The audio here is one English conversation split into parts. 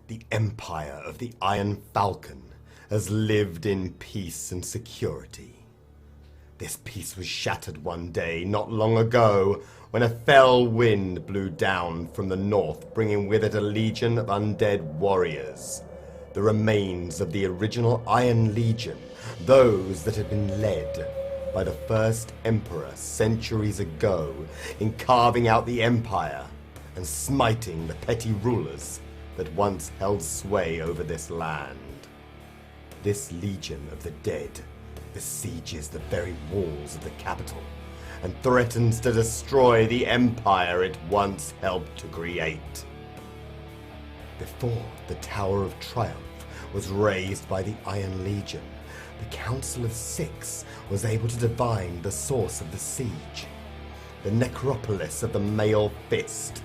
The Empire of the Iron Falcon has lived in peace and security. This peace was shattered one day not long ago when a fell wind blew down from the north, bringing with it a legion of undead warriors. The remains of the original Iron Legion, those that had been led by the first Emperor centuries ago in carving out the Empire and smiting the petty rulers that once held sway over this land. This Legion of the Dead besieges the very walls of the capital and threatens to destroy the empire it once helped to create. Before the Tower of Triumph was raised by the Iron Legion, the Council of Six was able to divine the source of the siege, the necropolis of the Male Fist.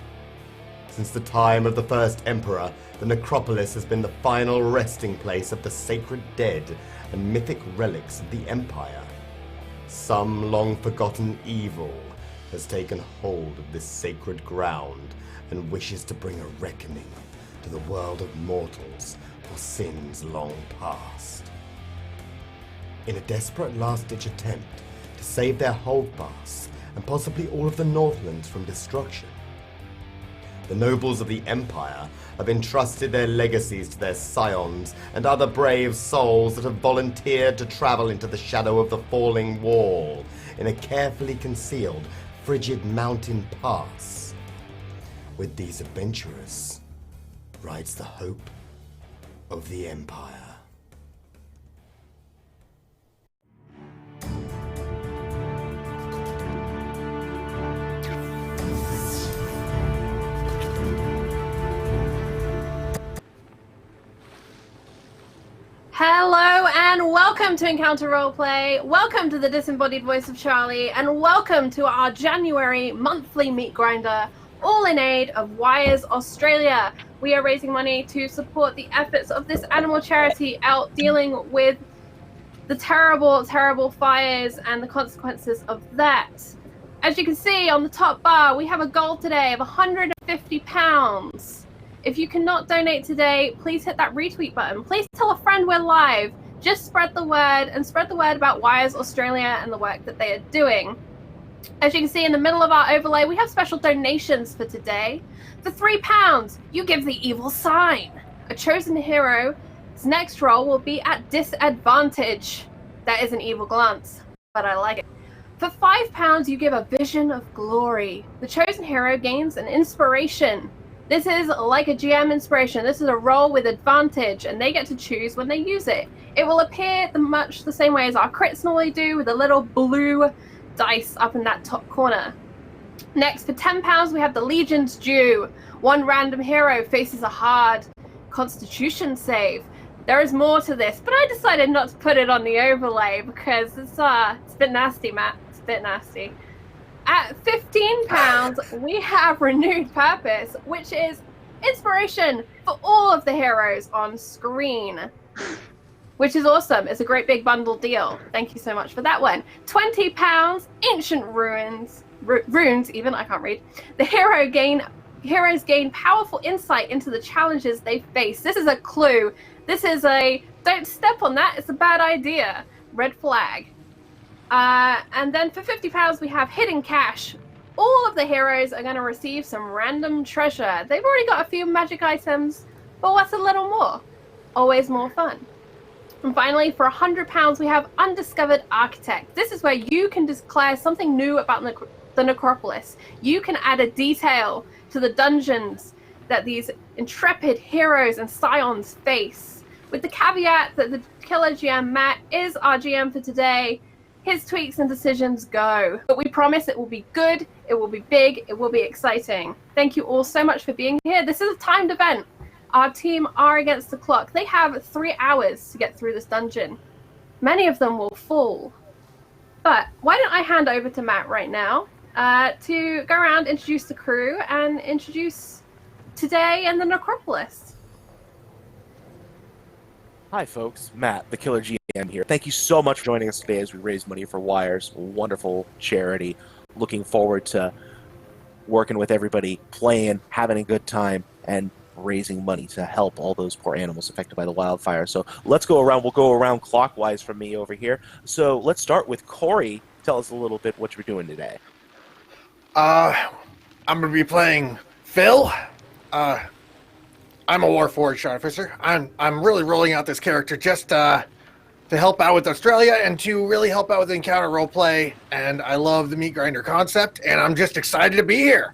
Since the time of the first Emperor, the necropolis has been the final resting place of the sacred dead and mythic relics of the Empire. Some long-forgotten evil has taken hold of this sacred ground and wishes to bring a reckoning to the world of mortals for sins long past. In a desperate last-ditch attempt to save their holdfasts and possibly all of the Northlands from destruction, the nobles of the Empire have entrusted their legacies to their scions and other brave souls that have volunteered to travel into the shadow of the falling wall in a carefully concealed, frigid mountain pass. With these adventurers rides the hope of the Empire. Hello and welcome to Encounter Roleplay, welcome to the disembodied voice of Charlie, and welcome to our January monthly Meatgrinder, all in aid of Wires Australia. We are raising money to support the efforts of this animal charity out dealing with the terrible, terrible fires and the consequences of that. As you can see on the top bar, we have a goal today of £150. If you cannot donate today, please hit that retweet button. Please tell a friend we're live. Just spread the word and spread the word about Wires Australia and the work that they are doing. As you can see in the middle of our overlay, we have special donations for today. For £3, you give the evil sign. A chosen hero's next roll will be at disadvantage. That is an evil glance, but I like it. For £5, you give a vision of glory. The chosen hero gains an inspiration. This is like a GM inspiration. This is a roll with advantage, and they get to choose when they use it. It will appear much the same way as our crits normally do, with a little blue dice up in that top corner. Next, for £10, we have the Legion's Due. One random hero faces a hard Constitution save. There is more to this, but I decided not to put it on the overlay because it's a bit nasty, Matt. It's a bit nasty. At £15, we have Renewed Purpose, which is inspiration for all of the heroes on screen, which is awesome. It's a great big bundle deal. Thank you so much for that one. £20, Ancient Runes even, I can't read. The heroes gain powerful insight into the challenges they face. This is a clue. This is a, don't step on that, it's a bad idea. Red flag. And then for £50, we have Hidden Cash. All of the heroes are going to receive some random treasure. They've already got a few magic items, but what's a little more? Always more fun. And finally, for £100, we have Undiscovered Architect. This is where you can declare something new about the necropolis. You can add a detail to the dungeons that these intrepid heroes and scions face. With the caveat that the killer GM, Matt, is our GM for today. His tweaks and decisions go. But we promise it will be good, it will be big, it will be exciting. Thank you all so much for being here. This is a timed event. Our team are against the clock. They have 3 hours to get through this dungeon. Many of them will fall. But why don't I hand over to Matt right now to go around, introduce the crew, and introduce today and the necropolis. Hi folks, Matt, the Killer GM here. Thank you so much for joining us today as we raise money for Wires, a wonderful charity. Looking forward to working with everybody, playing, having a good time, and raising money to help all those poor animals affected by the wildfire. So let's go around. We'll go around clockwise from me over here. So let's start with Corey. Tell us a little bit what you're doing today. I'm going to be playing Phil. I'm a Warforged artificer. I'm really rolling out this character just to help out with Australia and to really help out with encounter roleplay. And I love the Meatgrinder concept, and I'm just excited to be here.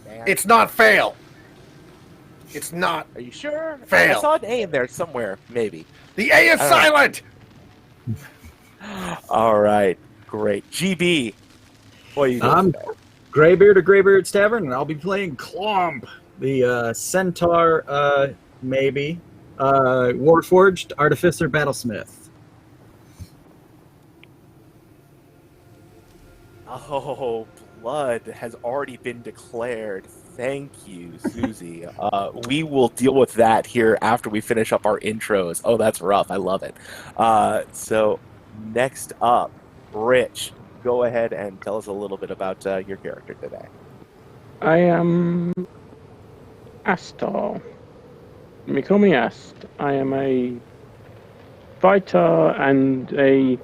Man. It's not fail. It's not. Are you sure? Fail. I saw an A in there somewhere, maybe. The A is silent. All right, great. GB, what are you doing I'm today? Greybeard of Greybeard's Tavern, and I'll be playing Clomp, the Centaur, maybe, Warforged Artificer Battlesmith. Oh, blood has already been declared. Thank you, Susie. We will deal with that here after we finish up our intros. Oh, that's rough. I love it. So next up, Rich, go ahead and tell us a little bit about your character today. I am Astar. Let me call me Ast. I am a fighter and a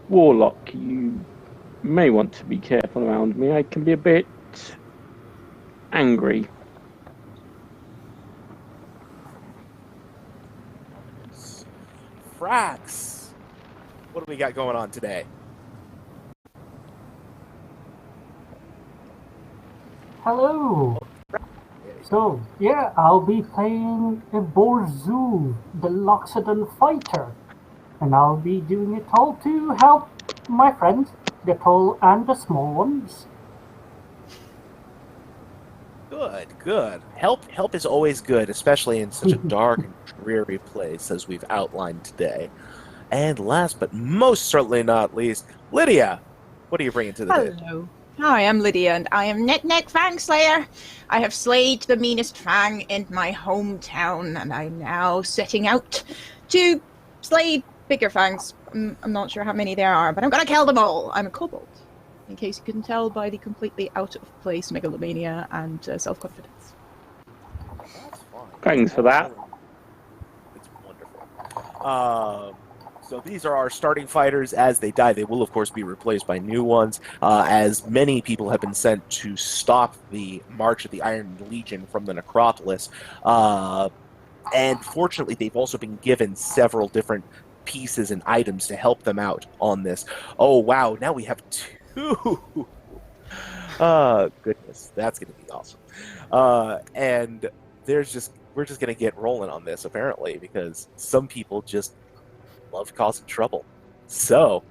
warlock. You may want to be careful around me. I can be a bit angry. Frax, what do we got going on today? Hello. So, yeah, I'll be playing a Borzu, the Loxodon fighter. And I'll be doing it all to help my friends, the tall and the small ones. Good, good. Help is always good, especially in such a dark and dreary place as we've outlined today. And last but most certainly not least, Lydia, what are you bringing to the table? Hello. I am Lydia, and I am Neck Fang Slayer. I have slayed the meanest Fang in my hometown, and I'm now setting out to slay bigger Fangs. I'm not sure how many there are, but I'm gonna kill them all. I'm a kobold, in case you couldn't tell by the completely out-of-place megalomania and self-confidence. That's fine. Thanks for that. It's wonderful. So these are our starting fighters. As they die, they will, of course, be replaced by new ones, as many people have been sent to stop the march of the Iron Legion from the necropolis. And fortunately, they've also been given several different pieces and items to help them out on this. Oh, wow. Now we have two. Goodness. That's going to be awesome. And we're just going to get rolling on this, apparently, because some people just love causing trouble. So,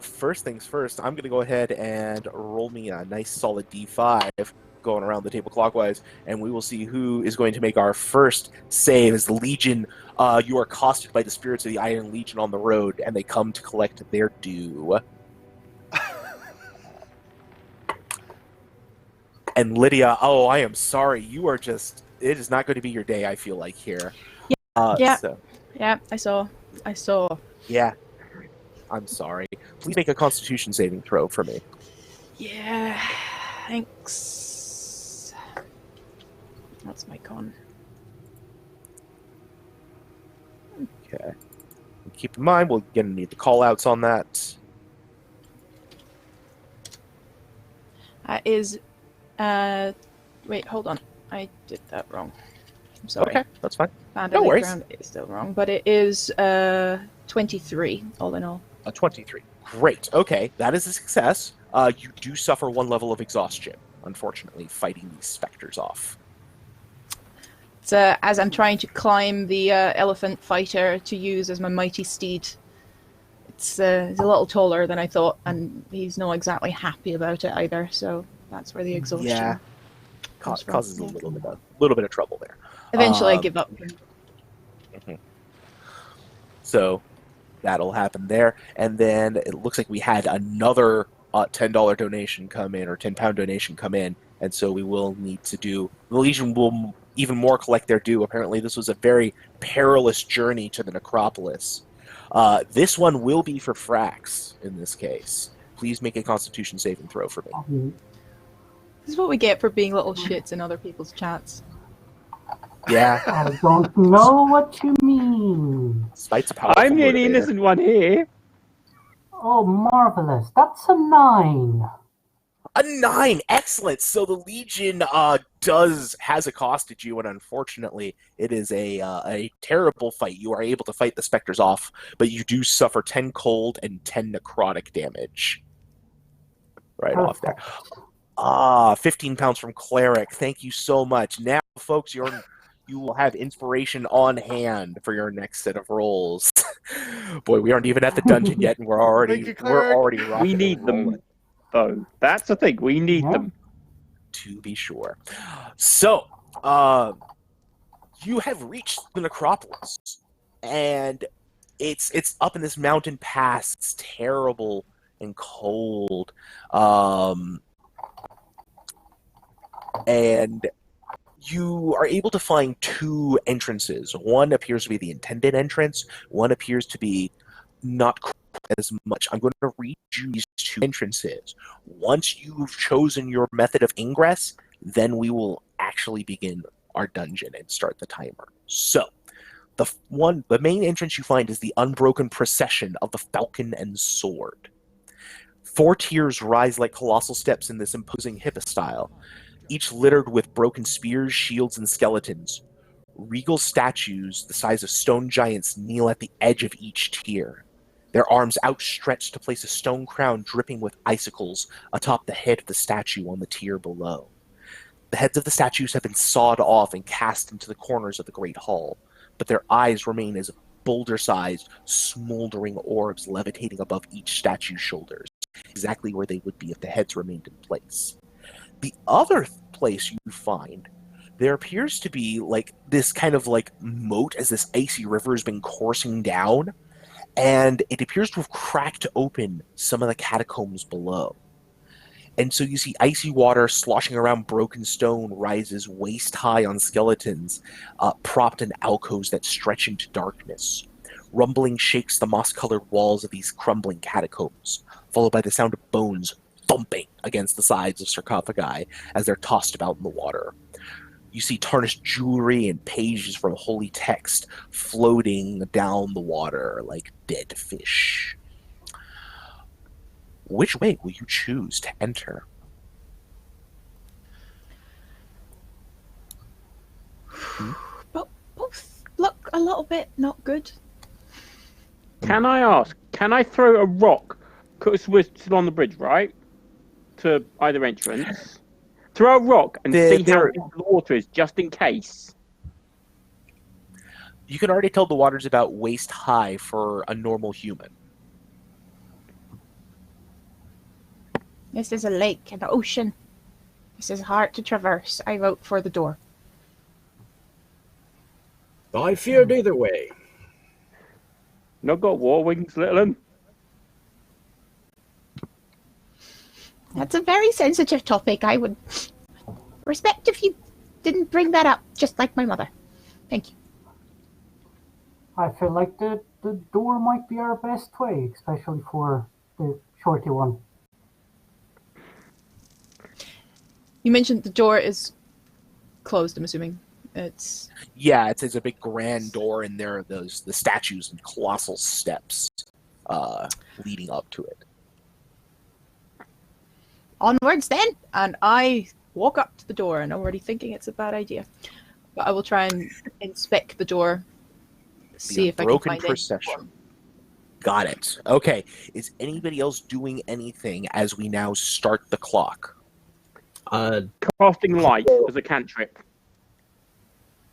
first things first, I'm going to go ahead and roll me a nice solid D5 going around the table clockwise, and we will see who is going to make our first save as the Legion. You are accosted by the spirits of the Iron Legion on the road, and they come to collect their due. And Lydia, oh, I am sorry. You are just, it is not going to be your day, I feel like, here. Yeah. So. Yeah, I saw. Yeah. I'm sorry. Please make a Constitution saving throw for me. Yeah, thanks. That's my con. Okay. Keep in mind, we're going to need the call-outs on that. That is, wait, hold on. I did that wrong. I'm sorry. Okay, that's fine. Found No a worries. round. It's still wrong, but it is 23 all in all. A 23. Great. Okay, that is a success. You do suffer one level of exhaustion, unfortunately, fighting these specters off. It's as I'm trying to climb the elephant fighter to use as my mighty steed. It's he's a little taller than I thought, and he's not exactly happy about it either. So that's where the exhaustion. Yeah, comes from. causes a little bit of trouble there. Eventually, I give up. Mhm. So that'll happen there, and then it looks like we had another $10 donation come in, or £10 donation come in, and so we will need to do. The Legion will even more collect their due. Apparently, this was a very perilous journey to the necropolis. This one will be for Frax in this case. Please make a Constitution saving throw for me. This is what we get for being little shits in other people's chats. Yeah, I don't know what you mean. spite's a powerful I'm the only motivator. innocent one here. Oh, marvelous. That's a 9. A 9, excellent. So the Legion has accosted you, and unfortunately, it is a terrible fight. You are able to fight the specters off, but you do suffer 10 cold and 10 necrotic damage. Right off there. Perfect. 15 pounds from cleric. Thank you so much. Now, folks, you will have inspiration on hand for your next set of rolls. Boy, we aren't even at the dungeon yet, and we're already rocking We need and them, rolling. though. That's the thing. We need Yeah. them. To be sure. So, you have reached the necropolis, and it's up in this mountain pass. It's terrible and cold, and you are able to find 2 entrances. One appears to be the intended entrance. One appears to be not as much. I'm going to read you these 2 entrances. Once you've chosen your method of ingress, then we will actually begin our dungeon and start the timer. So, the main entrance you find is the unbroken procession of the Falcon and Sword. 4 tiers rise like colossal steps in this imposing hypostyle, each littered with broken spears, shields, and skeletons. Regal statues the size of stone giants kneel at the edge of each tier, their arms outstretched to place a stone crown dripping with icicles atop the head of the statue on the tier below. The heads of the statues have been sawed off and cast into the corners of the great hall, but their eyes remain as boulder-sized, smoldering orbs levitating above each statue's shoulders, exactly where they would be if the heads remained in place. The other place you find, there appears to be like this kind of like moat as this icy river has been coursing down, and it appears to have cracked open some of the catacombs below. And so you see icy water sloshing around broken stone rises waist high on skeletons, propped in alcoves that stretch into darkness. Rumbling shakes the moss-colored walls of these crumbling catacombs, followed by the sound of bones thumping against the sides of sarcophagi as they're tossed about in the water. You see tarnished jewelry and pages from holy text floating down the water like dead fish. Which way will you choose to enter? But both look a little bit not good. Can I ask? Can I throw a rock? Because we're still on the bridge, right? To either entrance. Throw a rock and see how deep the water is, just in case. You can already tell the water's about waist high for a normal human. This is a lake and an ocean. This is hard to traverse. I vote for the door. I feared either way. Not got war wings, little un. That's a very sensitive topic. I would respect if you didn't bring that up, just like my mother. Thank you. I feel like the door might be our best way, especially for the shorty one. You mentioned the door is closed, I'm assuming. It's it's a big grand door, and there are the statues and colossal steps leading up to it. onwards then, and I walk up to the door, and I'm already thinking it's a bad idea. But I will try and inspect the door, see if I can find procession. Got it. Okay. Is anybody else doing anything as we now start the clock? Casting light as a cantrip.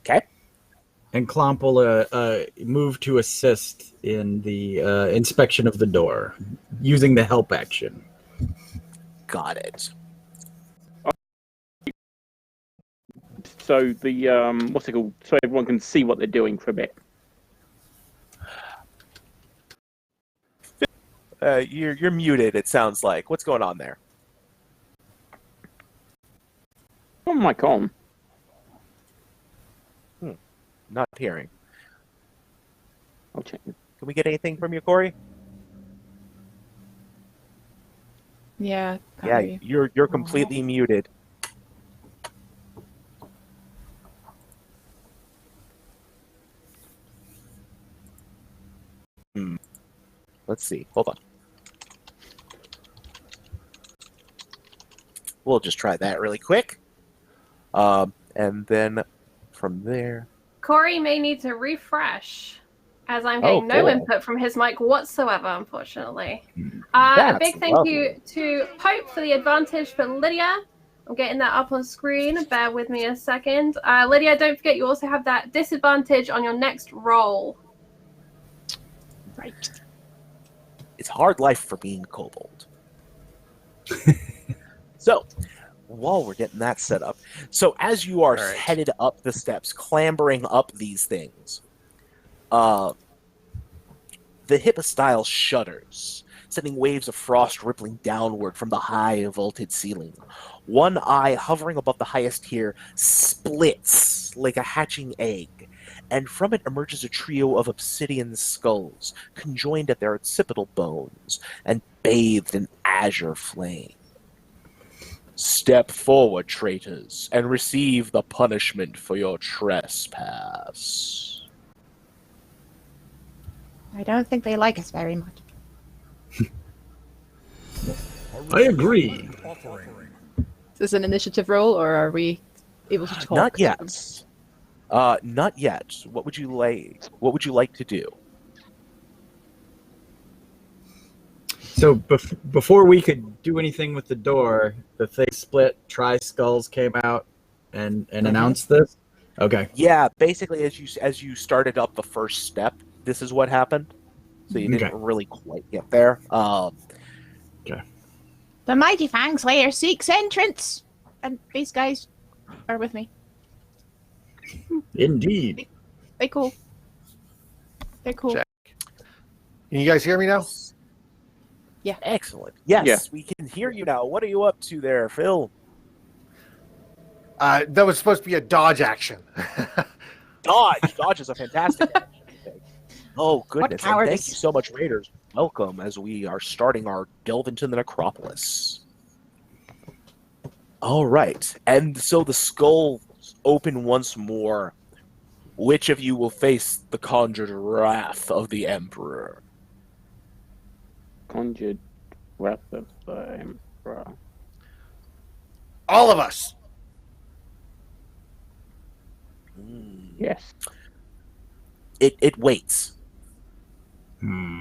Okay. And Clomp will move to assist in the inspection of the door, using the help action. Got it. So the what's it called? So everyone can see what they're doing for a bit. You're muted, it sounds like. What's going on there? Oh my god. Not hearing. I'll check. Can we get anything from you, Corey? Yeah. Yeah, you're completely muted. let's see. Hold on. We'll just try that really quick. And then from there... Corey may need to refresh, as I'm getting no cool. input from his mic whatsoever, unfortunately. That's A big thank you to Pope for the advantage for Lydia. I'm getting that up on screen. Bear with me a second. Lydia, don't forget you also have that disadvantage on your next roll. Right. It's hard life for being kobold. So, while we're getting that set up, so as you are headed up the steps, clambering up these things, the hippostyle shudders, sending waves of frost rippling downward from the high vaulted ceiling. One eye hovering above the highest tier splits like a hatching egg, and from it emerges a trio of obsidian skulls, conjoined at their occipital bones and bathed in azure flame. Step forward, traitors, and receive the punishment for your trespass. I don't think they like us very much. I agree. Is this an initiative roll, or are we able to talk? Not yet. Not yet. What would you like? What would you like to do? So before we could do anything with the door, the thing split. Tri-skulls came out and announced this. Okay. Yeah, basically, as you started up the first step, this is what happened. So you didn't really quite get there. Okay. The mighty Fang Slayer seeks entrance, and these guys are with me. Indeed. They're cool. They're cool. Check. Can you guys hear me now? Yeah. Excellent. Yes, Yeah. we can hear you now. What are you up to there, Phil? That was supposed to be a dodge action. Dodge. Dodge is a fantastic action. Oh, goodness. And cowardice. thank you so much, Raiders. Welcome as we are starting our delve into the necropolis. All right. And so the skulls open once more. Which of you will face the conjured wrath of the Emperor? Conjured wrath of the Emperor. All of us. Yes. It waits. Hmm.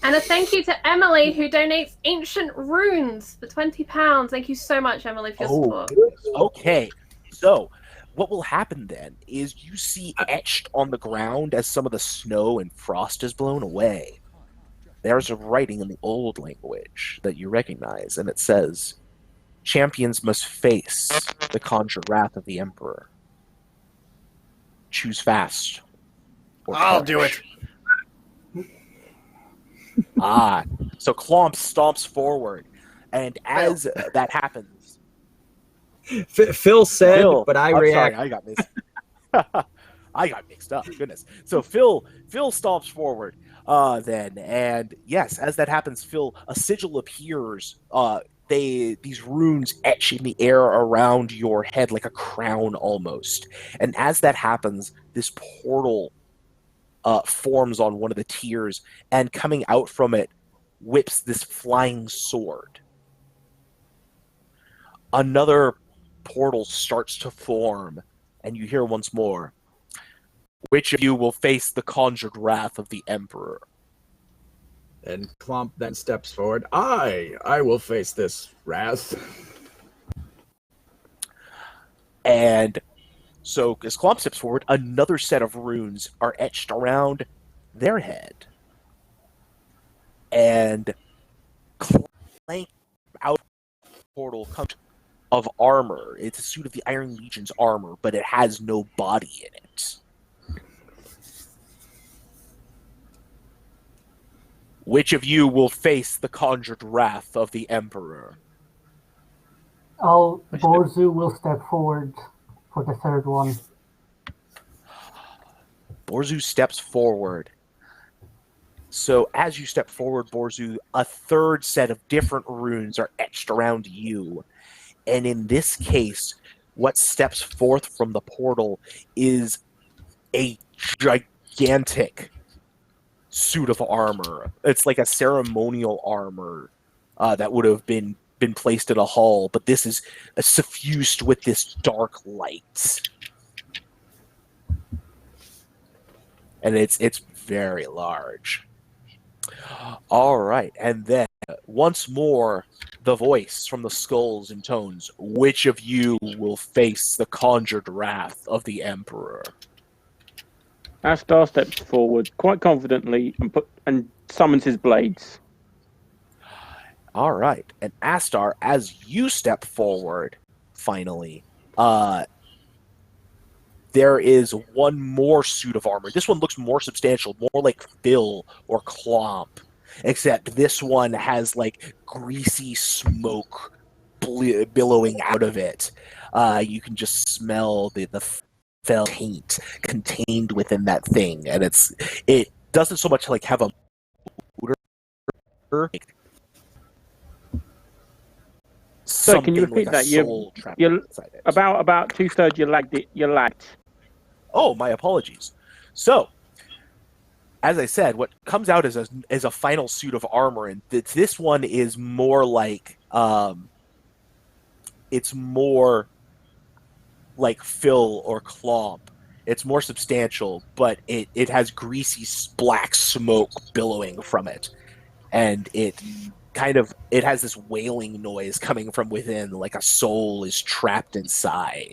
And a thank you to Emily, who donates ancient runes for £20. Thank you so much, Emily, for your support. Okay. So, what will happen then is you see etched on the ground as some of the snow and frost is blown away. There's a writing in the old language that you recognize, and it says, "Champions must face the conjured wrath of the Emperor. Choose fast. Or I'll perish." do it. So Clomp stomps forward, and as that happens, Phil said, Phil, but I I'm react. sorry, I got mixed. I got mixed up. Goodness. So Phil stomps forward. Then, and yes, as that happens, Phil, a sigil appears. These runes etch in the air around your head like a crown almost. And as that happens, this portal forms on one of the tiers, and coming out from it whips this flying sword. Another portal starts to form, and you hear once more, "Which of you will face the conjured wrath of the Emperor?" And Klomp then steps forward. I will face this wrath. And so as Klomp steps forward, another set of runes are etched around their head. And Clank out of the portal comes of armor. It's a suit of the Iron Legion's armor, but it has no body in it. Which of you will face the conjured wrath of the Emperor? Borzu will step forward for the third one. Borzu steps forward. So as you step forward, Borzu, a third set of different runes are etched around you. And in this case, what steps forth from the portal is a gigantic suit of armor. It's like a ceremonial armor that would have been placed in a hall, but this is suffused with this dark light. And it's very large. All right, and then once more, the voice from the skulls intones, which of you will face the conjured wrath of the Emperor? Astar steps forward quite confidently and summons his blades. All right, and Astar, as you step forward, finally, there is one more suit of armor. This one looks more substantial, more like Phil or Clomp, except this one has like greasy smoke billowing out of it. You can just smell the fell paint contained within that thing, and it doesn't so much like have a odor. So can you repeat that? You're about 2/3. You lagged. Oh, my apologies. So, as I said, what comes out is a final suit of armor, and this one is more like it's more like Phil or Clomp. It's more substantial, but it has greasy black smoke billowing from it, and it has this wailing noise coming from within, like a soul is trapped inside.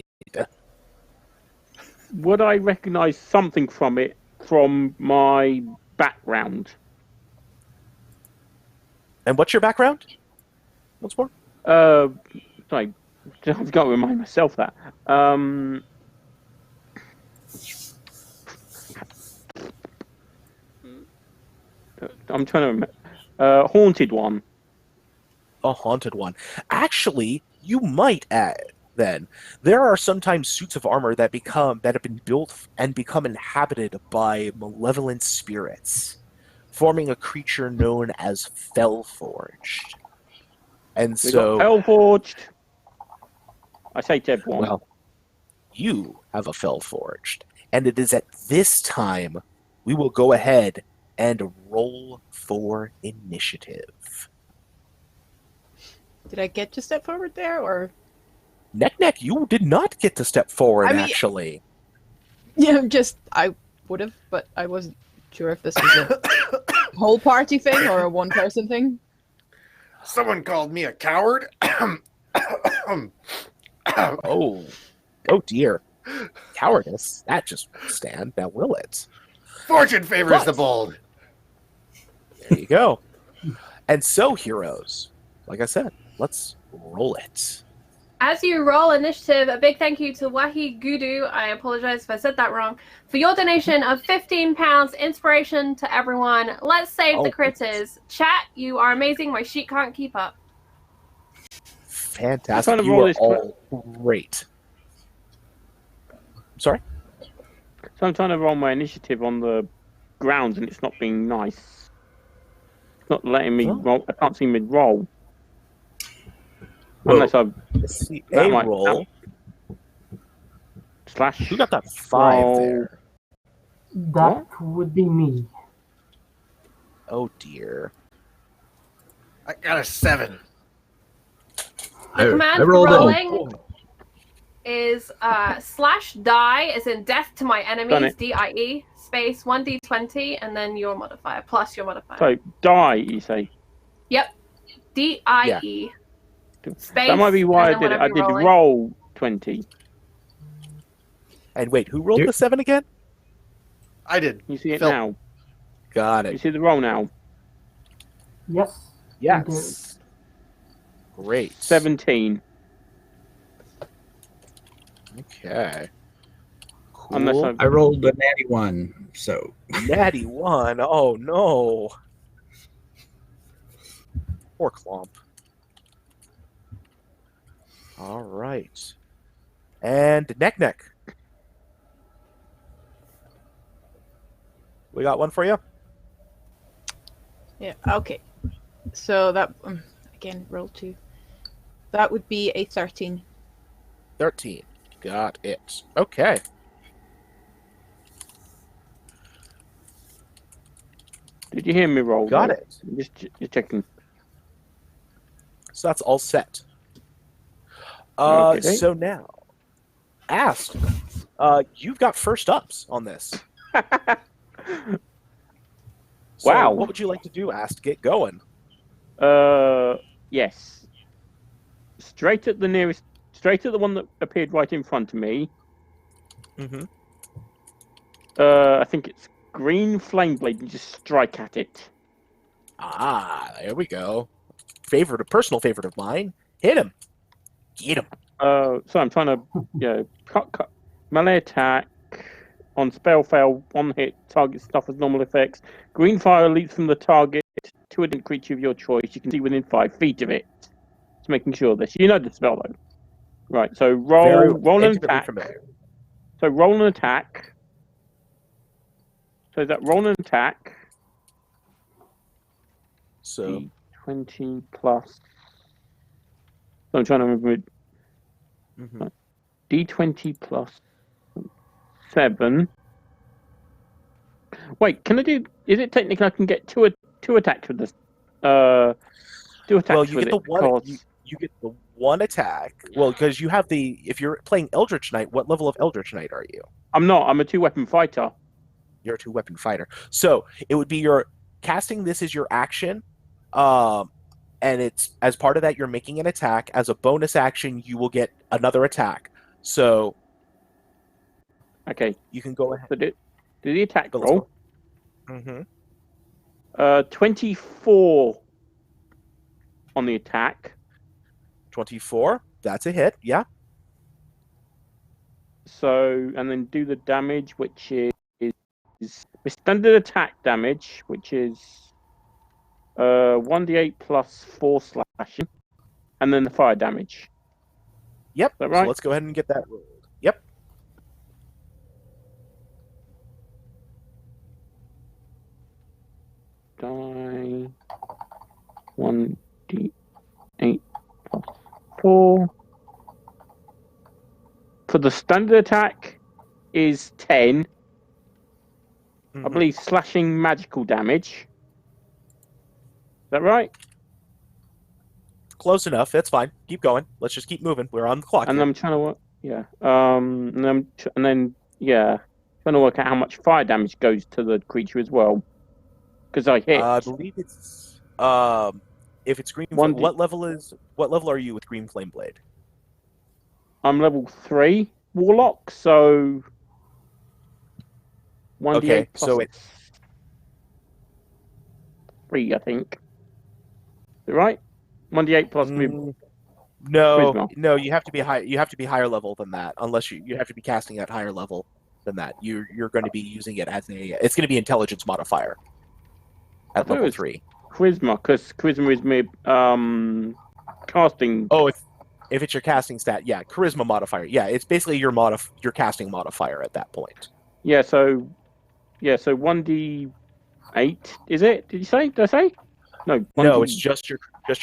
Would I recognize something from it from my background? And what's your background? Once more? Sorry, I've got to remind myself that. I'm trying to remember. Haunted one. A haunted one. Actually, you might add then. There are sometimes suits of armor that have been built and become inhabited by malevolent spirits, forming a creature known as Fellforged. And so Fellforged. I say Ted one. Well, you have a Fellforged, and it is at this time we will go ahead and roll for initiative. Did I get to step forward there, or? Neck, you did not get to step forward, actually. Yeah, I would have, but I wasn't sure if this was a whole party thing or a one-person thing. Someone called me a coward. Oh dear. Cowardice. That just won't stand, now will it? Fortune favors the bold. There you go. And so, heroes, like I said, let's roll it. As you roll initiative, a big thank you to Wahi Gudu, I apologize if I said that wrong, for your donation of £15. Inspiration to everyone. Let's save the critters. Chat, you are amazing. My sheet can't keep up. Fantastic. You are all great. Sorry? So I'm trying to roll my initiative on the grounds, and it's not being nice. It's not letting me roll. I can't see me roll. Unless I see a roll. Slash. Who got that 5 there? That would be me. Oh dear. I got a 7. The command for rolling is /die, as in death to my enemies, DIE, space 1d20, and then your modifier, plus your modifier. So, die, you say? Yep. DIE. Yeah. Space, that might be why I did it. I did roll 20. And wait, who rolled the 7 again? I did. You see it now? Got it. You see the roll now? Yes. Yes. Great. 17. Okay. Cool. Unless I rolled a natty 1, so. Natty 1? Oh no. Poor Clomp. All right. And Neck. We got one for you? Yeah, okay. So that, again, roll 2. That would be a 13. 13. Got it. Okay. Did you hear me roll? Got though? it. Just checking. So that's all set. Okay. So now, Ask. You've got first ups on this. So Wow. what would you like to do, Ask, to get going? Yes. Straight at the one that appeared right in front of me. Mm-hmm. I think it's green flame blade, and just strike at it. Ah, there we go. Personal favorite of mine. Hit him. Get him. So I'm trying to, cut melee attack on spell fail, one hit, target suffers normal effects. Green fire leaps from the target to a creature of your choice. You can see within 5 feet of it. Just making sure this. You know the spell though. Right. So roll an attack. Familiar. So roll an attack. So that roll an attack. So D20 plus. So I'm trying to remember. mm-hmm. D20 plus 7. Wait, can I do? Is it technically I can get two attacks with this? 2 attacks. Well, you with get the it one. because- You get the one attack. Well, because you have the. If you're playing Eldritch Knight, what level of Eldritch Knight are you? I'm not. I'm a 2-weapon fighter. You're a 2-weapon fighter. So it would be your casting. This is your action, and it's as part of that you're making an attack. As a bonus action, you will get another attack. So Okay. you can go ahead. So do the attack Go, let's roll. Mm-hmm. 24 on the attack. 24. That's a hit. Yeah. So and then do the damage, which is the standard attack damage, which is 1d8 plus 4 slashing, and then the fire damage. Yep. Is that right? So let's go ahead and get that rolled. Yep. Die 1d8 plus 4. For the standard attack is 10. I Mhm. believe slashing magical damage. Is that right? Close enough. That's fine. Keep going. Let's just keep moving. We're on the clock. And here. I'm trying to work. Yeah. And then trying to work out how much fire damage goes to the creature as well. Because I hit. I believe it's if it's green. One What level are you with Green Flame Blade? I'm level 3 warlock, so 1d8 Okay, plus so it's 3, I think. Is it right? 1d8 plus no, Charisma. no. You have to be high. You have to be higher level than that. Unless you have to be casting at higher level than that. You're going to be using it as a. It's going to be intelligence modifier at thought it level was 3. charisma, because charisma is my casting. Oh, if it's your casting stat, yeah, charisma modifier. Yeah, it's basically your casting modifier at that point. Yeah, so 1d8 is it? Did you say? Did I say? No. 1d... No, it's just your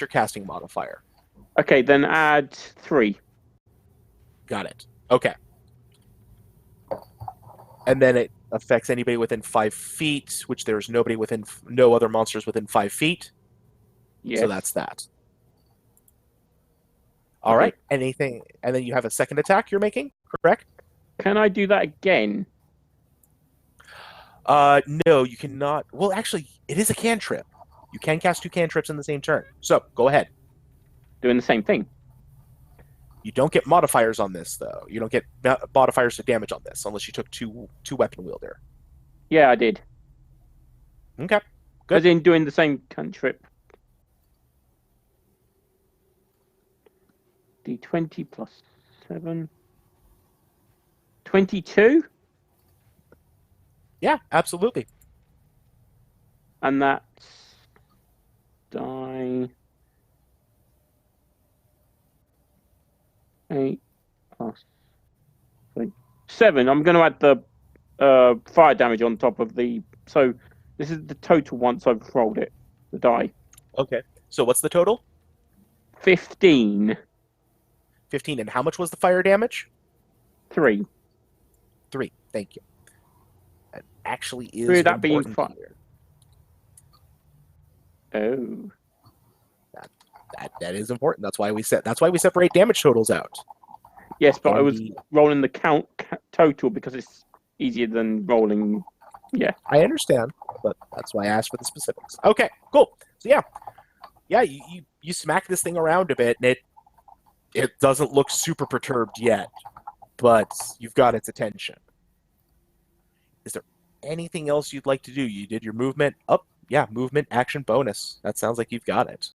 casting modifier. Okay, then add 3. Got it. Okay. And then it affects anybody within 5 feet, which there's no other monsters within 5 feet. Yes. So that's that. All Okay. right. Anything, and then you have a second attack you're making, correct? Can I do that again? No, you cannot. Well, actually, it is a cantrip. You can cast 2 cantrips in the same turn. So go ahead. Doing the same thing. You don't get modifiers on this, though. You don't get modifiers to damage on this unless you took two weapon wielder. Yeah, I did. Okay. Good. As in doing the same cantrip. D20 plus 7. 22? Yeah, absolutely. And that's die 8 plus 3. 7. I'm going to add the fire damage on top of the. So this is the total once I've rolled it, the die. Okay. So what's the total? 15. 15. And how much was the fire damage? 3. 3. Thank you. That actually is 3 of that being important fire. here. Oh. That is important. That's why we separate damage totals out. Yes, but I was And rolling the total because it's easier than rolling. Yeah. I understand, but that's why I asked for the specifics. Okay, cool. So yeah, you smack this thing around a bit, and it doesn't look super perturbed yet, but you've got its attention. Is there anything else you'd like to do? You did your movement. Yeah, movement action bonus. That sounds like you've got it.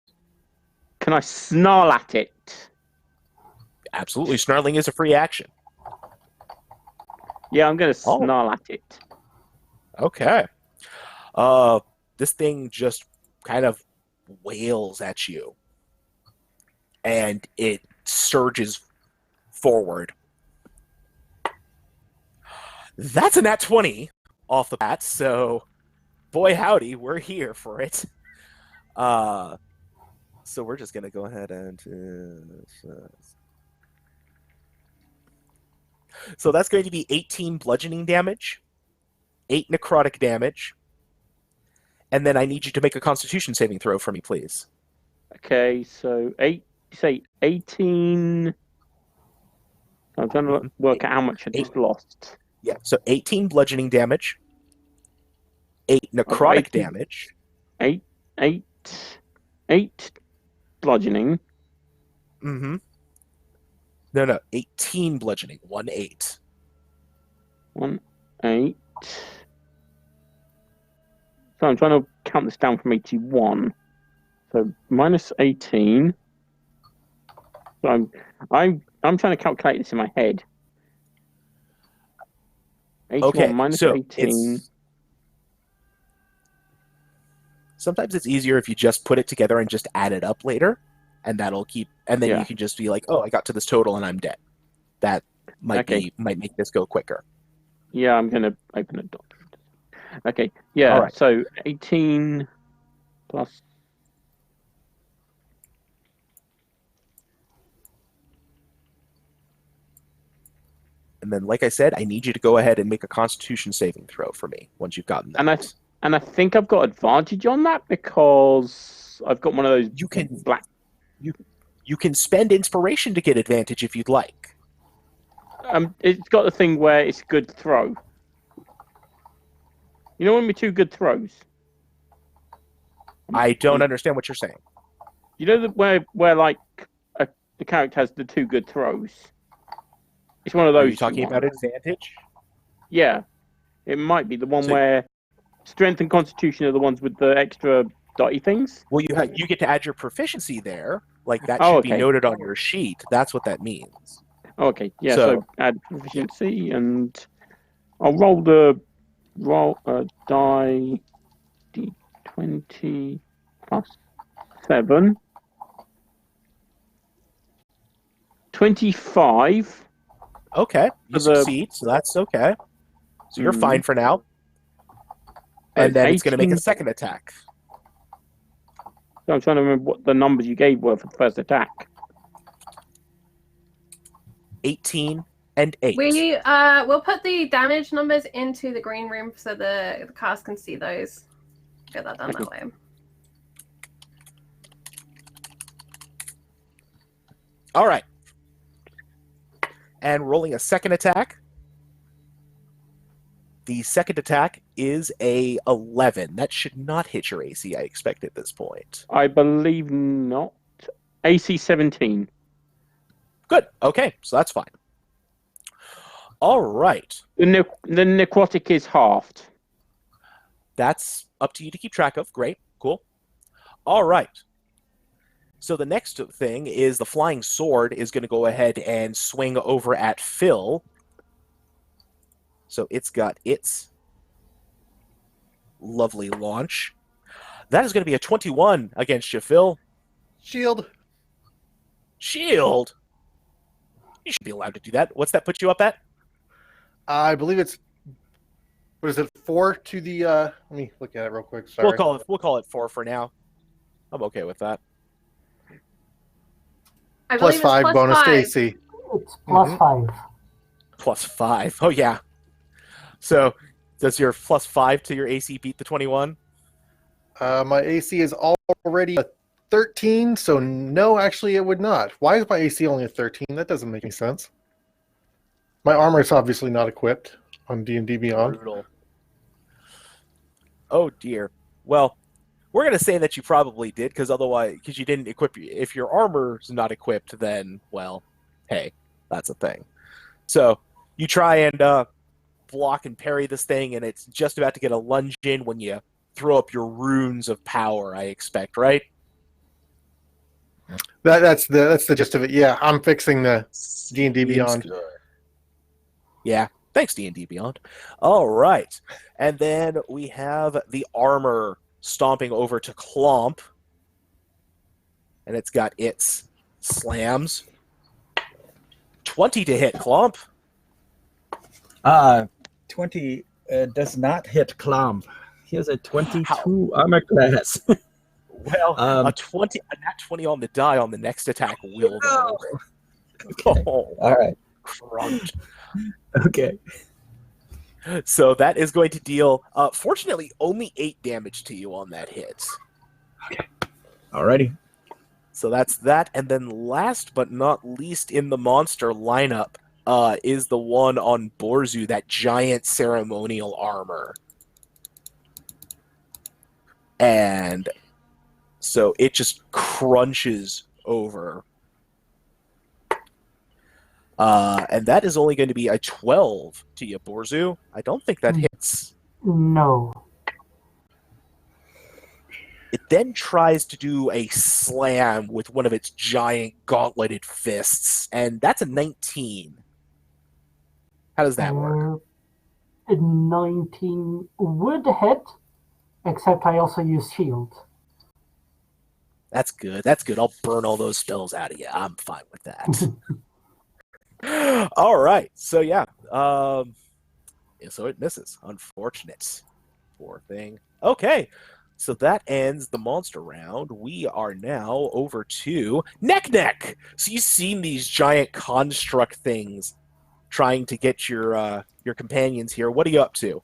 Can I snarl at it? Absolutely, snarling is a free action. Yeah, I'm going to snarl at it. Okay. This thing just kind of wails at you, and it surges forward. That's a nat 20 off the bat, so boy howdy, we're here for it. So we're just going to go ahead and... So that's going to be 18 bludgeoning damage, 8 necrotic damage, and then I need you to make a Constitution saving throw for me, please. Okay, so 18... I'm trying to work out how much I just lost. Yeah, so 18 bludgeoning damage, 8 necrotic damage. 8 bludgeoning. Mm-hmm. No, 18 bludgeoning. 1-8. 1-8. So I'm trying to count this down from 81. So minus 18. So I'm trying to calculate this in my head. 81 minus so 18. Sometimes it's easier if you just put it together and just add it up later, and that'll keep. And then you can just be like, "Oh, I got to this total, and I'm dead." That might make this go quicker. Yeah, I'm gonna open a document. Okay, yeah. Right. So 18 plus. And then, like I said, I need you to go ahead and make a Constitution saving throw for me once you've gotten that. And I think I've got advantage on that because I've got one of those. You can spend inspiration to get advantage if you'd like. It's got the thing where it's a good throw. You know when we 2 good throws. I don't understand what you're saying. You know where like the character has the 2 good throws. It's one of those. Are you talking about advantage? Yeah, it might be the one where strength and constitution are the ones with the extra dotty things. Well, you get to add your proficiency there. Like that should be noted on your sheet. That's what that means. Okay, yeah. So add proficiency, and I'll roll die d20 plus 7. 25. Okay, you succeed, so that's okay. So you're fine for now. And then 18... it's going to make a second attack. So I'm trying to remember what the numbers you gave were for the first attack. 18 and 8. We'll put the damage numbers into the green room so the cast can see those. Get that done that way. All right. And rolling a second attack. The second attack is a 11. That should not hit your AC, I expect, at this point. I believe not. AC 17. Good. Okay, so that's fine. All right. The necrotic is halved. That's up to you to keep track of. Great. Cool. All right. So the next thing is the flying sword is going to go ahead and swing over at Phil. So it's got its lovely launch. That is going to be a 21 against you, Phil. Shield. Shield? You should be allowed to do that. What's that put you up at? I believe it's... What is it, 4 to the... Let me look at it real quick. Sorry. We'll call it 4 for now. I'm okay with that. Plus 5 bonus to AC. It's plus 5. Plus 5. Oh, yeah. So, does your plus 5 to your AC beat the 21? My AC is already a 13, so no, actually it would not. Why is my AC only a 13? That doesn't make any sense. My armor is obviously not equipped on D&D Beyond. Brutal. Oh dear. Well, we're gonna say that you probably did, because you didn't equip. If your armor's not equipped, then well, hey, that's a thing. So you try and block and parry this thing, and it's just about to get a lunge in when you throw up your runes of power. I expect, right? That's the gist of it. Yeah, I'm fixing the D&D Beyond. Good. Yeah, thanks D&D Beyond. All right, and then we have the armor stomping over to Clomp, and it's got its slams. 20 to hit, Clomp. 20 does not hit Clomp. He has a 22 armor class. Well, a nat 20 on the die on the next attack will. No. Okay. Oh, all right. Crunch. Okay. So that is going to deal, fortunately, only 8 damage to you on that hit. Okay. Alrighty. So that's that. And then last but not least in the monster lineup is the one on Borzu, that giant ceremonial armor. And so it just crunches over. And that is only going to be a 12 to you, Borzu. I don't think that hits. No. It then tries to do a slam with one of its giant gauntleted fists, and that's a 19. How does that work? 19 would hit, except I also use shield. That's good. That's good. I'll burn all those spells out of you. I'm fine with that. All right. So yeah. So it misses. Unfortunate. Poor thing. Okay. So that ends the monster round. We are now over to Neck. So you've seen these giant construct things trying to get your companions here. What are you up to?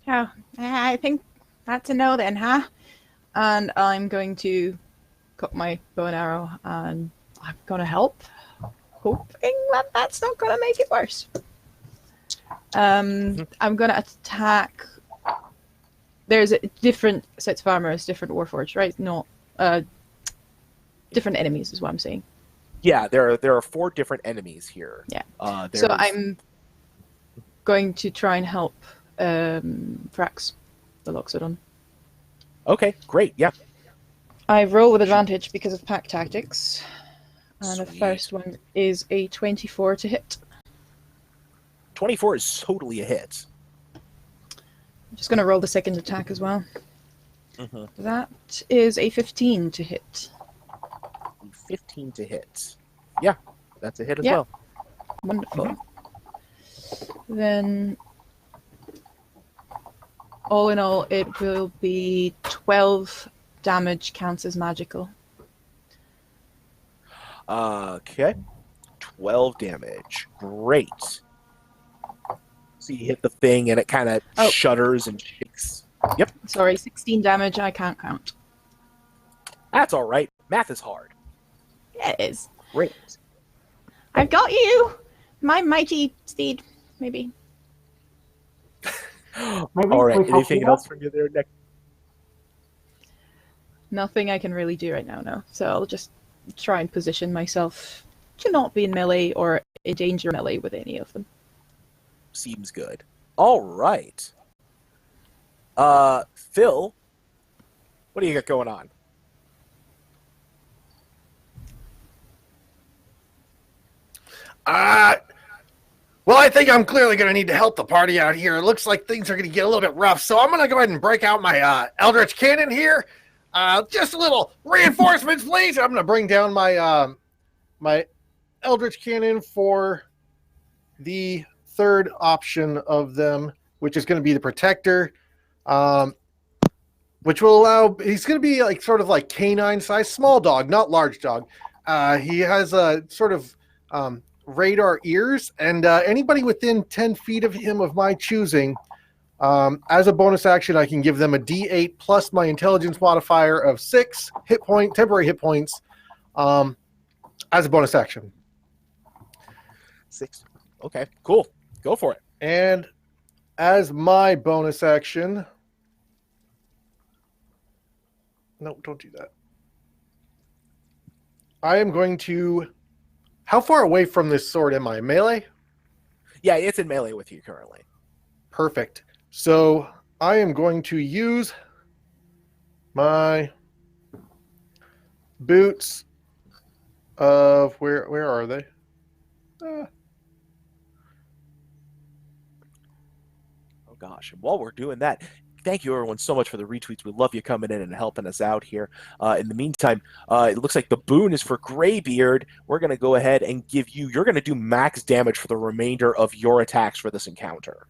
Oh, I think that's a no then, huh? And I'm going to cut my bow and arrow, and I'm going to help, hoping that that's not going to make it worse. I'm going to attack. There's different sets of armor as different Warforged, right? Not different enemies is what I'm saying. Yeah, there are 4 different enemies here. Yeah. So I'm going to try and help Frax, the Loxodon. Okay, great. Yeah. I roll with advantage because of pack tactics. And the Sweet. first one is a 24 to hit. 24 is totally a hit. I'm just going to roll the second attack as well. Mm-hmm. That is a 15 to hit. 15 to hit. Yeah, that's a hit as Yeah. well. Wonderful. Then, all in all, it will be 12 damage counts as magical. Okay. 12 damage. Great. So you hit the thing and it kind of shudders and shakes. Yep. Sorry, 16 damage, I can't count. That's all right. Math is hard. Yeah, it is. Great. I've got you! My mighty steed, maybe. Maybe All right. we help Anything you else out? from you there, Nick? Nothing I can really do right now, no. So I'll just try and position myself to not be in melee or endanger melee with any of them. Seems good. All right. Phil, what do you got going on? Well, I think I'm clearly going to need to help the party out here. It looks like things are going to get a little bit rough, so I'm going to go ahead and break out my Eldritch Cannon here. Just a little reinforcements, please. I'm going to bring down my my Eldritch Cannon for the third option of them, which is going to be the Protector, which will allow. He's going to be like sort of like canine size, small dog, not large dog. He has a sort of radar ears, and anybody within 10 feet of him of my choosing As a bonus action, I can give them a D8 plus my intelligence modifier of 6 temporary hit points as a bonus action. 6. Okay, cool. Go for it. And as my bonus action... No, don't do that. I am going to... How far away from this sword am I? Melee? Yeah, it's in melee with you currently. Perfect. So I am going to use my boots of... Where are they? Oh gosh. And while we're doing that, thank you everyone so much for the retweets. We love you coming in and helping us out here. In the meantime, it looks like the boon is for Graybeard. We're going to go ahead and give you... You're going to do max damage for the remainder of your attacks for this encounter.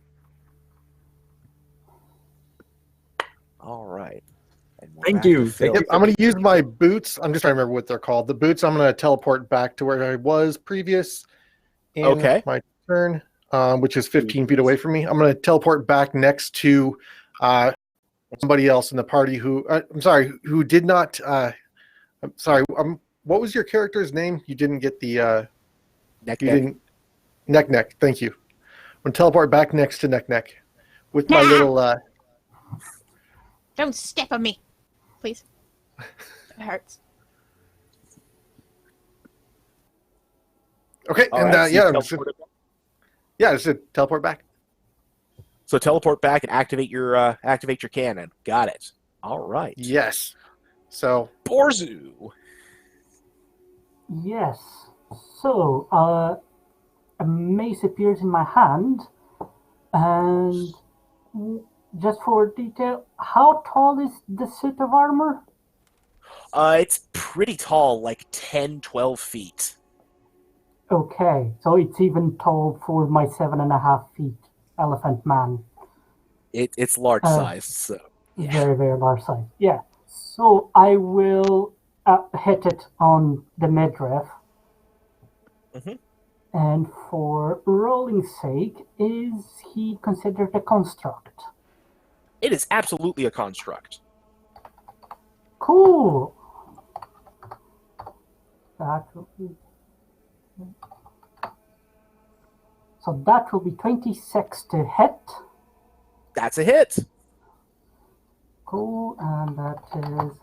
All right. And Thank you. Yep, I'm going to use my boots. I'm just trying to remember what they're called. The boots, I'm going to teleport back to where I was previous in my turn, which is 15 feet away from me. I'm going to teleport back next to somebody else in the party who, I'm sorry, who did not, I'm sorry, what was your character's name? You didn't get the, Neck. Thank you. I'm going to teleport back next to Neck with my little, Don't step on me, please. It hurts. Okay, All and right, so just to teleport back. So teleport back and activate your cannon. Got it. All right. Yes. So Borzu. Yes. So, a mace appears in my hand, and just for detail, how tall is the suit of armor? It's pretty tall, like 10, 12 feet. Okay, so it's even tall for my 7.5 feet elephant man. It's large size, so yeah. Very, very large size. Yeah. So I will hit it on the midriff. Mhm. And for rolling sake, is he considered a construct? It is absolutely a construct. Cool. That will be... So that will be 26 to hit. That's a hit. Cool, and that is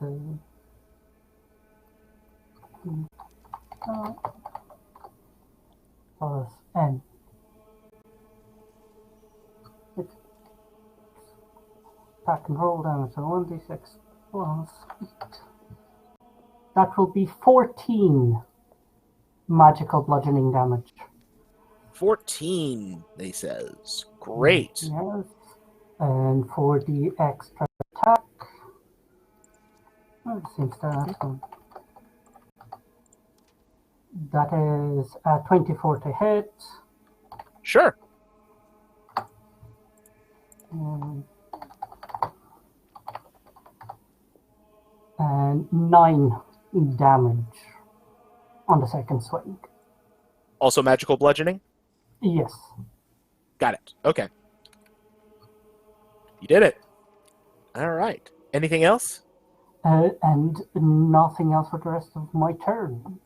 plus N. Attack and roll damage, so 1d6 plus 8. That will be 14 magical bludgeoning damage. 14, they says. Great. Yes. And for the extra attack, it seems that is 24 to hit. Sure. And 9 damage on the second swing. Also magical bludgeoning? Yes. Got it. Okay. You did it. All right. Anything else? And nothing else for the rest of my turn.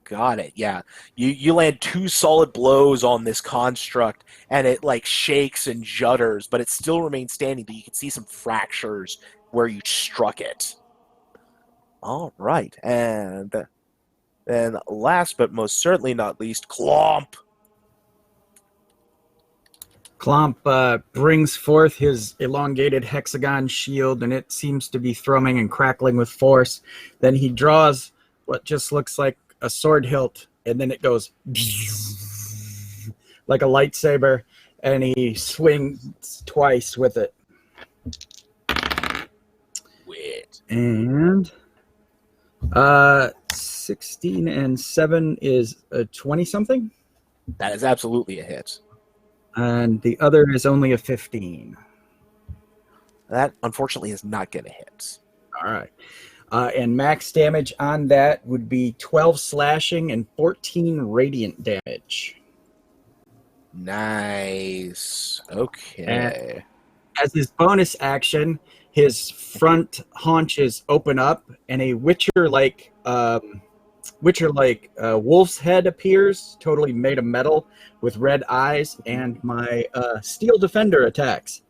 Got it. Yeah. You land 2 solid blows on this construct, and it like shakes and judders, but it still remains standing, but you can see some fractures where you struck it. All right. And then last but most certainly not least, Clomp. Clomp brings forth his elongated hexagon shield, and it seems to be thrumming and crackling with force. Then he draws what just looks like a sword hilt, and then it goes like a lightsaber, and he swings twice with it. Wait. And 16 and 7 is a 20-something? That is absolutely a hit. And the other is only a 15. That, unfortunately, is not going to hit. All right. And max damage on that would be 12 slashing and 14 radiant damage. Nice. Okay. As his bonus action, his front haunches open up, and a Witcher-like wolf's head appears, totally made of metal, with red eyes, and my Steel Defender attacks.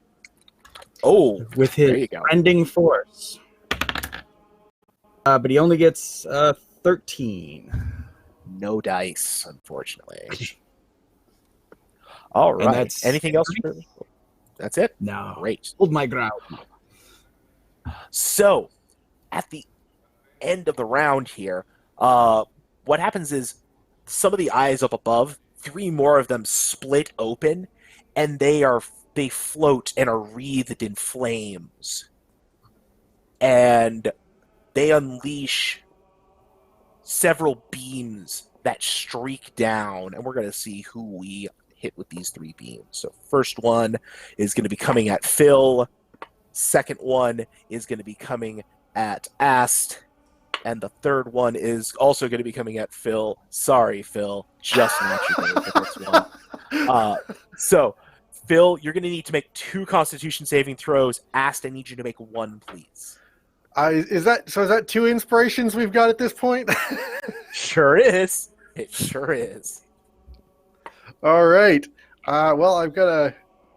Oh, With there his you go. rending force. But he only gets 13. No dice, unfortunately. All And right. that's Anything else? That's it? No. Great. Hold my ground. So, at the end of the round here, what happens is some of the eyes up above, 3 more of them split open, and they float and are wreathed in flames. And they unleash several beams that streak down, and we're going to see who we hit with these 3 beams. So first one is going to be coming at Phil. Second one is going to be coming at Ast. And the third one is also going to be coming at Phil. Sorry, Phil. Just naturally for this one. So, Phil, you're going to need to make 2 Constitution saving throws. Ast, I need you to make 1, please. Is that 2 inspirations we've got at this point? Sure is. It sure is. All right. Well, I've got a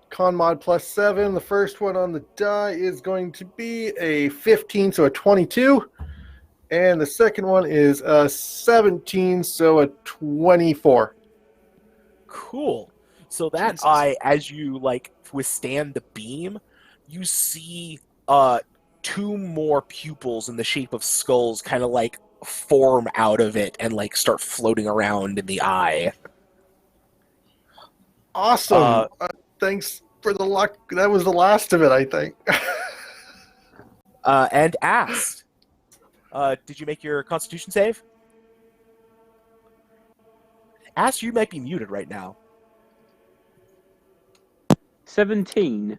con mod +7. The first one on the die is going to be a 15, so a 22. And the second one is a 17, so a 24. Cool. So that Jesus. eye, as you withstand the beam, you see 2 more pupils in the shape of skulls kind of form out of it and start floating around in the eye. Awesome. Thanks for the luck. That was the last of it, I think. And Ast, did you make your Constitution save? Ast, you might be muted right now. 17.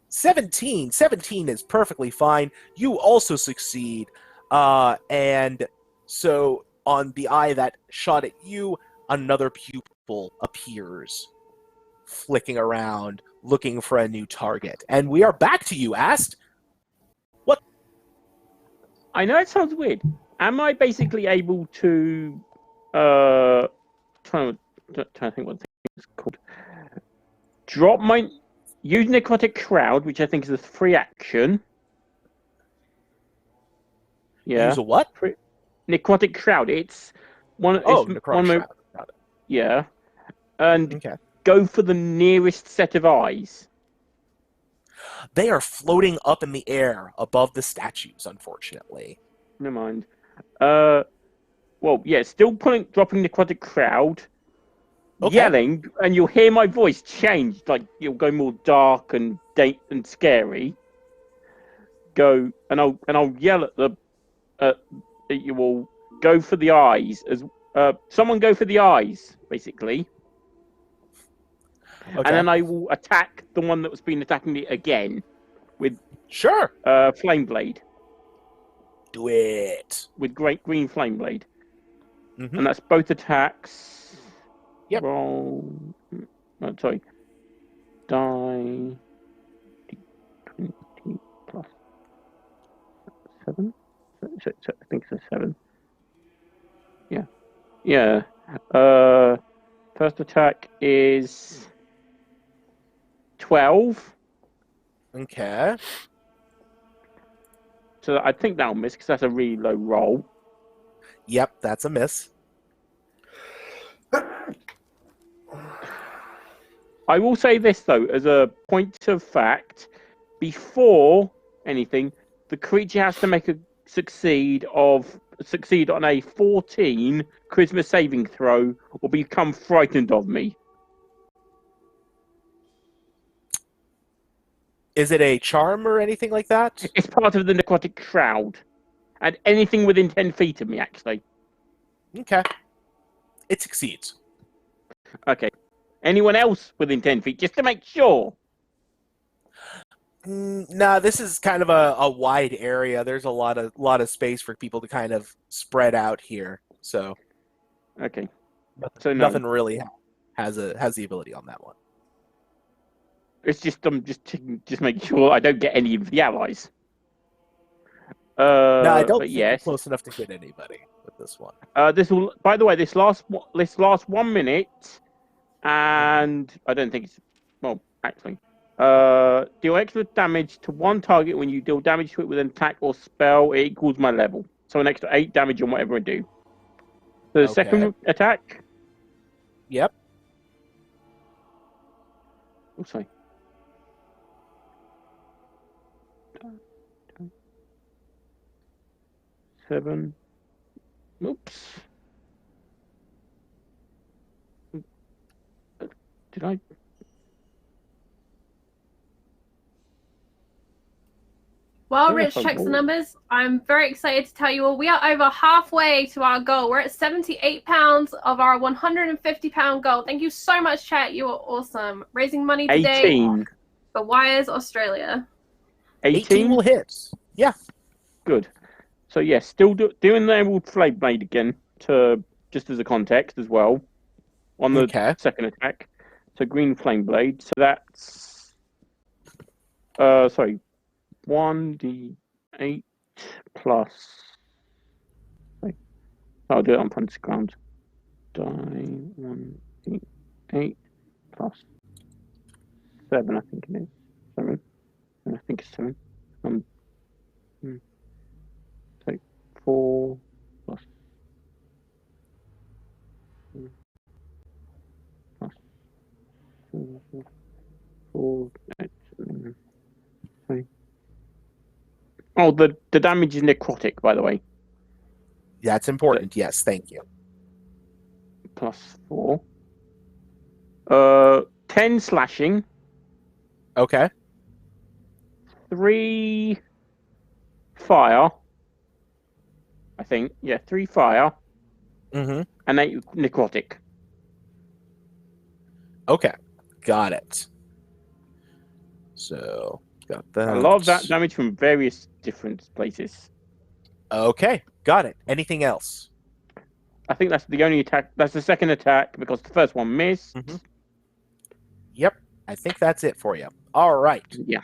17 is perfectly fine. You also succeed. And so on the eye that shot at you, another pupil appears, flicking around, looking for a new target. And we are back to you, Ast. What? I know it sounds weird. Am I basically able to trying to think what it's called? Use Necrotic Crowd, which I think is a free action. Yeah. Use a what? Necrotic Crowd. It's one. Oh, it's Necrotic one Shroud. Got it. Yeah. And Okay. go for the nearest set of eyes. They are floating up in the air above the statues, unfortunately. Never mind. Well, yeah, still dropping Necrotic Crowd. Okay. Yelling, and you'll hear my voice change, you'll go more dark and scary. And I'll yell at you will go for the eyes someone go for the eyes, basically. Okay. And then I will attack the one that's been attacking me again with Sure. Flame Blade. Do it. With Great Green Flame Blade. Mm-hmm. And that's both attacks. Yep. Roll. Oh, sorry. Die. 20 plus 7. So I think it's a 7. Yeah. Yeah. First attack is 12. Okay. So I think that'll miss because that's a really low roll. Yep, that's a miss. I will say this though, as a point of fact, before anything, the creature has to make a succeed on a 14 charisma saving throw or become frightened of me. Is it a charm or anything like that? It's part of the Necrotic Shroud. And anything within 10 feet of me, actually. Okay. It succeeds. Okay. Anyone else within 10 feet, just to make sure. Nah, this is kind of a wide area. There's a lot of space for people to kind of spread out here. So, Okay. So no. nothing really has the ability on that one. It's just I'm just making sure I don't get any of the allies. No, I don't but think you're yes. close enough to hit anybody with this one. This will. By the way, this lasts 1 minute, and I don't think it's well. Actually, deal extra damage to one target when you deal damage to it with an attack or spell. It equals my level, so an extra 8 damage on whatever I do. The second attack. Yep. Oh, sorry. Seven. Oops. Did I? While Yeah, Rich so checks the cool. numbers, I'm very excited to tell you all we are over halfway to our goal. We're at 78 pounds of our 150-pound goal. Thank you so much, chat. You are awesome. Raising money today 18. for Wires Australia. 18 will hit. Yeah. Good. So yes, still doing the Emerald Flame Blade again, to just as a context as well, on the second attack. So green Flame Blade. So that's sorry, 1d8 plus. Sorry, I'll do it on fantasy ground. Die 1d8 plus 7. I think it is 7. I think it's 7. Take 4 plus 4. Oh, the damage is necrotic, by the way. That's important. Yes, thank you. Plus 4. 10 slashing. Okay. 3 fire. I think. Yeah, 3 fire. Mm-hmm. And 8 necrotic. Okay. Got it. So, got that. A lot of that damage from various different places. Okay. Got it. Anything else? I think that's the only attack. That's the second attack because the first one missed. Mm-hmm. Yep. I think that's it for you. All right. Yeah.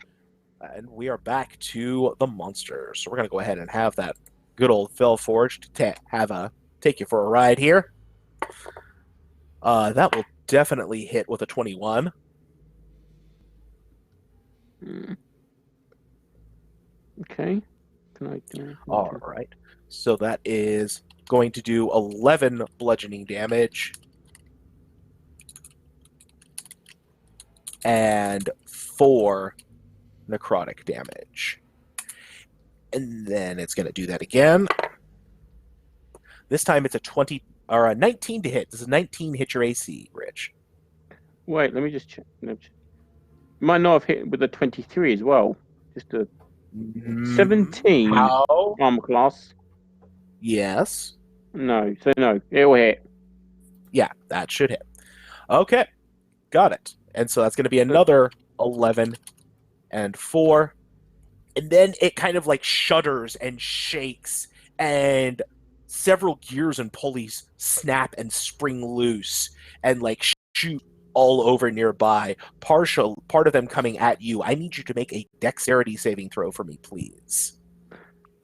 And we are back to the monsters. So we're going to go ahead and have that good old Phil Forged take you for a ride here. That will definitely hit with a 21. Okay. Can I do All right. So that is going to do 11 bludgeoning damage. And 4 necrotic damage. And then it's going to do that again. This time it's a 20 or a 19 to hit. Does a 19 hit your AC, Rich? Wait, let me just check. No, might not have hit with a 23 as well. Just a 17 armor class. Yes. No, so no, it will hit. Yeah, that should hit. Okay, got it. And so that's going to be another 11 and 4. And then it kind of like shudders and shakes, and several gears and pulleys snap and spring loose and like shoot all over nearby. Part of them coming at you. I need you to make a dexterity saving throw for me, please.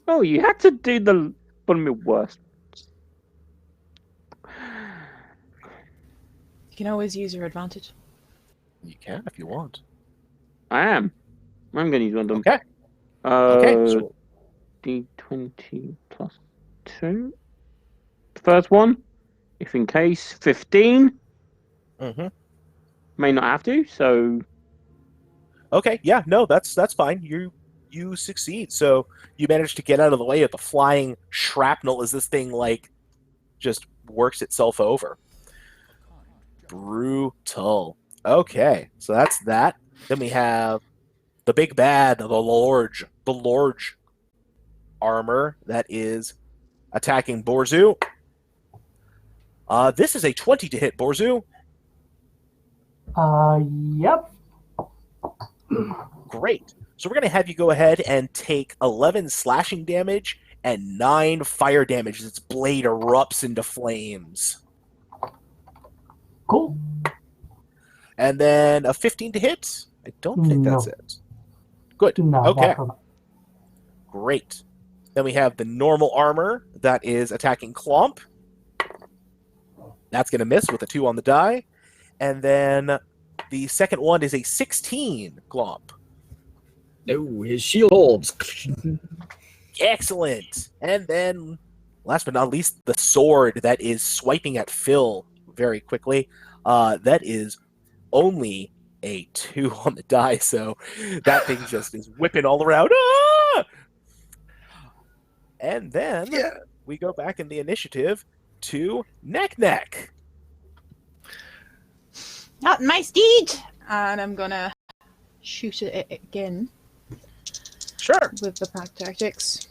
Oh, you had to do the one of my worst. You can always use your advantage. You can if you want. I'm going to use one of them. Okay. Okay. So D20 plus 2. The first one, if in case, 15. Mm-hmm. May not have to, so. Okay, yeah, no, that's fine. You succeed. So you manage to get out of the way of the flying shrapnel as this thing like just works itself over. Brutal. Okay, so that's that. Then we have the big bad, the large armor that is attacking Borzu. This is a 20 to hit, Borzu. Yep. Great. So we're going to have you go ahead and take 11 slashing damage and 9 fire damage as its blade erupts into flames. Cool. And then a 15 to hit I don't think that's No. it. Good. No, Okay. that's not. Great. Then we have the normal armor that is attacking Clomp. That's going to miss with a 2 on the die. And then the second one is a 16 Clomp. No, his shield holds. Excellent. And then, last but not least, the sword that is swiping at Phil very quickly. That is only a 2 on the die, so that thing just is whipping all around. Ah! And then we go back in the initiative to Neck. Not my steed! And I'm gonna shoot at it again Sure. with the pack tactics.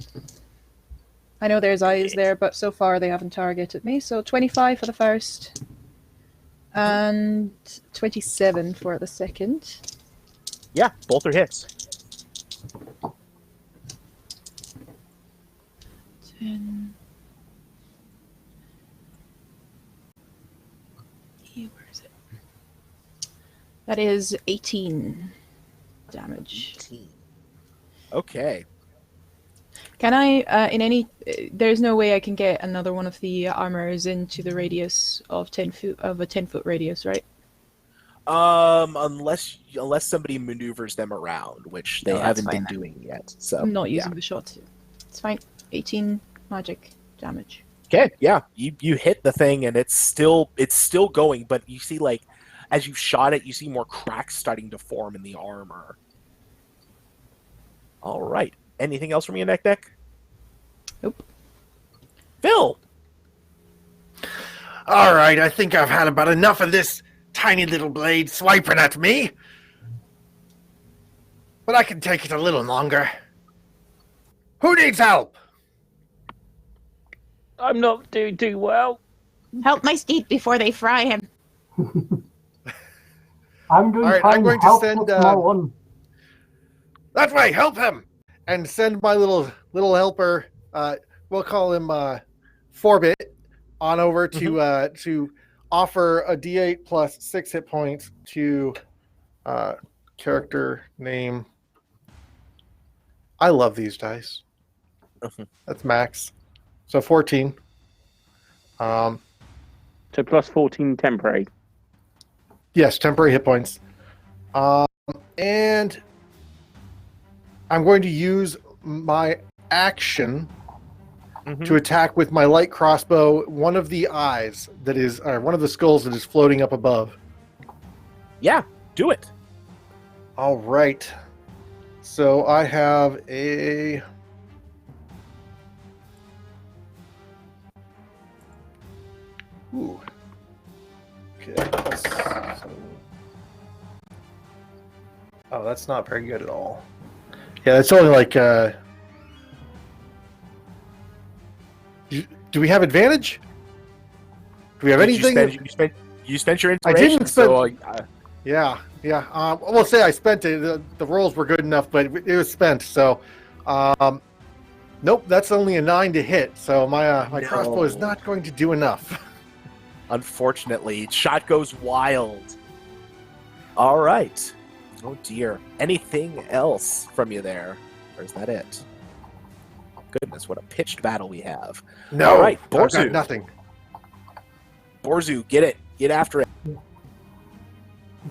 I know there's eyes there, but so far they haven't targeted me. So 25 for the first, and 27 for the second. Yeah, both are hits. 10. Where is it? That is 18 damage. Okay. Can I, in any, there's no way I can get another one of the armors into the radius of 10 foot, of a 10-foot radius, right? Unless somebody maneuvers them around, which they No, that's haven't been fine then. doing yet. So I'm not using the shot. It's fine. 18 magic damage. Okay, yeah, you hit the thing and it's still going, but you see, like, as you shot it, you see more cracks starting to form in the armor. All right. Anything else from you, Neck? Nope. Phil. All right, I think I've had about enough of this tiny little blade swiping at me. But I can take it a little longer. Who needs help? I'm not doing too well. Help my steed before they fry him. I'm doing All right, fine. I'm going to Help send, the small one. That way, help him! And send my little helper, we'll call him Forbit, on over to offer a D8 plus 6 hit points to character name. I love these dice. That's max. So 14. So plus 14 temporary. Yes, temporary hit points. And I'm going to use my action to attack with my light crossbow one of the eyes that is, or one of the skulls that is floating up above. Yeah, do it. All right. So I have a... Ooh. Okay. Oh, that's not very good at all. Yeah, it's only like... Do we have advantage? Do we have anything? You spent your I inspiration. didn't spend... So, Yeah. We'll say I spent it. The rolls were good enough, but it was spent. So, nope, that's only a 9 to hit. So my crossbow is not going to do enough. Unfortunately, shot goes wild. All right. Oh dear. Anything else from you there, or is that it? Goodness, what a pitched battle we have. No, all right, I've got Borzu. nothing. Borzu, get it. Get after it.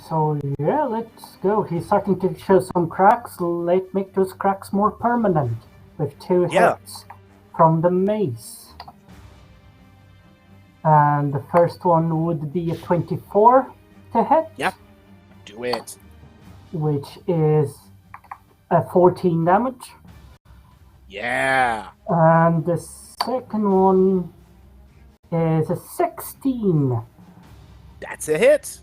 So yeah, let's go. He's starting to show some cracks. Let's make those cracks more permanent with 2 hits from the mace. And the first one would be a 24 to hit. Yep. Do it. Which is a 14 damage. Yeah. And the second one is a 16. That's a hit.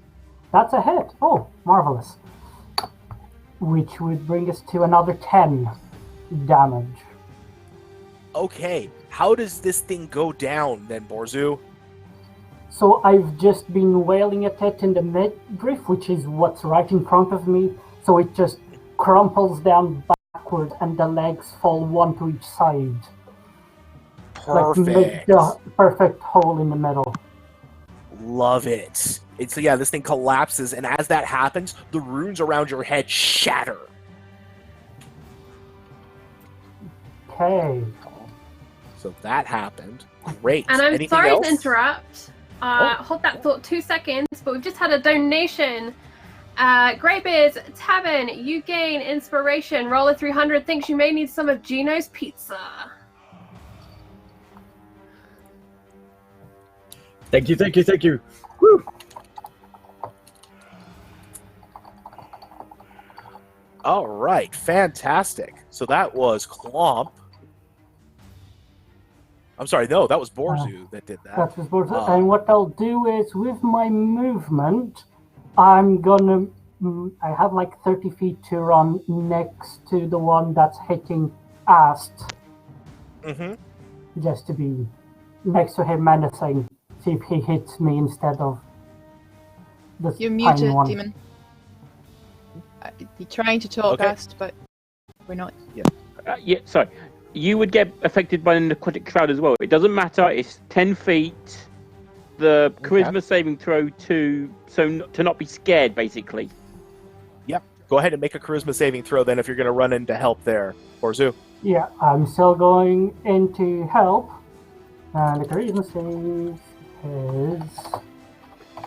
That's a hit. Oh, marvelous. Which would bring us to another 10 damage. Okay. How does this thing go down then, Borzu? So I've just been wailing at it in the midriff, which is what's right in front of me. So it just crumples down backward and the legs fall one to each side. Perfect. Like make the perfect hole in the middle. Love it. So yeah, this thing collapses, and as that happens, the runes around your head shatter. Okay. So that happened. Great. And I'm Anything sorry else? to interrupt. Hold that thought 2 seconds, but we've just had a donation. Greybeard's Tavern, you gain inspiration. Roller 300 thinks you may need some of Gino's pizza. Thank you, thank you, thank you. Woo! All right, fantastic. So that was Clomp. I'm sorry, no, that was Borzu that did that. That's what, and what I'll do is with my movement, I'm gonna. I have like 30 feet to run next to the one that's hitting Ast, just to be next to him menacing. See if he hits me instead of this You're tiny muted, one. Demon. You're trying to talk Okay. fast, but we're not. Yeah, sorry. You would get affected by the necrotic shroud as well. It doesn't matter. It's 10 feet. The charisma saving throw to not be scared, basically. Yep. Go ahead and make a charisma saving throw then if you're going to run in to help there, Borzu. Yeah, I'm still going in to help. And the charisma save is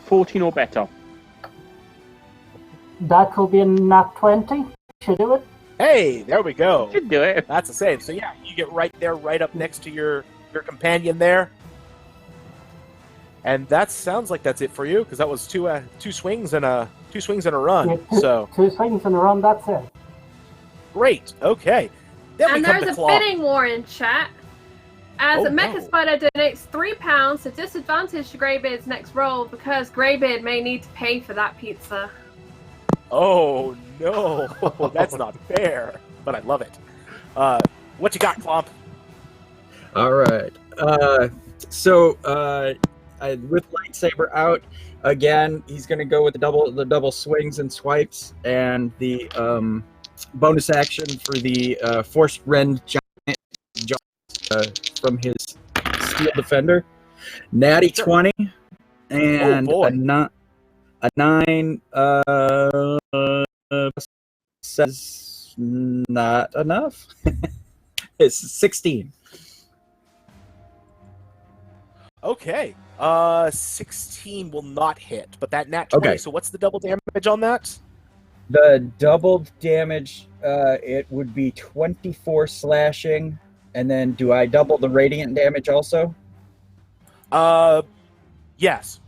14 or better. that will be a nat 20. Should do it. Hey, there we go. Should do it. That's a save. So yeah, you get right there, right up next to your companion there. And that sounds like that's it for you, because that was two swings and a run. Yeah, So two swings in a run, that's it. great. Okay. Then we And come there's to a Claw. bidding war in chat. As Oh, Mecha no. Spider donates £3 to disadvantage to Greybeard's next roll because Greybeard may need to pay for that pizza. Oh no, that's not fair. But I love it. What you got, Clomp? All right. So with lightsaber out again, he's going to go with the double swings and swipes, and the bonus action for the forced rend giant from his steel defender. Natty 20 and boy. a 9 says not enough. It's 16. Okay. 16 will not hit, but that nat 20. Okay. So what's the double damage on that? The double damage, it would be 24 slashing, and then do I double the radiant damage also? Yes.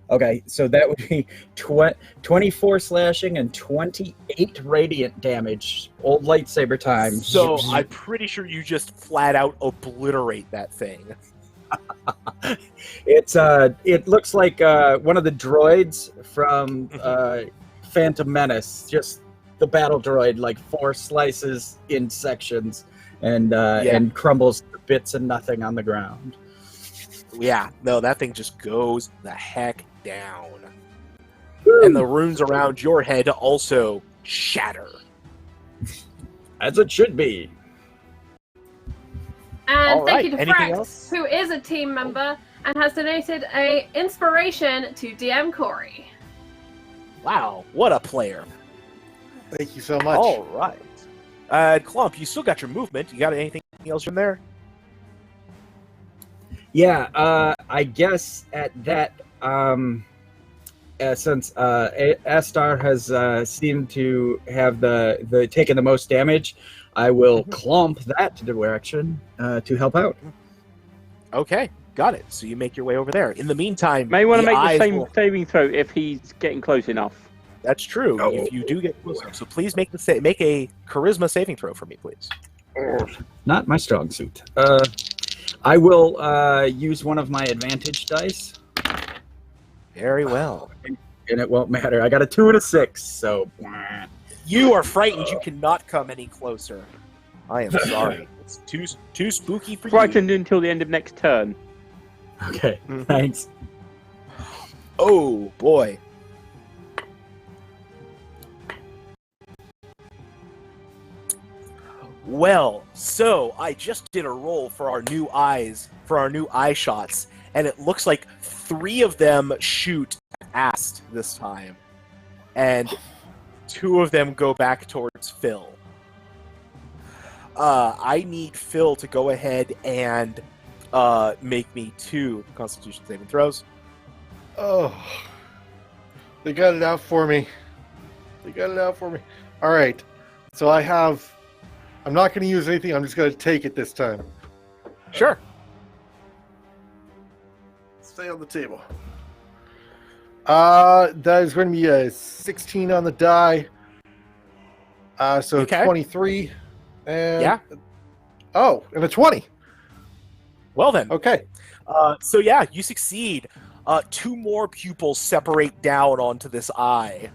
Okay, so that would be 24 slashing and 28 radiant damage. Old lightsaber time. So I'm pretty sure you just flat out obliterate that thing. It looks like one of the droids from Phantom Menace, just the battle droid, like 4 slices in sections and crumbles to bits and nothing on the ground. Yeah, no, that thing just goes the heck down. And the runes around your head also shatter. As it should be. And All thank right, you to anything Frax, else? who is a team member and has donated a inspiration to DM Corey. Wow, what a player. Thank you so much. All right. Clump, you still got your movement. You got anything else from there? Yeah, I guess at that, since Astar has seemed to have the taken the most damage, I will clump that direction to help out. Okay, got it. So you make your way over there. In the meantime, May want to make the eyes same will- saving throw if he's getting close enough. That's true. Oh. If you do get closer, so please make make a charisma saving throw for me, please. Not my strong suit. I will use one of my advantage dice, Very well. and it won't matter. I got a 2 and a 6, so. You are frightened. You cannot come any closer. I am sorry. It's too spooky for you. Frightened until the end of next turn. Okay, thanks. Oh boy. Well, so I just did a roll for our new eye shots, and it looks like 3 of them shoot Ast this time, and 2 of them go back towards Phil. I need Phil to go ahead and make me 2 Constitution saving throws. Oh, they got it out for me. All right, so I'm not going to use anything. I'm just going to take it this time. Sure. Stay on the table. That is going to be a 16 on the die. So Okay. 23. And Yeah. Oh, and a 20. Well then. Okay. So yeah, you succeed. 2 more pupils separate down onto this eye.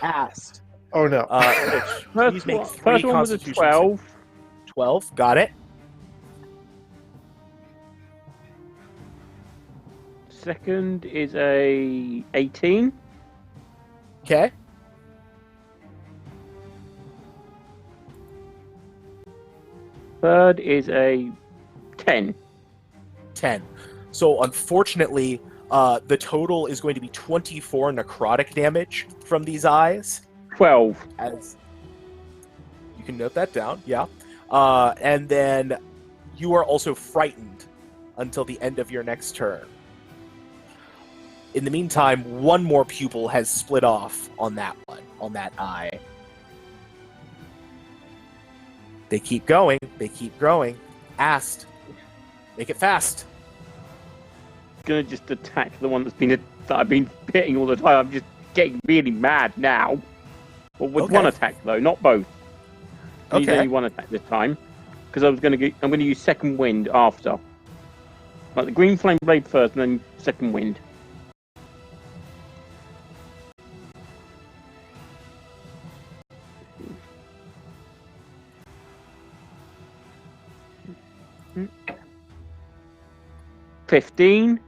Ast. Oh no. Please make 3 First one was a Constitution 12. 12. Got it. Second is a 18. Okay. Third is a 10. 10. So unfortunately, the total is going to be 24 necrotic damage from these eyes. 12. As you can note that down, yeah. And then you are also frightened until the end of your next turn. In the meantime, 1 more pupil has split off on that one, on that eye. They keep going. They keep growing. Ast. Make it fast. Gonna just attack the one that I've been hitting all the time. I'm just getting really mad now. Well, with Okay. one attack though, not both. Use Okay. only one attack this time, because I'm gonna use second wind after. Like the green flame blade first, and then second wind. Mm. 15.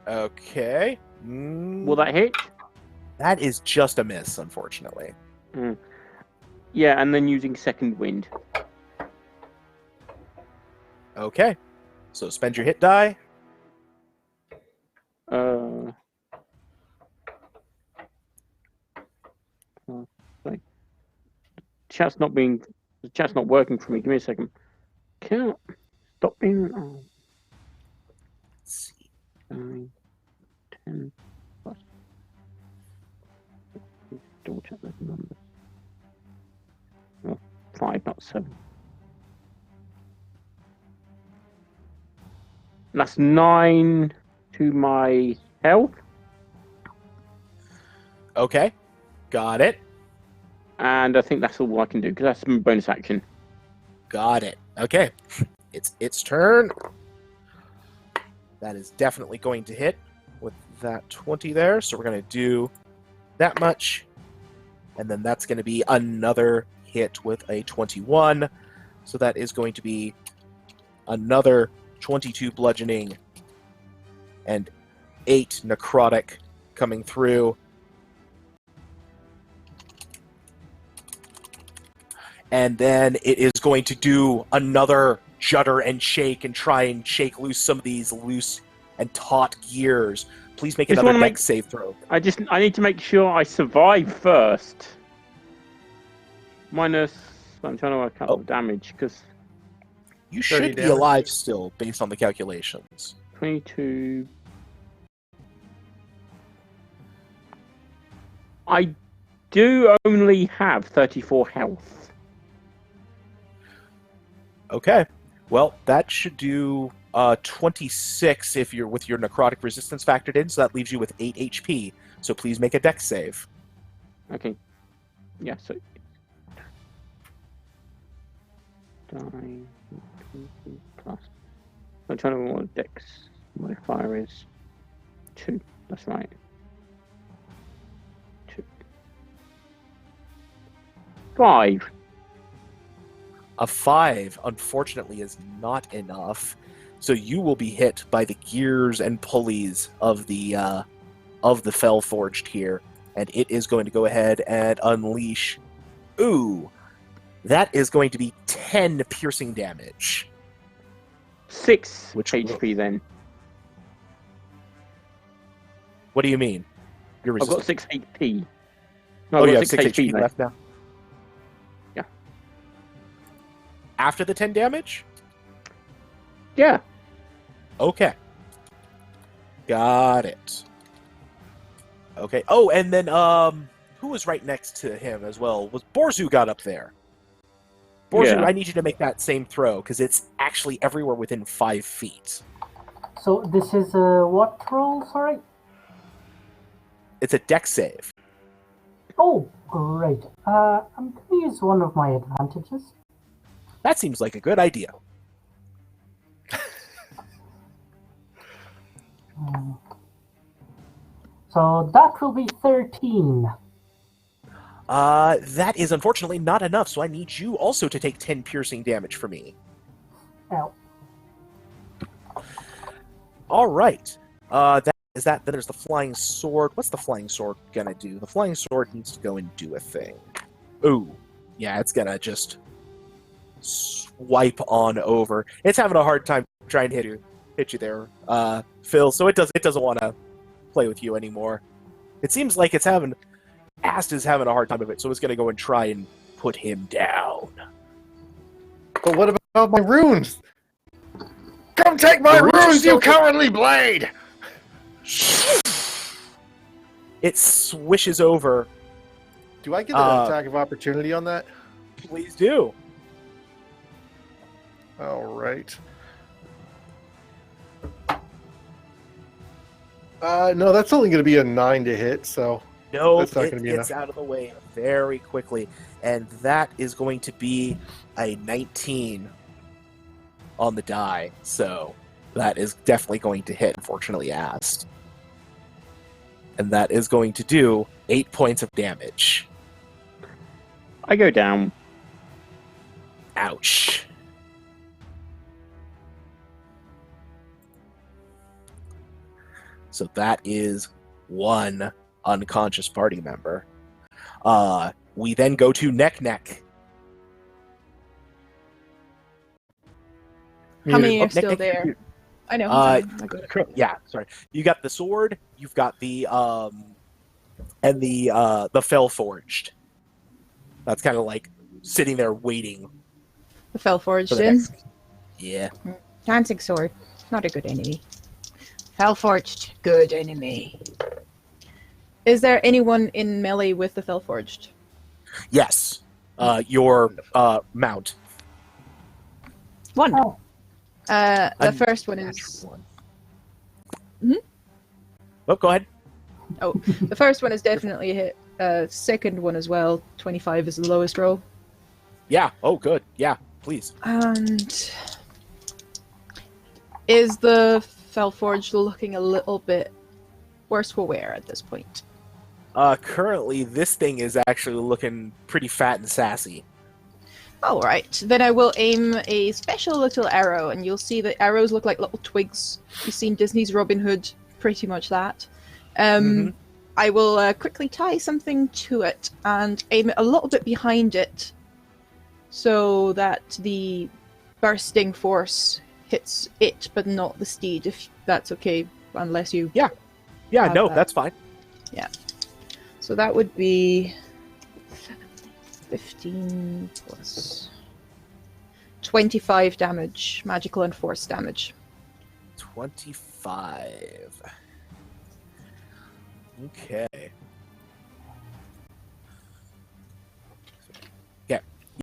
Okay. Will that hit? That is just a miss, unfortunately. Yeah, and then using second wind. Okay. So spend your hit die. Sorry. The chat's not working for me. Give me a second. Can't stop being. Oh. Let's see. 9, 10 plus. Double check those numbers. Oh, 5, not 7. That's 9 to my health, Okay. Got it. and I think that's all I can do because that's my bonus action. Got it. Okay. It's its turn. That is definitely going to hit with that 20 there. So we're going to do that much. And then that's going to be another hit with a 21. So that is going to be another 22 bludgeoning and 8 necrotic coming through. And then it is going to do another judder and shake and try and shake loose some of these loose and taut gears. Please make Just another wanna dex save throw. I need to make sure I survive first. Minus, I'm trying to work out the damage because You 30 should be damage. alive still, based on the calculations. 22. I do only have 34 health. Okay. Well, that should do 26 if you're with your necrotic resistance factored in, so that leaves you with 8 HP. So please make a dex save. Okay. Yeah, so. Die. Plus. I'm trying to remember what dex modifier is. 2. That's right. 2. 5. A 5, unfortunately, is not enough. So you will be hit by the gears and pulleys of the Fell Forged here, and it is going to go ahead and unleash. Ooh, that is going to be 10 piercing damage. 6 Which HP then. What do you mean? You're I've got resistant. 6 HP. No, Oh, I've you got have 6 HP left now? Yeah. After the 10 damage? Yeah. Okay. Got it. Okay. Oh, and then, who was right next to him as well? Was Borzu got up there. Borzu, Yeah. I need you to make that same throw, because it's actually everywhere within 5 feet. So this is a what roll, sorry? It's a dex save. Oh, great. I'm going to use one of my advantages. That seems like a good idea. So that will be 13. That is unfortunately not enough, so I need you also to take 10 piercing damage for me. Ow. All right. That is that. Then there's the flying sword. What's the flying sword gonna do? The flying sword needs to go and do a thing. Ooh, yeah, it's gonna just swipe on over. It's having a hard time trying to hit you there, Phil. So it doesn't want to play with you anymore. It seems like Ast is having a hard time of it, so it's gonna go and try and put him down. But what about my runes? Come take my The runes are runes, still- you cowardly blade! It swishes over. Do I get an attack of opportunity on that? Please do. All right. No, that's only going to be a 9 to hit, so No, That's not it gonna be gets enough. out of the way very quickly, and that is going to be a 19 on the die. So that is definitely going to hit. Unfortunately, Ast, and that is going to do 8 points of damage. I go down. Ouch. So that is one unconscious party member. We then go to Neck. How many are Neck, still Neck, there? I know. Uh, I got it. Yeah, sorry. You got the sword. You've got the and the fell forged. That's kind of like sitting there waiting. The fell forged for the in. next. Yeah. Dancing sword. Not a good enemy. Fell forged. Good enemy. Is there anyone in melee with the fell forged? Yes. Your mount. One. Oh. The A first one natural is. one. Mhm. Oh, go ahead. Oh, the first one is definitely a hit. Second one as well. 25 is the lowest roll. Yeah. Oh, good. Yeah. Please. And is the Fellforged looking a little bit worse for wear at this point? Currently, this thing is actually looking pretty fat and sassy. All right, then I will aim a special little arrow, and you'll see that arrows look like little twigs. You've seen Disney's Robin Hood, pretty much that. I will quickly tie something to it and aim it a little bit behind it, so that the bursting force hits it, but not the steed. If that's okay, unless you. Yeah, have no, that. that's fine. So that would be 15 plus 25 damage, magical and force damage. 25. Okay.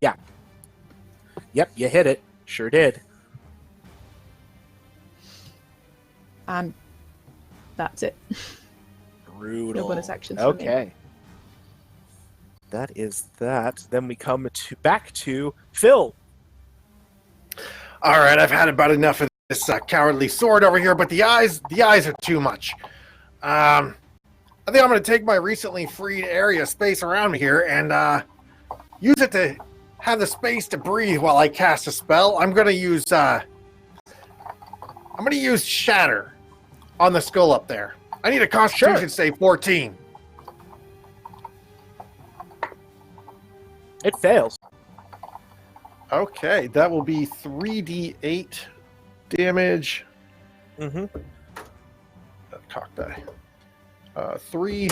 Yeah. Yep, you hit it. Sure did. And that's it. Brutal. No bonus actions for me. Okay. That is that. Then we come back to Phil. All right, I've had about enough of this cowardly sword over here, but the eyes are too much. I think I'm going to take my recently freed area space around here and use it to have the space to breathe while I cast a spell. I'm going to use Shatter on the skull up there. I need a Constitution save 14. It fails. Okay, that will be 3d8 damage. Mm-hmm. Cock die. 3,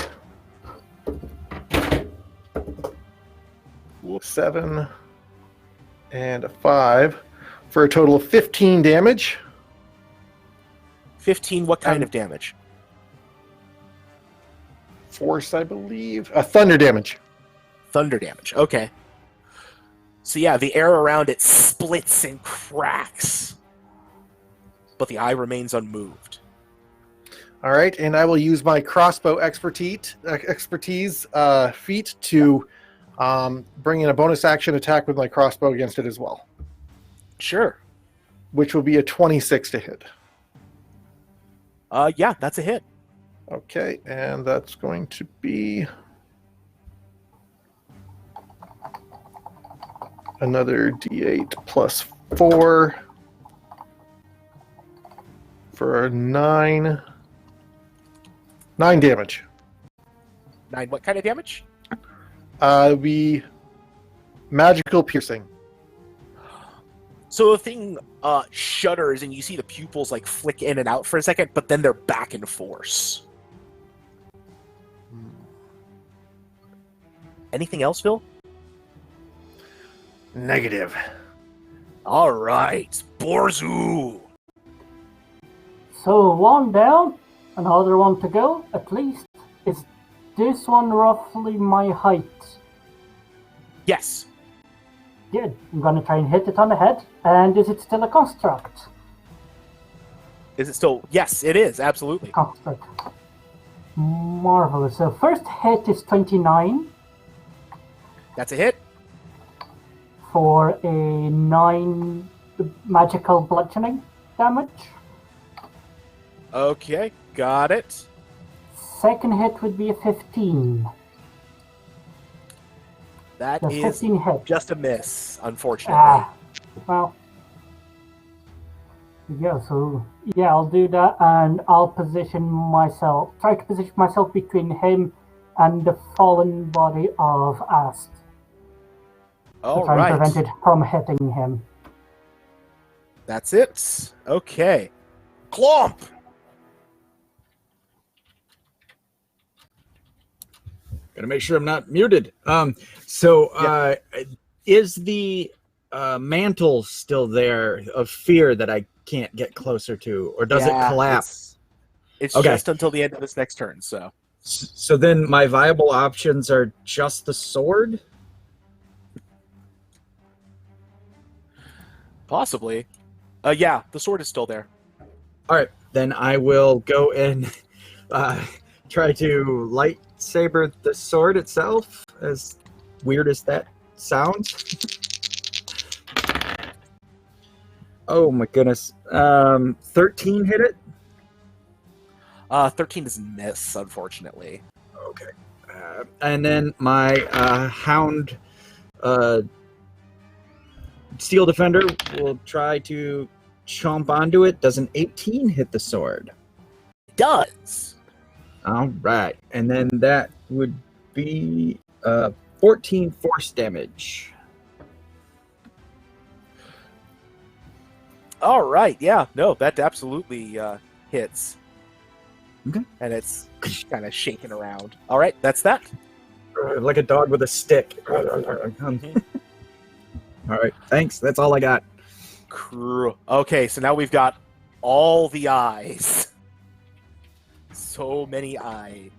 7, and a 5 for a total of 15 damage. 15, what kind of damage? Force, I believe. Thunder damage. Thunder damage, okay. So yeah, the air around it splits and cracks, but the eye remains unmoved. All right, and I will use my crossbow expertise feat to bring in a bonus action attack with my crossbow against it as well. Sure. Which will be a 26 to hit. Yeah, that's a hit. Okay, and that's going to be another D8 plus 4 for 9 damage. 9, what kind of damage? Be magical piercing. So the thing shudders, and you see the pupils like flick in and out for a second, but then they're back in force. Anything else, Phil? Negative. All right, Borzu. So one down, another one to go, at least. Is this one roughly my height? Yes. Good. I'm gonna try and hit it on the head. And is it still a construct? Is it still? Yes, it is. Absolutely. Construct. Marvelous. So first hit is 29 That's a hit. for a 9 magical bludgeoning damage. Okay, got it. Second hit would be a 15. That The is 15 hit. just a miss, unfortunately. Well. Yeah, so yeah, I'll do that, and I'll try to position myself between him and the fallen body of Ast. All to try and right. prevent it from hitting him. That's it. Okay. Clomp! Gotta make sure I'm not muted. Is the mantle still there of fear that I can't get closer to, or does it collapse? It's Okay. just until the end of this next turn, so. So then my viable options are just the sword? Possibly. Yeah, the sword is still there. All right, then I will go and try to lightsaber the sword itself, as weird as that sounds. Oh my goodness. 13 hit it? 13 is miss, unfortunately. Okay. And then my hound steel defender will try to chomp onto it. Does an 18 hit the sword? It does. All right. And then that would be 14 force damage. All right, yeah. No, that absolutely hits. Okay. And it's kind of shaking around. All right, that's that. Like a dog with a stick. All right, thanks. That's all I got. Okay, so now we've got all the eyes. So many eyes.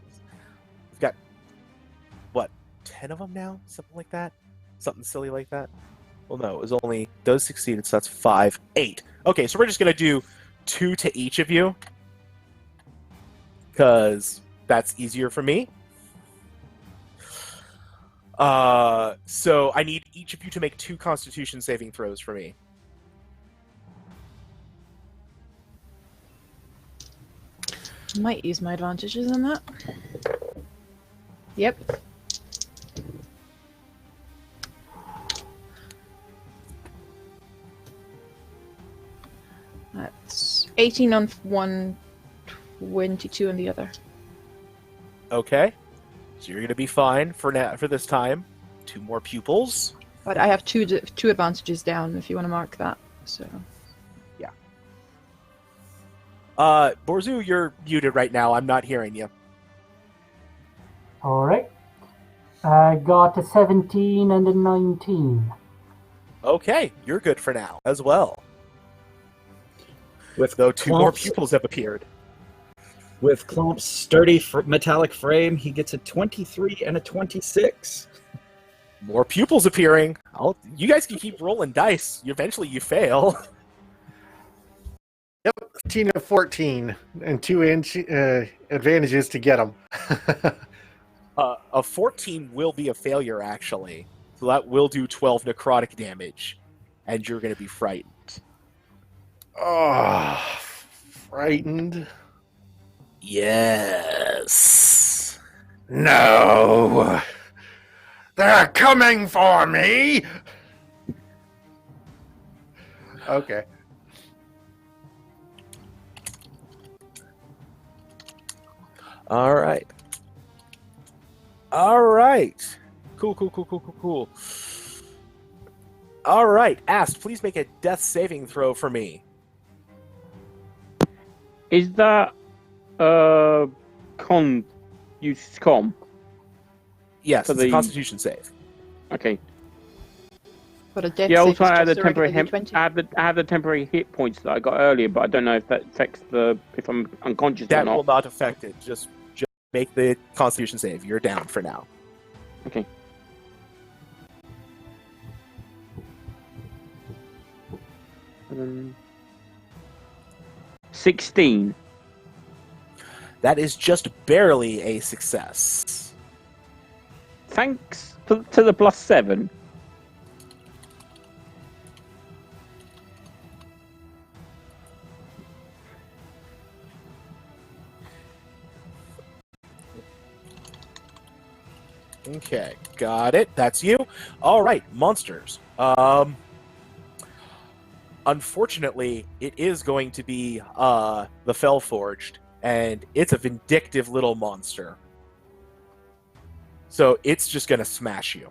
We've got, what, 10 of them now? Something like that? Something silly like that? Well, no, it was only, those succeeded, so that's 5, 8. Okay, so we're just going to do 2 to each of you, because that's easier for me. So I need each of you to make 2 Constitution saving throws for me. Might use my advantages on that. Yep. That's 18 on one, 22 on the other. Okay, so you're going to be fine for this time. 2 more pupils. But I have two advantages down if you want to mark that. So. Borzu, you're muted right now. I'm not hearing you. Alright. I got a 17 and a 19. Okay, you're good for now as well. With Though two more Clomp's- pupils have appeared. With Clomp's sturdy metallic frame, he gets a 23 and a 26. More pupils appearing. You guys can keep rolling dice. Eventually you fail. Yep, 13 of 14, and 2 advantages to get them. A 14 will be a failure, actually. So that will do 12 necrotic damage. And you're going to be frightened. Oh, frightened? Yes. No! They're coming for me! Okay. All right. All right. Cool. All right. Ast, please make a death saving throw for me. Is that con? Use com? Yes, For it's a the- Constitution save. Okay. But a death Yeah. save Also, is I had just the a regular temporary. D20. I have the temporary hit points that I got earlier, but I don't know if that affects if I'm unconscious or That not. will not affect it. Just make the Constitution save. You're down for now. Okay. Um, 16. That is just barely a success. Thanks to the +7. Okay, got it. That's you. All right, monsters. Unfortunately, it is going to be the Fellforged, and it's a vindictive little monster. So it's just going to smash you.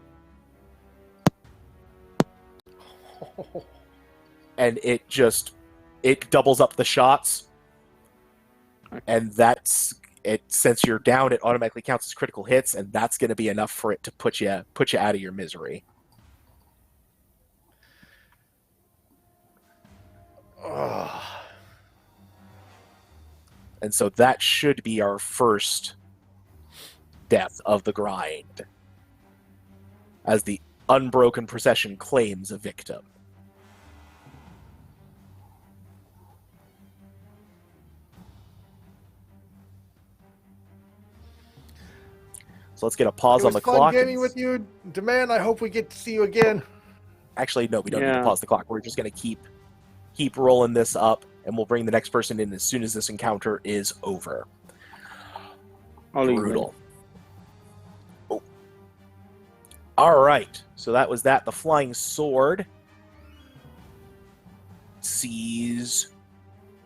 And it doubles up the shots. And that's it. Since you're down, it automatically counts as critical hits, and that's going to be enough for it to put you out of your misery. Ugh. And so that should be our first death of the grind, as the Unbroken Procession claims a victim. So let's get a pause It on was the fun clock. gaming with you, Demand. I hope we get to see you again. Actually, no, we don't need to Yeah. pause the clock. We're just going to keep rolling this up, and we'll bring the next person in as soon as this encounter is over. I'll leave it. Brutal. Oh. All right. So that was that. The flying sword sees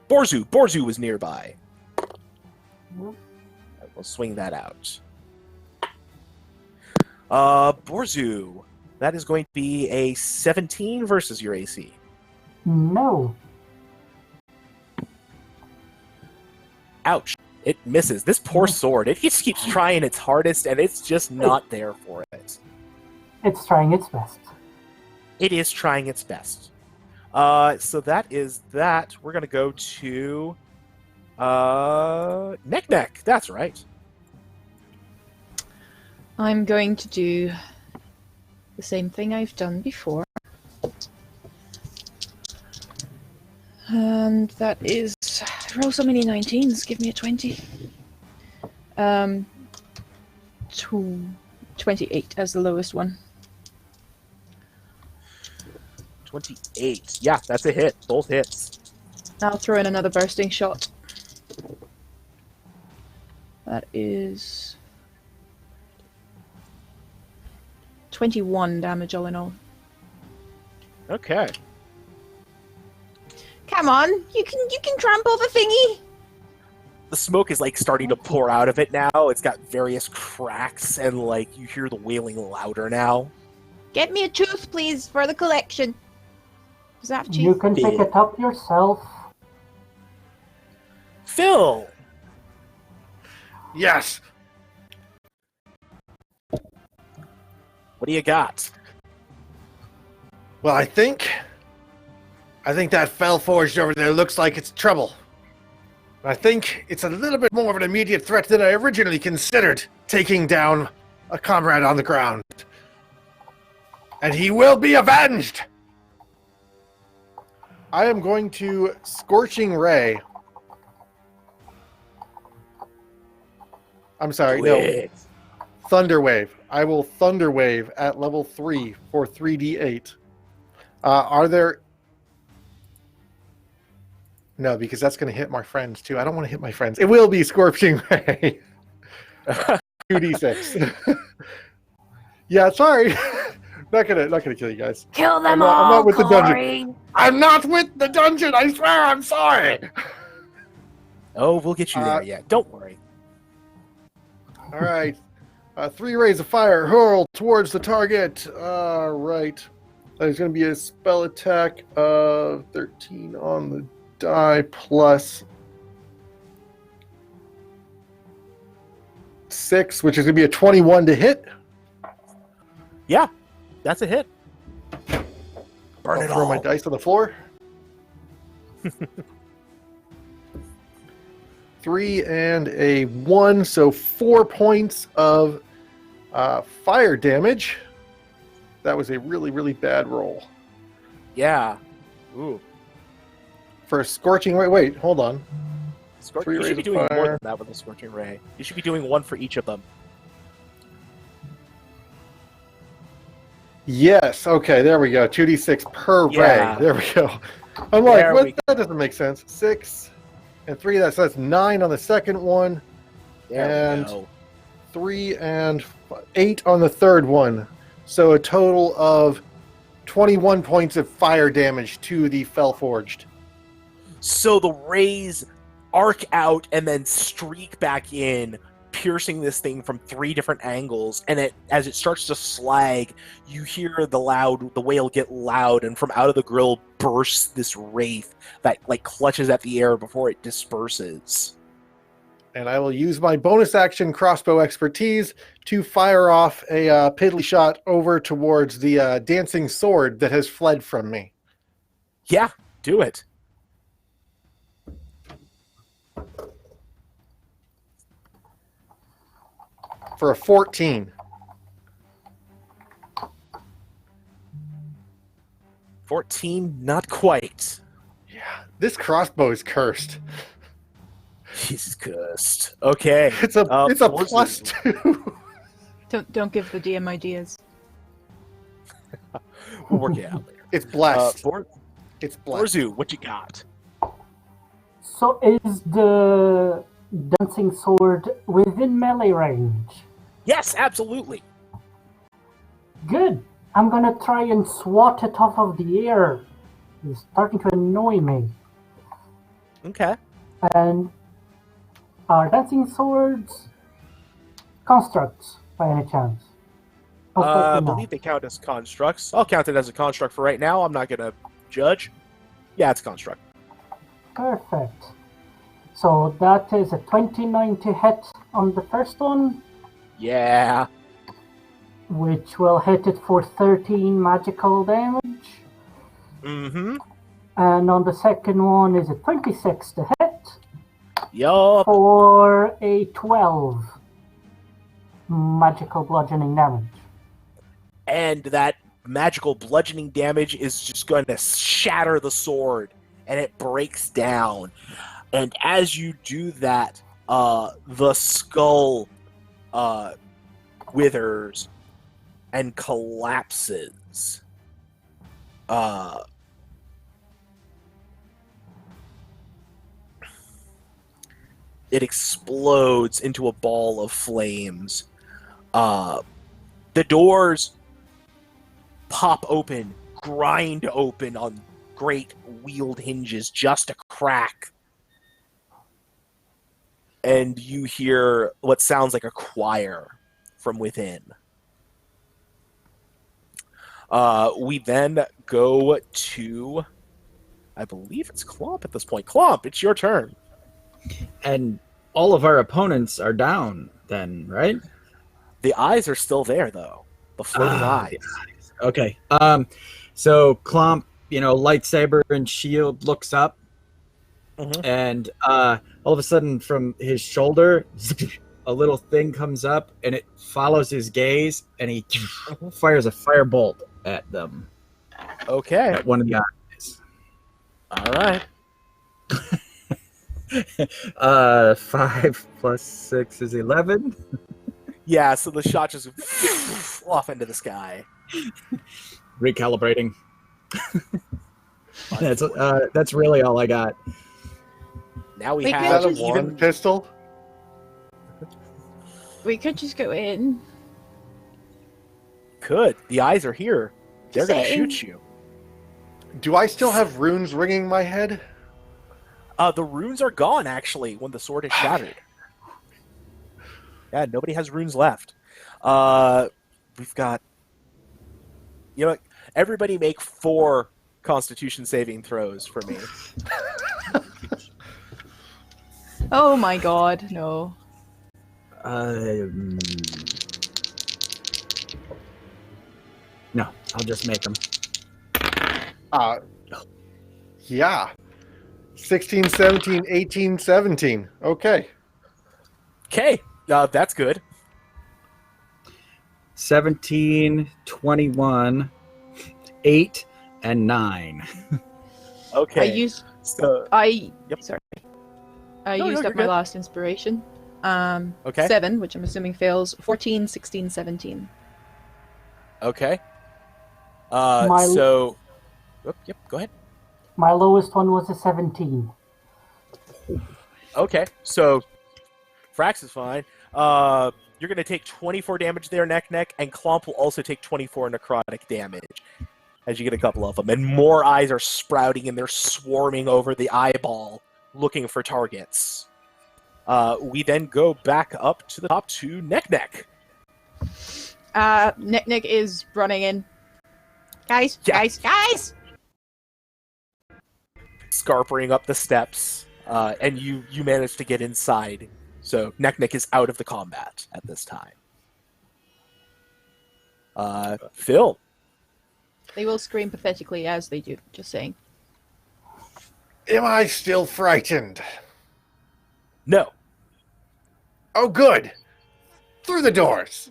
Borzu. Borzu was nearby. Yep. We'll swing that out. Borzu. That is going to be a 17 versus your AC. No. Ouch. It misses. This poor sword. It just keeps trying its hardest, and it's just not there for it. It's trying its best. It is trying its best. So that is that. We're going to go to Neck. That's right. I'm going to do the same thing I've done before. And that is... roll so many 19s, give me a 20. 28 as the lowest one. 28. Yeah, that's a hit. Both hits. I'll throw in another bursting shot. That is 21 damage all in all. Okay. Come on, you can trample the thingy. The smoke is like starting to pour out of it now. It's got various cracks, and like you hear the wailing louder now. Get me a tooth, please, for the collection. Does that have You tooth? can pick it up yourself. Phil! Yes. What do you got? Well, I think that fell forged over there looks like it's trouble. I think it's a little bit more of an immediate threat than I originally considered, taking down a comrade on the ground. And he will be avenged! I am going to Scorching Ray. I'm sorry, no. Thunder Wave. I will Thunder Wave at level 3 for 3d8. Are there... No, because that's going to hit my friends, too. I don't want to hit my friends. It will be Scorching Ray. 2d6. Yeah, sorry. Not gonna kill you guys. Kill them I'm all, not with the Corey. dungeon. I'm not with the dungeon. I swear. I'm sorry. Oh, we'll get you there. Yeah, don't worry. All right. 3 rays of fire hurled towards the target. Right. There's going to be a spell attack of 13 on the die plus 6, which is going to be a 21 to hit. Yeah, that's a hit. Burn I'll it throw all. my dice on the floor. 3 and a 1, so 4 points of fire damage. That was a really, really bad roll. Yeah. Ooh. For a Scorching Ray. Wait, hold on. You should be doing more than that with a Scorching Ray. You should be doing 1 for each of them. Yes, okay, there we go. 2d6 per Yeah. ray. There we go. I'm like, that doesn't make sense. 6 and 3, that's 9 on the second one. There we And go. 3 and 8 on the third one. So a total of 21 points of fire damage to the Fellforged. So the rays arc out and then streak back in, piercing this thing from 3 different angles. And as it starts to slag, you hear the wail get loud, and from out of the grill bursts this wraith that clutches at the air before it disperses. And I will use my bonus action crossbow expertise to fire off a piddly shot over towards the dancing sword that has fled from me. Yeah, do it. For a 14. 14, not quite. Yeah, this crossbow is cursed. He's cursed. Okay. It's a Forzu. +2. Don't give the DM ideas. We'll work it out later. It's blessed. It's It's blessed. Forzu, what you got? So is the dancing sword within melee range? Yes, absolutely. Good. I'm gonna try and swat it off of the air. It's starting to annoy me. Okay. And are dancing swords constructs by any chance? I believe they count as constructs. I'll count it as a construct for right now. I'm not going to judge. Yeah, it's a construct. Perfect. So that is a 29 to hit on the first one, Yeah. which will hit it for 13 magical damage. Mm-hmm. And on the second one is a 26 to hit Yup. for a 12 magical bludgeoning damage. And that magical bludgeoning damage is just going to shatter the sword, and it breaks down. And as you do that, the skull withers and collapses. It explodes into a ball of flames. The doors pop open, grind open on great wheeled hinges, just a crack. And you hear what sounds like a choir from within. We then go to, I believe it's Clomp at this point. Clomp, it's your turn. And all of our opponents are down then, right? The eyes are still there, though. The floating eyes. Okay. So Clomp, lightsaber and shield looks up, and all of a sudden from his shoulder, a little thing comes up, and it follows his gaze, and he fires a firebolt at them. Okay. At one of the eyes. All right. 5 plus 6 is 11. Yeah, so the shot just off into the sky. Recalibrating. That's really all I got. Now we Wait, have can I Is that a even one pistol? We could just go in. Could. The eyes are here. They're going to Same. shoot you. Do I still have runes ringing my head? The runes are gone, actually, when the sword is shattered. Yeah, nobody has runes left. We've got... You know what? Everybody make 4 Constitution saving throws for me. Oh my god, no. No, I'll just make them. Yeah. 16, 17, 18, 17. Okay. Okay, that's good. 17, 21, 8, and 9. Okay. I used So, sorry. I No, used you're up my good. last inspiration. Okay. 7, which I'm assuming fails. 14, 16, 17. okay. My- So... Yep, go ahead. My lowest one was a 17. Okay, so Frax is fine. You're going to take 24 damage there, neck, and Clomp will also take 24 necrotic damage as you get a couple of them. And more eyes are sprouting, and they're swarming over the eyeball, looking for targets. We then go back up to the top to Neck. Nick is running in. Guys, Yeah. guys! Scarpering up the steps, and you manage to get inside. So Neck is out of the combat at this time. Phil. They will scream pathetically as they do, just saying. Am I still frightened? No. Oh, good. Through the doors.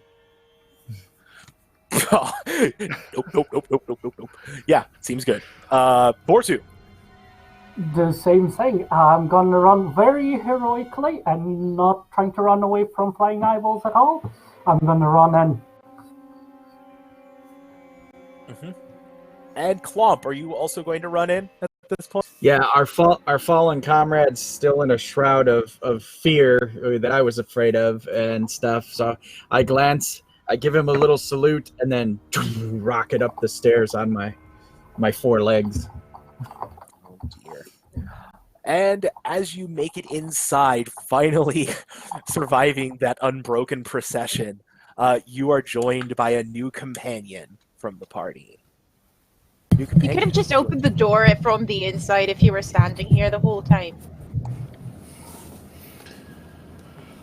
Nope. Yeah, seems good. Borsu. The same thing. I'm gonna run very heroically and not trying to run away from flying eyeballs at all. I'm gonna run in. And Clomp, are you also going to run in at this point? Yeah, our fallen comrade's still in a shroud of fear that I was afraid of and stuff. So I glance, I give him a little salute, and then rocket up the stairs on my 4 legs. Oh dear. And as you make it inside, finally surviving that unbroken procession, you are joined by a new companion from the party. You could have just opened the door from the inside if you were standing here the whole time.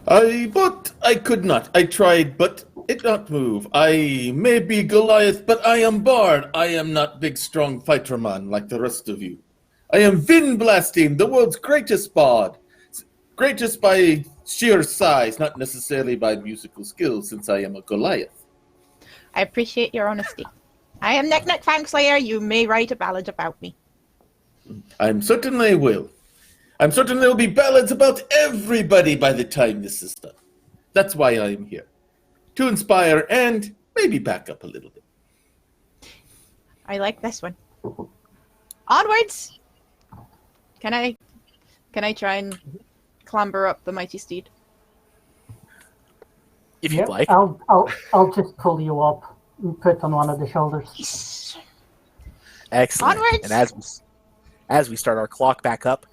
But I could not. I tried, but it not move. I may be Goliath, but I am Bard. I am not big, strong fighter man like the rest of you. I am Vin Blasting, the world's greatest bard. Greatest by sheer size, not necessarily by musical skills, since I am a Goliath. I appreciate your honesty. I am Neck Fangslayer. You may write a ballad about me. I'm certainly will. I'm certain there will be ballads about everybody by the time this is done. That's why I'm here. To inspire and maybe back up a little bit. I like this one. Onwards! Can I try and clamber up the mighty steed? If you'd like. I'll just pull you up and put on one of the shoulders. Excellent. Onwards! And as we start our clock back up,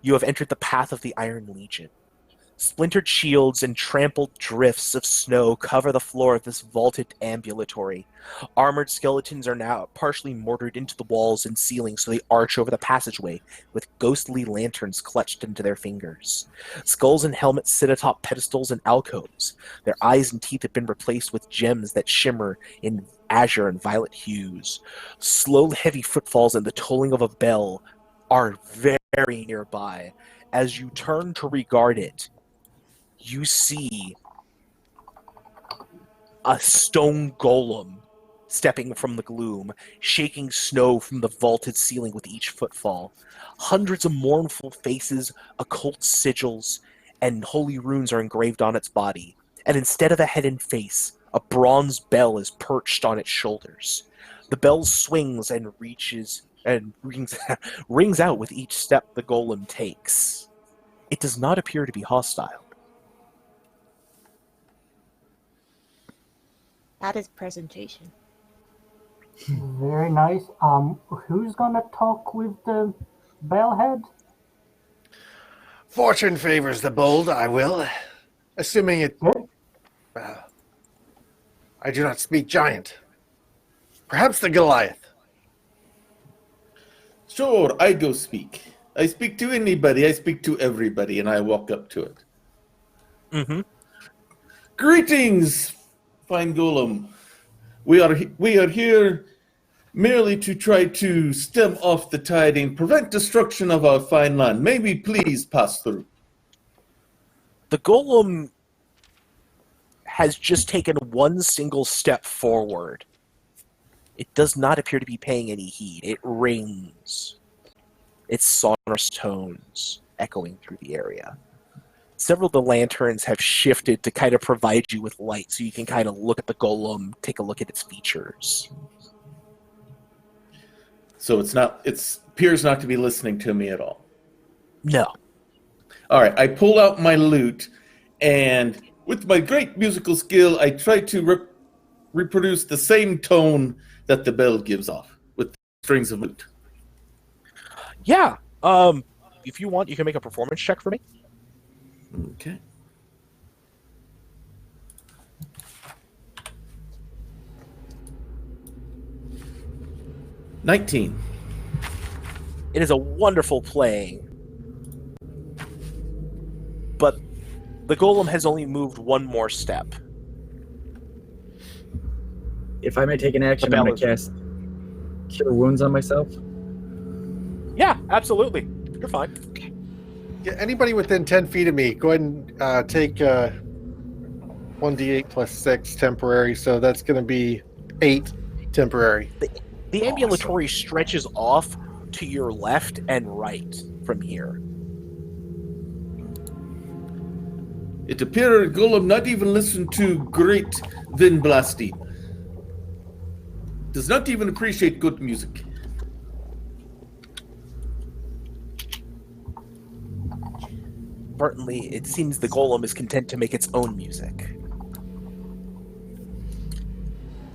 you have entered the path of the Iron Legion. Splintered shields and trampled drifts of snow cover the floor of this vaulted ambulatory. Armored skeletons are now partially mortared into the walls and ceiling so they arch over the passageway, with ghostly lanterns clutched into their fingers. Skulls and helmets sit atop pedestals and alcoves. Their eyes and teeth have been replaced with gems that shimmer in azure and violet hues. Slow, heavy footfalls and the tolling of a bell are very nearby. As you turn to regard it, you see a stone golem stepping from the gloom, shaking snow from the vaulted ceiling with each footfall. Hundreds of mournful faces, occult sigils, and holy runes are engraved on its body, and instead of a head and face, a bronze bell is perched on its shoulders. The bell swings and rings out with each step the golem takes. It does not appear to be hostile. That is presentation. Very nice. Who's gonna talk with the bellhead? Fortune favors the bold, I will. Assuming it... I do not speak giant. Perhaps the Goliath. Sure, I go speak. I speak to anybody, I speak to everybody, and I walk up to it. Mm-hmm. Greetings, fine golem. We are here merely to try to stem off the tide and prevent destruction of our fine land. May we please pass through? The golem has just taken one single step forward. It does not appear to be paying any heed. It rings. Its sonorous tones echoing through the area. Several of the lanterns have shifted to kind of provide you with light so you can kind of look at the golem, take a look at its features. So it appears not to be listening to me at all. No. All right, I pull out my lute, and with my great musical skill, I try to reproduce the same tone that the bell gives off with strings of lute. Yeah. If you want, you can make a performance check for me. Okay. $19. It is a wonderful playing. But the golem has only moved one more step. If I may take an action, I'm going to cast Cure Wounds on myself. Yeah, absolutely. You're fine. Yeah, anybody within 10 feet of me, go ahead and take 1d8 plus 6 temporary, so that's going to be 8 temporary. The ambulatory stretches off to your left and right from here. It appears golem not even listen to great Vin Blasting. Does not even appreciate good music. Certainly, it seems the golem is content to make its own music.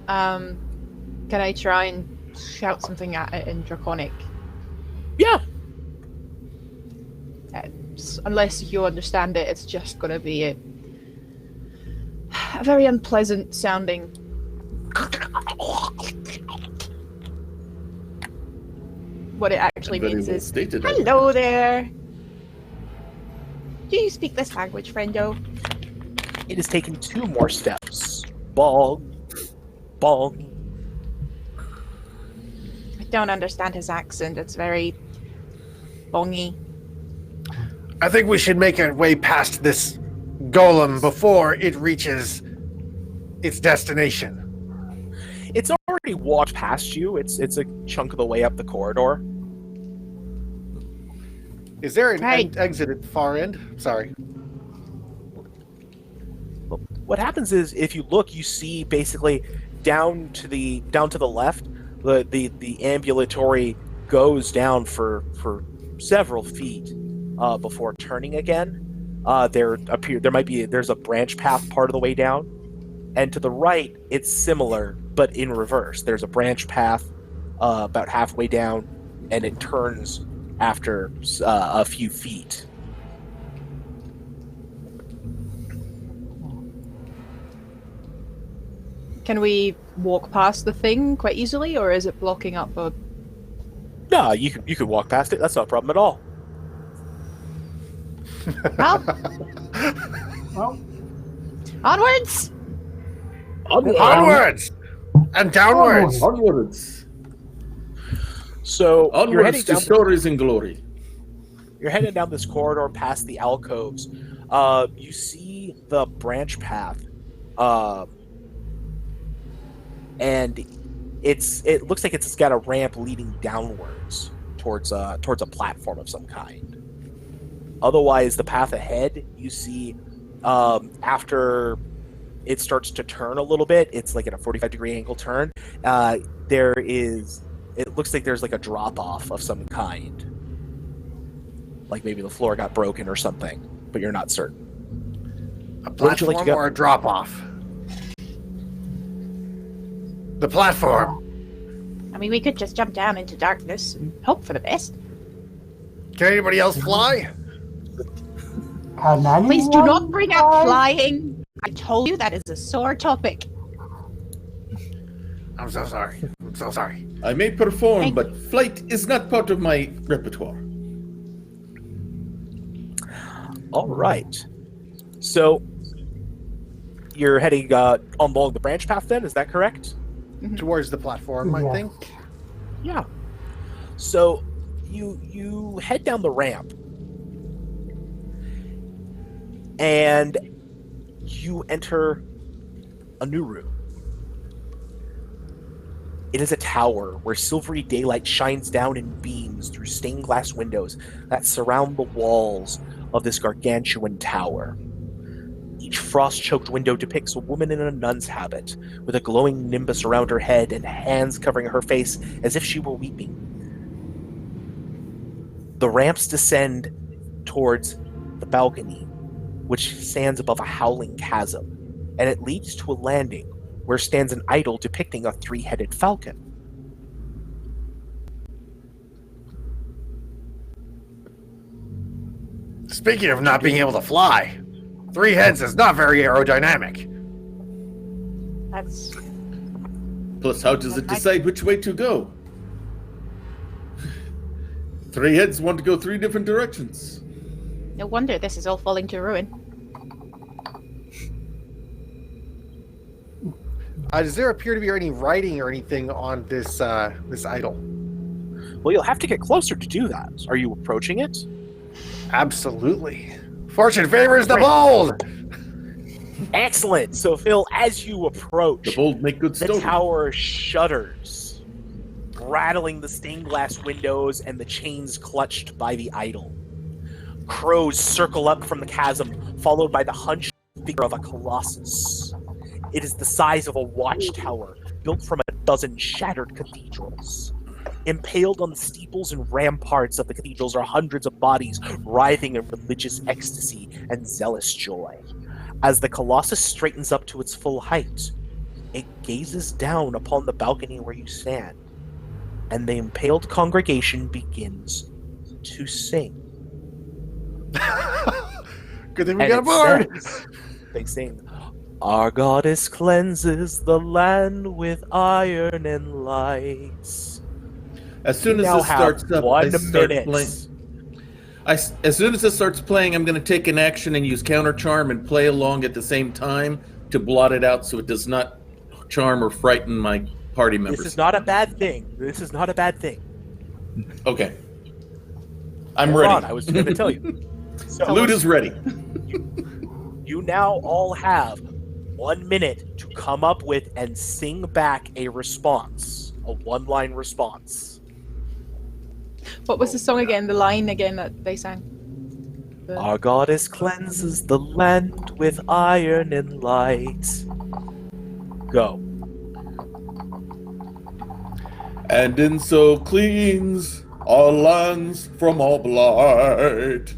Can I try and shout something at it in Draconic? Yeah. Unless you understand it, it's just going to be a very unpleasant sounding. What it actually means is, hello there. Do you speak this language, friendo? It has taken 2 more steps. Bong. Bong. I don't understand his accent. It's very bongy. I think we should make our way past this golem before it reaches its destination. It's already walked past you. It's a chunk of the way up the corridor. Is there an exit at the far end? Sorry. What happens is, if you look, you see basically down to the left, the ambulatory goes down for several feet before turning again. There's a branch path part of the way down, and to the right it's similar but in reverse. There's a branch path about halfway down, and it turns after a few feet. Can we walk past the thing quite easily, or is it blocking up a... No, you could walk past it. That's not a problem at all. Well, Well, onwards! Onwards and downwards. Onwards. So you're heading Onwards to down. stories and glory. You're heading down this corridor past the alcoves. You see the branch path, and it looks like it's got a ramp leading downwards towards a platform of some kind. Otherwise, the path ahead, you see, after it starts to turn a little bit, it's like at a 45-degree angle turn. It looks like there's like a drop off of some kind. Like maybe the floor got broken or something, but you're not certain. A Where would you like to platform go? or a drop off? The platform. I mean, we could just jump down into darkness and hope for the best. Can anybody else fly? can anyone Please do not bring up fly? flying. I told you that is a sore topic. I'm so sorry. I'm so sorry. I may perform, Thank but flight is not part of my repertoire. All right. So you're heading along the branch path then, is that correct? Towards the platform, I Yeah. think. Yeah. So you head down the ramp and you enter a new room. It is a tower where silvery daylight shines down in beams through stained glass windows that surround the walls of this gargantuan tower. Each frost-choked window depicts a woman in a nun's habit, with a glowing nimbus around her head and hands covering her face as if she were weeping. The ramps descend towards the balcony, which stands above a howling chasm, and it leads to a landing where stands an idol depicting a three-headed falcon. Speaking of not being able to fly, 3 heads is not very aerodynamic. That's... Plus, how does it decide which way to go? 3 heads want to go 3 different directions. No wonder this is all falling to ruin. Does there appear to be any writing or anything on this this idol? Well, you'll have to get closer to do that. Are you approaching it? Absolutely. Fortune favors the bold! Excellent! So, Phil, as you approach, The bold make good the story. tower shudders, rattling the stained glass windows and the chains clutched by the idol. Crows circle up from the chasm, followed by the hunched figure of a colossus. It is the size of a watchtower, built from a dozen shattered cathedrals. Impaled on the steeples and ramparts of the cathedrals are hundreds of bodies writhing in religious ecstasy and zealous joy. As the colossus straightens up to its full height, it gazes down upon the balcony where you stand, and the impaled congregation begins to sing. Good thing we And got a it bard! says- They sing, "Our goddess cleanses the land with iron and light." As soon You as now this starts have up, 1 I start minute. playing. As soon as this starts playing, I'm going to take an action and use counter charm and play along at the same time to blot it out so it does not charm or frighten my party members. This is not a bad thing. This is not a bad thing. Okay. I'm Hold ready. on, I was going to tell you. So Loot is ready. you now all have 1 minute to come up with and sing back a response, a 1-line response. What was the song again? The line again that they sang? The... Our goddess cleanses the land with iron and light. Go. And in so cleans our lands from all blight.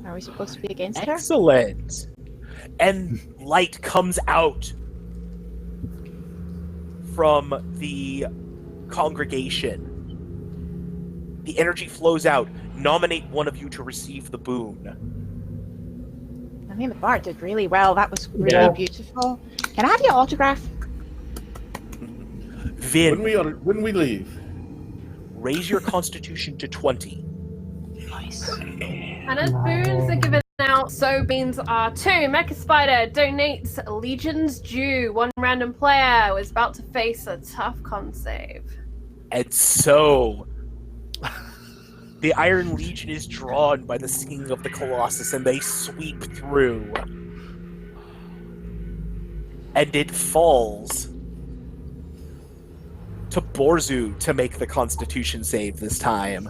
Are we supposed to be against her? Excellent. And light comes out from the congregation. The energy flows out. Nominate one of you to receive the boon. I mean, the bard did really well. That was really Yeah. beautiful. Can I have your autograph? Vin, When we leave. raise your constitution to 20. Nice. And as boons are given out, so beans are too. Mecha Spider donates Legion's due. One random player was about to face a tough con save. And so, the Iron Legion is drawn by the singing of the Colossus, and they sweep through. And it falls to Borzu to make the Constitution save this time.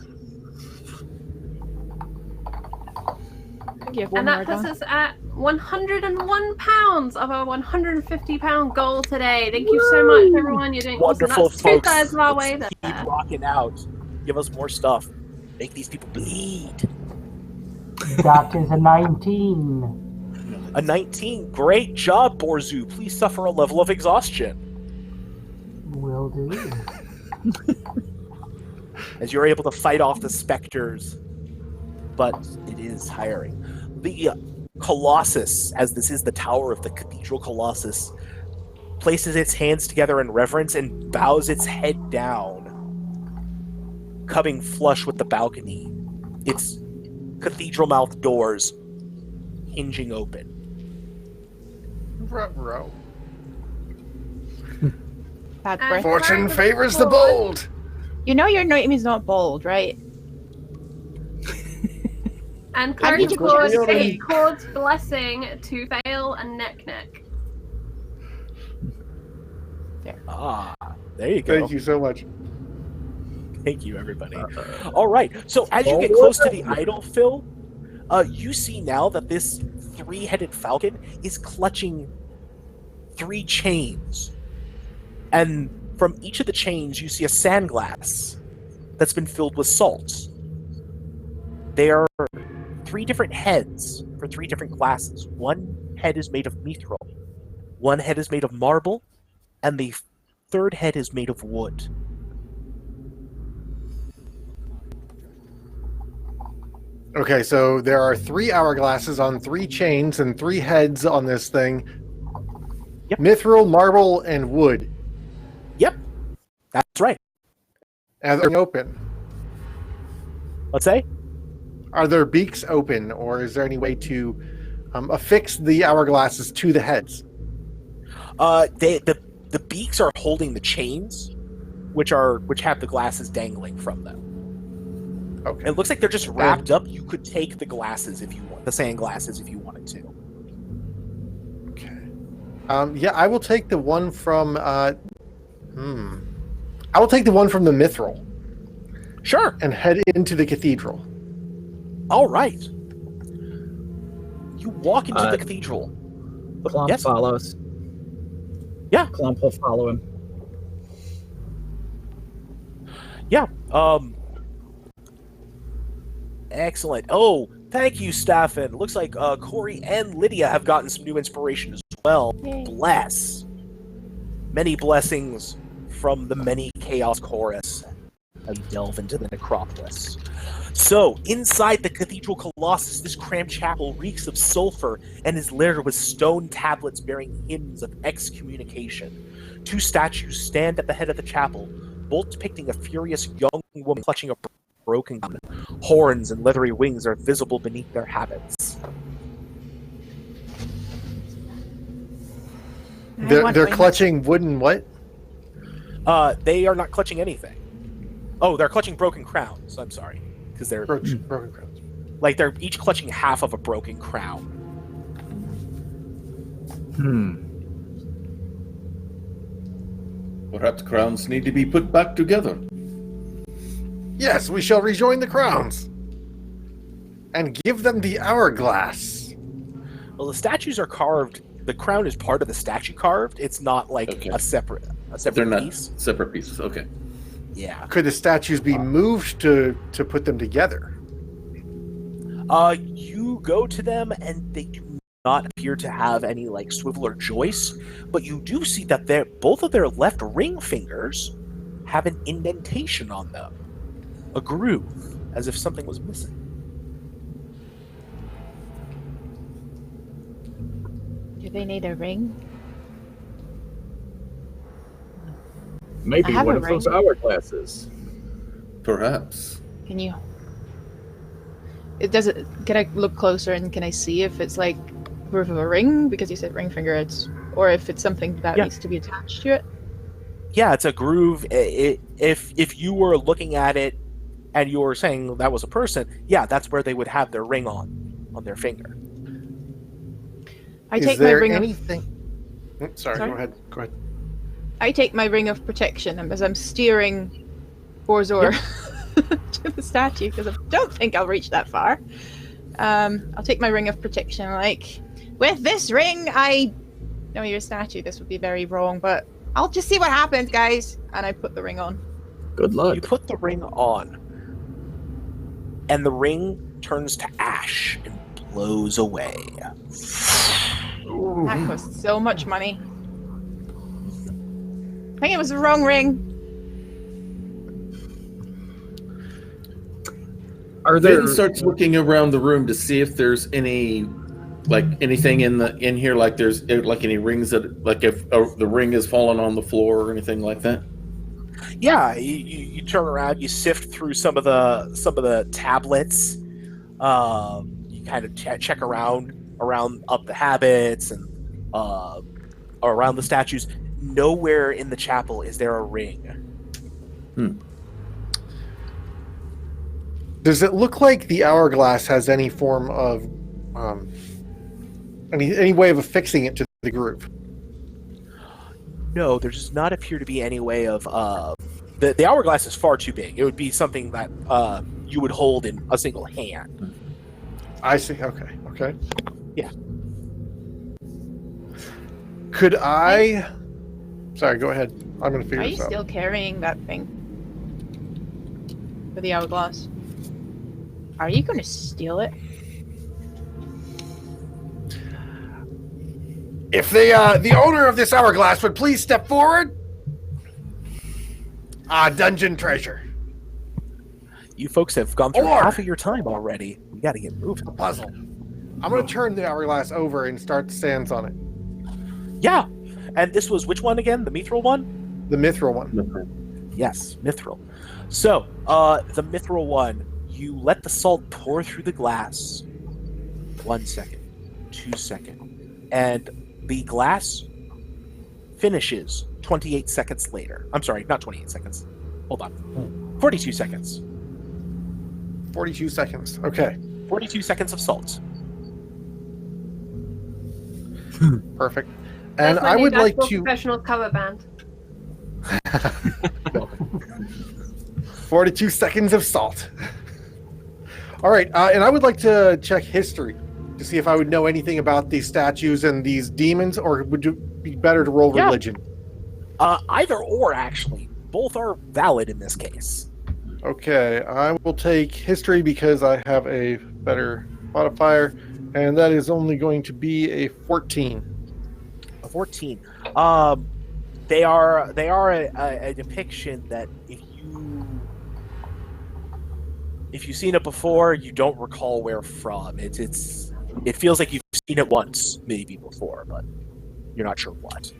And that puts us at 101 pounds of our 150-pound goal today. Thank you so much, everyone. You're doing Wonderful, awesome. That's folks. two-thirds of our Let's way there. keep rocking out. Give us more stuff. Make these people bleed. That is a 19. A 19. Great job, Borzu. Please suffer a level of exhaustion. Will do. As you're able to fight off the specters. But it is tiring. The Colossus, as this is the tower of the Cathedral Colossus, places its hands together in reverence and bows its head down, coming flush with the balcony. Its cathedral mouth doors hinging open. Ruh-roh. Bad And breath. Fortune favors the bold. You know your name is not bold, right? And I need Cleric to Accords say- Accords blessing to Fail and Neck. Ah, there you go. Thank you so much. Thank you, everybody. All right. So as you get close to the idol, Phil, you see now that this three-headed falcon is clutching 3 chains. And from each of the chains, you see a sand glass that's been filled with salt. They are 3 different heads for 3 different glasses. One head is made of mithril, one head is made of marble, and the third head is made of wood. Okay, so there are 3 hourglasses on 3 chains and 3 heads on this thing. Yep. Mithril, marble, and wood. Yep, that's right. And they're open. Let's say? Are their beaks open, or is there any way to affix the hourglasses to the heads? The beaks are holding the chains, which have the glasses dangling from them. Okay. It looks like they're just wrapped up. You could take the glasses if you want, the sand glasses if you wanted to. Okay. Yeah, I will take the one from. I will take the one from the mithril Sure. and head into the cathedral. All right. You walk into the cathedral. Clump Yes. follows. Yeah. Clump will follow him. Yeah. Excellent. Oh, thank you, Staffin. Looks like Corey and Lydia have gotten some new inspiration as well. Yay. Bless. Many blessings from the many Chaos Chorus as we delve into the necropolis. So, inside the Cathedral Colossus, this cramped chapel reeks of sulfur and is littered with stone tablets bearing hymns of excommunication. 2 statues stand at the head of the chapel, both depicting a furious young woman clutching a broken gun. Horns and leathery wings are visible beneath their habits. They're clutching wooden what? They are not clutching anything. Oh, they're clutching broken crowns. I'm sorry. Because they're Broken crowns. like they're each clutching half of a broken crown. Perhaps crowns need to be put back together. Yes, we shall rejoin the crowns and give them the hourglass. Well, the statues are carved. The crown is part of the statue carved. It's not like Okay. a separate They're not piece. separate pieces. Okay. Yeah. Could the statues be moved to put them together? You go to them and they do not appear to have any like swivel or joist, but you do see that both of their left ring fingers have an indentation on them, a groove, as if something was missing. Do they need a ring? Maybe have one a of those ring. hourglasses. Perhaps. Can you? Can I look closer and can I see if it's like proof of a ring? Because you said ring finger, or if it's something that Yeah. needs to be attached to it. Yeah, it's a groove. If you were looking at it and you were saying that was a person, yeah, that's where they would have their ring on their finger. I Is take my there ring anything? Sorry, Sorry? go ahead. Go ahead. I take my ring of protection as I'm steering Borzor to the statue because I don't think I'll reach that far. I'll take my ring of protection. Like, with this ring, I know you're a statue. This would be very wrong, but I'll just see what happens, guys. And I put the ring on. Good luck. You put the ring on, and the ring turns to ash and blows away. That cost so much money. I think it was the wrong ring. Are there? Vin starts looking around the room to see if there's any, like anything in here, like there's like any rings that, like if the ring has fallen on the floor or anything like that. Yeah, you turn around, you sift through some of the tablets. You kind of check around up the habits and around the statues. Nowhere in the chapel is there a ring. Does it look like the hourglass has any form of any way of affixing it to the groove? No, there does not appear to be any way of. The hourglass is far too big. It would be something that you would hold in a single hand. I see. Okay. Yeah. Could I? Sorry, go ahead. I'm going to figure Are you this out. still carrying that thing? For the hourglass? Are you going to steal it? If the owner of this hourglass would please step forward. Dungeon treasure. You folks have gone through Or- half of your time already. We got to get moving. A puzzle. I'm going to turn the hourglass over and start the sands on it. Yeah. And this was which one again? The mithril one? The mithril one. Yes, mithril. So, the mithril one, you let the salt pour through the glass. 1 second, 2 seconds, and the glass finishes 28 seconds later. I'm sorry, not 28 seconds. Hold on. 42 seconds. 42 seconds. Okay. 42 seconds of salt. Perfect. And That's my I new would like Dashboard to. professional cover band. 42 seconds of salt. All right, and I would like to check history to see if I would know anything about these statues and these demons, or would it be better to roll Yeah. religion? Either or, actually. Both are valid in this case. Okay, I will take history because I have a better modifier, and that is only going to be a 14. A 14. They are a depiction that if you've seen it before, you don't recall where from. It feels like you've seen it once, maybe before, but you're not sure what.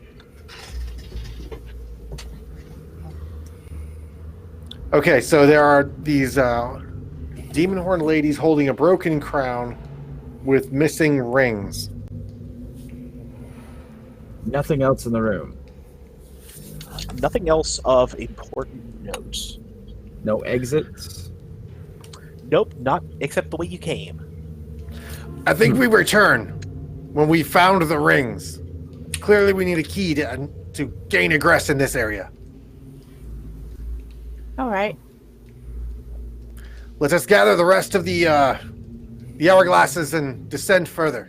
Okay, so there are these demon horn ladies holding a broken crown with missing rings. Nothing else in the room. Nothing else of important note. No exits. Nope, not except the way you came. I think we return when we found the rings. Clearly, we need a key to gain egress in this area. All right. Let us gather the rest of the hourglasses and descend further.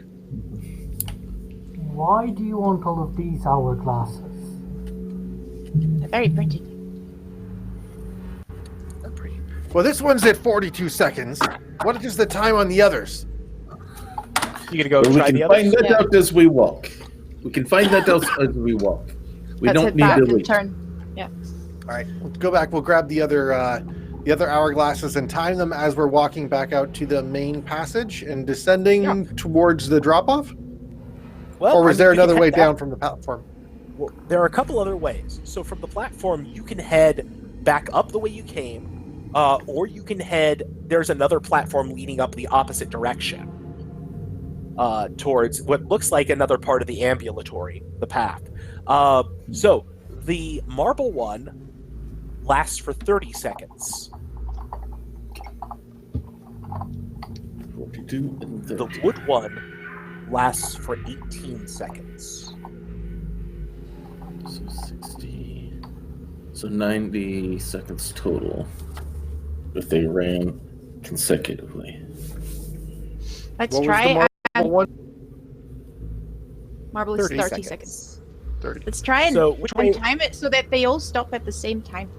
Why do you want all of these hourglasses? They're very pretty. They're pretty. Well, this one's at 42 seconds. What is the time on the others? You gonna go But we try can the find others? that Yeah. out as we walk. We can find that out as we walk. We Let's don't head need back to and wait. turn. Yeah. All right, let's go back. We'll grab the other hourglasses and time them as we're walking back out to the main passage and descending towards the drop-off. Well, Or was there you can another head way back. down from the platform? Well, there are a couple other ways. So from the platform, you can head back up the way you came, or you can head. There's another platform leading up the opposite direction, towards what looks like another part of the ambulatory, the path. So the marble one lasts for 30 seconds. 42 and 30. The wood one lasts for 18 seconds. So 60. So 90 seconds total if they ran consecutively. Let's What was try. the marble one? Marble is 30 30 seconds. seconds. 30. Let's try and, So which way? time it so that they all stop at the same time.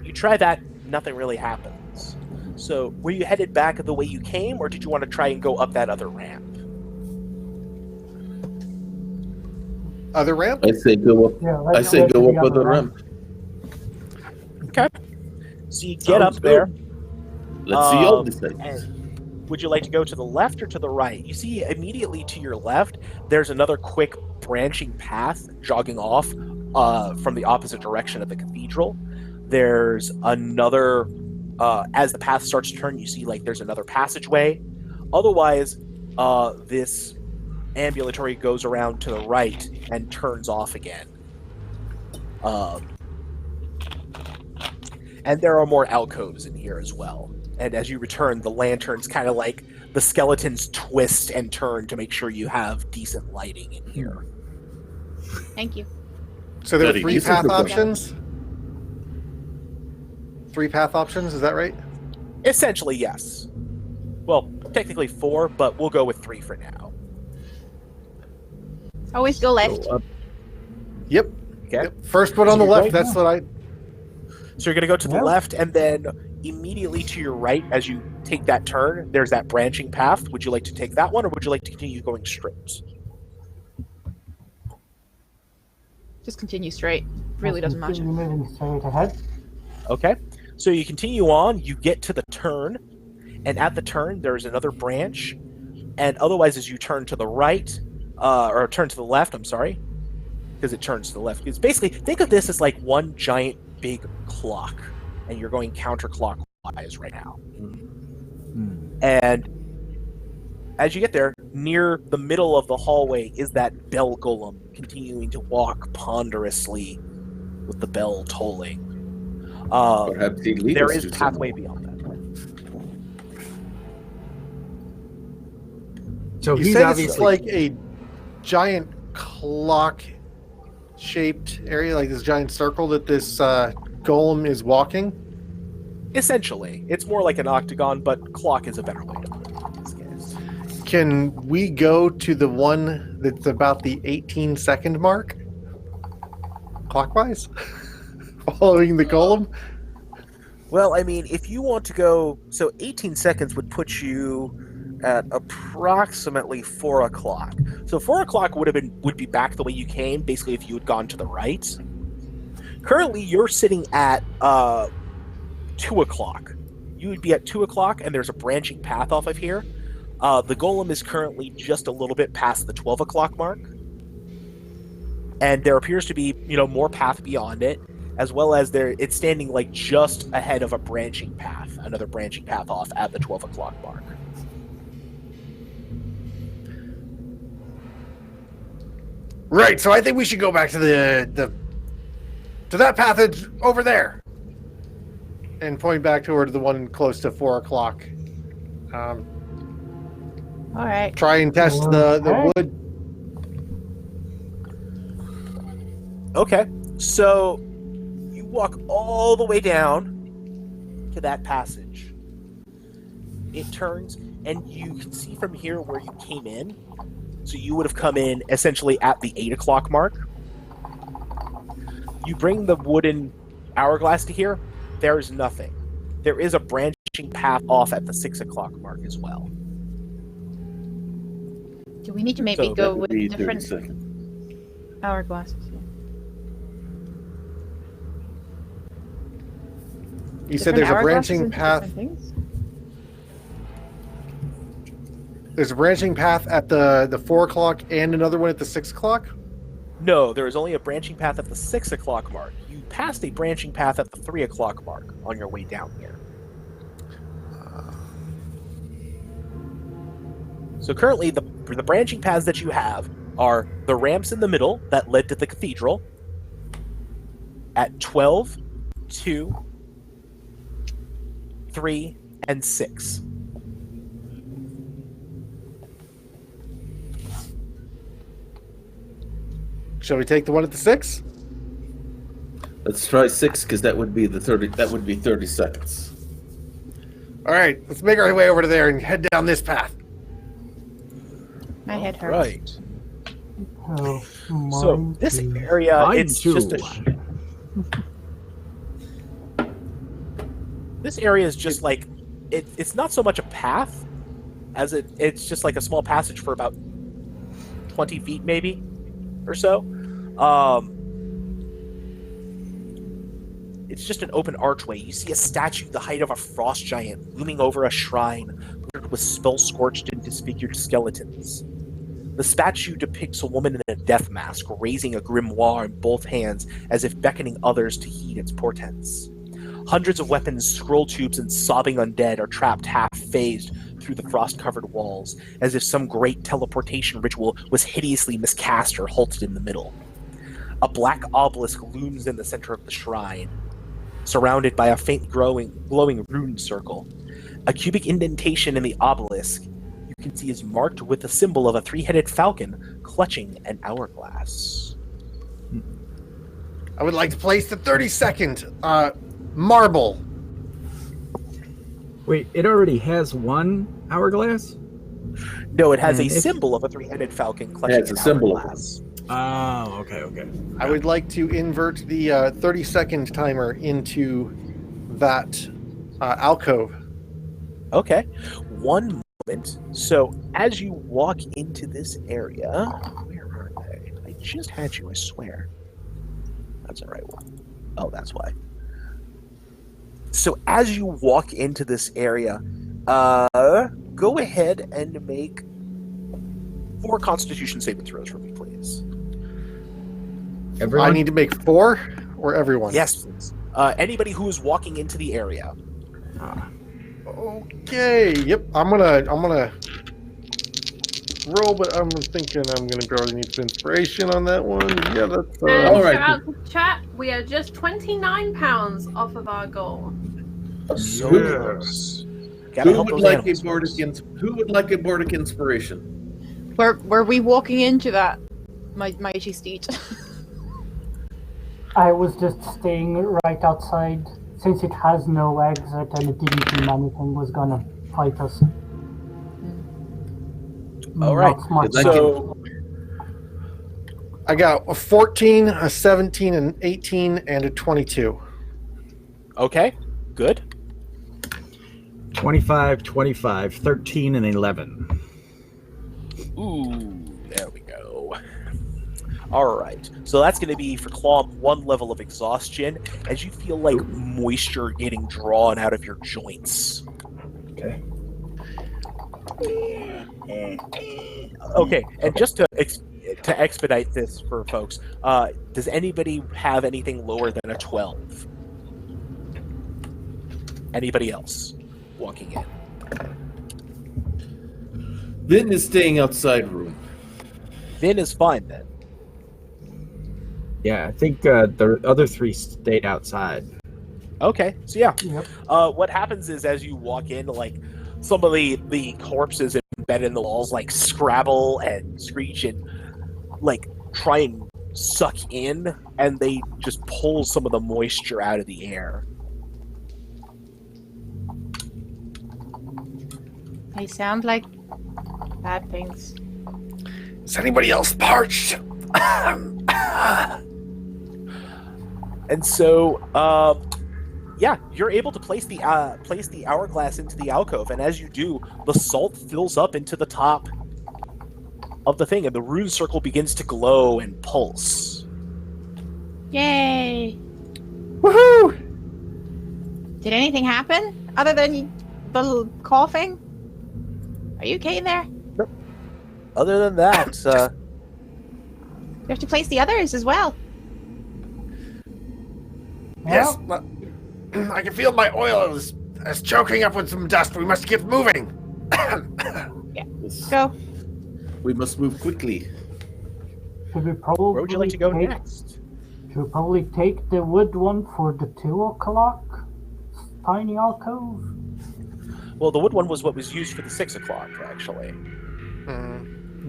You try that, nothing really happens. So were you headed back the way you came, or did you want to try and go up that other ramp? Other ramp? I say go up. Yeah, I let's say go to go the up other other ramp. ramp. Okay. So you get Sounds up there. Let's see y'all decide. And would you like to go to the left or to the right? You see immediately to your left, there's another quick branching path jogging off from the opposite direction of the cathedral. There's another, as the path starts to turn, you see like there's another passageway. Otherwise, this ambulatory goes around to the right and turns off again. And there are more alcoves in here as well. And as you return, the lanterns kind of like the skeletons twist and turn to make sure you have decent lighting in here. Thank you. So there were Very 3 decent path proposal. options? 3 path options, is that right? Essentially, yes. Well, technically 4, but we'll go with 3 for now. Always go left. Go up. Yep. Okay. Yep. First one on So the you're left, going- that's what I... So you're going to go to the Yeah. left, and then immediately to your right, as you take that turn, there's that branching path. Would you like to take that one, or would you like to continue going straight? Just continue straight. Really doesn't matter. Continue moving straight ahead. Okay. So you continue on, you get to the turn, and at the turn, there's another branch, and otherwise, as you turn to the right, or turn to the left, I'm sorry, because it turns to the left. It's basically, think of this as like one giant big clock, and you're going counterclockwise right now. And as you get there, near the middle of the hallway is that bell golem continuing to walk ponderously with the bell tolling. Perhaps he'd lead There us is to pathway somewhere. beyond that. So You he's say this obviously is like a giant clock-shaped area, like this giant circle that this golem is walking? Essentially, it's more like an octagon, but clock is a better way to put it in this case. Can we go to the one that's about the 18-second mark? Clockwise? Following the golem? Well, I mean, if you want to go, so 18 seconds would put you at approximately 4 o'clock. So 4 o'clock would be back the way you came, basically if you had gone to the right. Currently, you're sitting at 2 o'clock. You would be at 2 o'clock, and there's a branching path off of here. The golem is currently just a little bit past the 12 o'clock mark. And there appears to be, more path beyond it, as well as it's standing like just ahead of a branching path, another branching path off at the 12 o'clock mark. Right, so I think we should go back to to that path that's over there. And point back toward the one close to 4 o'clock. All right. Try and test the Okay. wood. Okay, so you walk all the way down to that passage. It turns, and you can see from here where you came in. So you would have come in essentially at the 8 o'clock mark. You bring the wooden hourglass to here, there's nothing. There is a branching path off at the 6 o'clock mark as well. Do we need to maybe So go That would with be 30 different seconds. hourglasses? You said Different there's a hourglasses branching into path. different things? there's a branching path at the 4 o'clock and another one at the 6 o'clock? No, there is only a branching path at the 6 o'clock mark. You passed a branching path at the 3 o'clock mark on your way down here. So currently, the branching paths that you have are the ramps in the middle that led to the cathedral at 12, 2, 3, and 6. Shall we take the one at the 6? Let's try 6 because that would be 30 seconds. All right, let's make our way over to there and head down this path. My head hurts. Right. Oh, So mine this too. area, Mine it's too. just this area is just like it's not so much a path as it's just like a small passage for about 20 feet maybe or so. It's just an open archway. You see a statue the height of a frost giant looming over a shrine littered with spell-scorched and disfigured skeletons. The statue depicts a woman in a death mask, raising a grimoire in both hands as if beckoning others to heed its portents. Hundreds of weapons, scroll tubes, and sobbing undead are trapped half-phased through the frost-covered walls, as if some great teleportation ritual was hideously miscast or halted in the middle. A black obelisk looms in the center of the shrine, surrounded by a faint glowing rune circle. A cubic indentation in the obelisk you can see is marked with the symbol of a three-headed falcon clutching an hourglass. I would like to place the 32nd marble. Wait, it already has one hourglass? No, it has And a if- symbol of a three-headed falcon clutching it's a an symbol. hourglass. Oh, okay. I would like to invert the 30-second timer into that alcove. Okay, one moment. So as you walk into this area, where are they? I just had you, I swear. That's the right one. Oh, that's why. So as you walk into this area, go ahead and make 4 Constitution saving throws for me, please. Everyone? I need to make 4 or everyone? Yes, please. Anybody who is walking into the area. Okay. Yep. I'm gonna roll, but I'm thinking I'm gonna probably need some inspiration on that one. Yeah, that's And All right. shout out to chat, we are just £29 off of our goal. So Who- close. Gotta Who help would those like a animals, bardic folks. Who would like a bardic inspiration? Were we walking into that, my mighty steed? I was just staying right outside since it has no exit and it didn't seem anything was gonna fight us. All right, Not smart. So I got a 14, a 17, an 18, and a 22. okay, good. 25, 25, 13, and 11. Ooh, there we go. All right, so that's going to be for Claw 1 level of exhaustion as you feel like moisture getting drawn out of your joints. Okay. Okay, and just to expedite this for folks, does anybody have anything lower than a 12? Anybody else walking in? Vin is staying outside room. Vin is fine then. Yeah, I think the other 3 stayed outside. Okay, so yeah. Yep. What happens is as you walk in, like some of the corpses embedded in the walls like scrabble and screech and like try and suck in, and they just pull some of the moisture out of the air. They sound like bad things. Is anybody else parched? And so, yeah, you're able to place the hourglass into the alcove, and as you do, the salt fills up into the top of the thing, and the rune circle begins to glow and pulse. Yay! Woohoo! Did anything happen other than the coughing? Are you okay in there? Other than that, You have to place the others as well. Yes, but I can feel my oil is choking up with some dust. We must get moving. Go. We must move quickly. Should we probably where would you like to go take, next? Should we probably take the wood one for the 2 o'clock tiny alcove? Well, the wood one was what was used for the 6 o'clock, actually.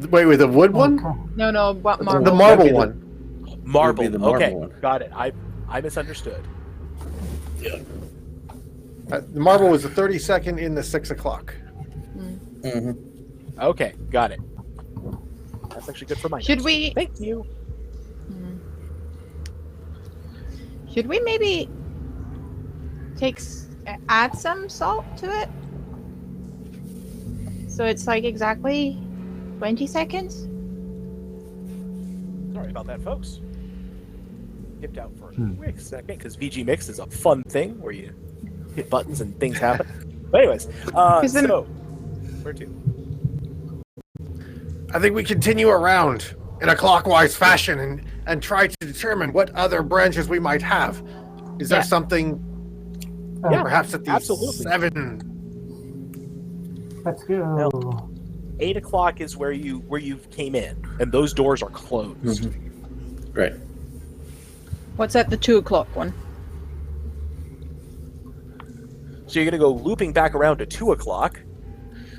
Wait, the wood one? Okay. No, what The marble? marble That'd be one. Marble. It would be the marble Okay, one. got it. I misunderstood. The marble was the 32nd in the 6 o'clock. Mm-hmm. Okay, got it. That's actually good for my. Should we? Thank you. Should we maybe add some salt to it? So it's like exactly 20 seconds? Sorry about that, folks. Dipped out for a quick second because VG Mix is a fun thing where you hit buttons and things happen. But anyways, then- so where to? I think we continue around in a clockwise fashion and try to determine what other branches we might have. Is there Yeah. something Yeah, perhaps at the absolutely. 7? Let's go. 8 o'clock is where you came in, and those doors are closed. Right. What's at the 2 o'clock one? So you're gonna go looping back around to 2 o'clock.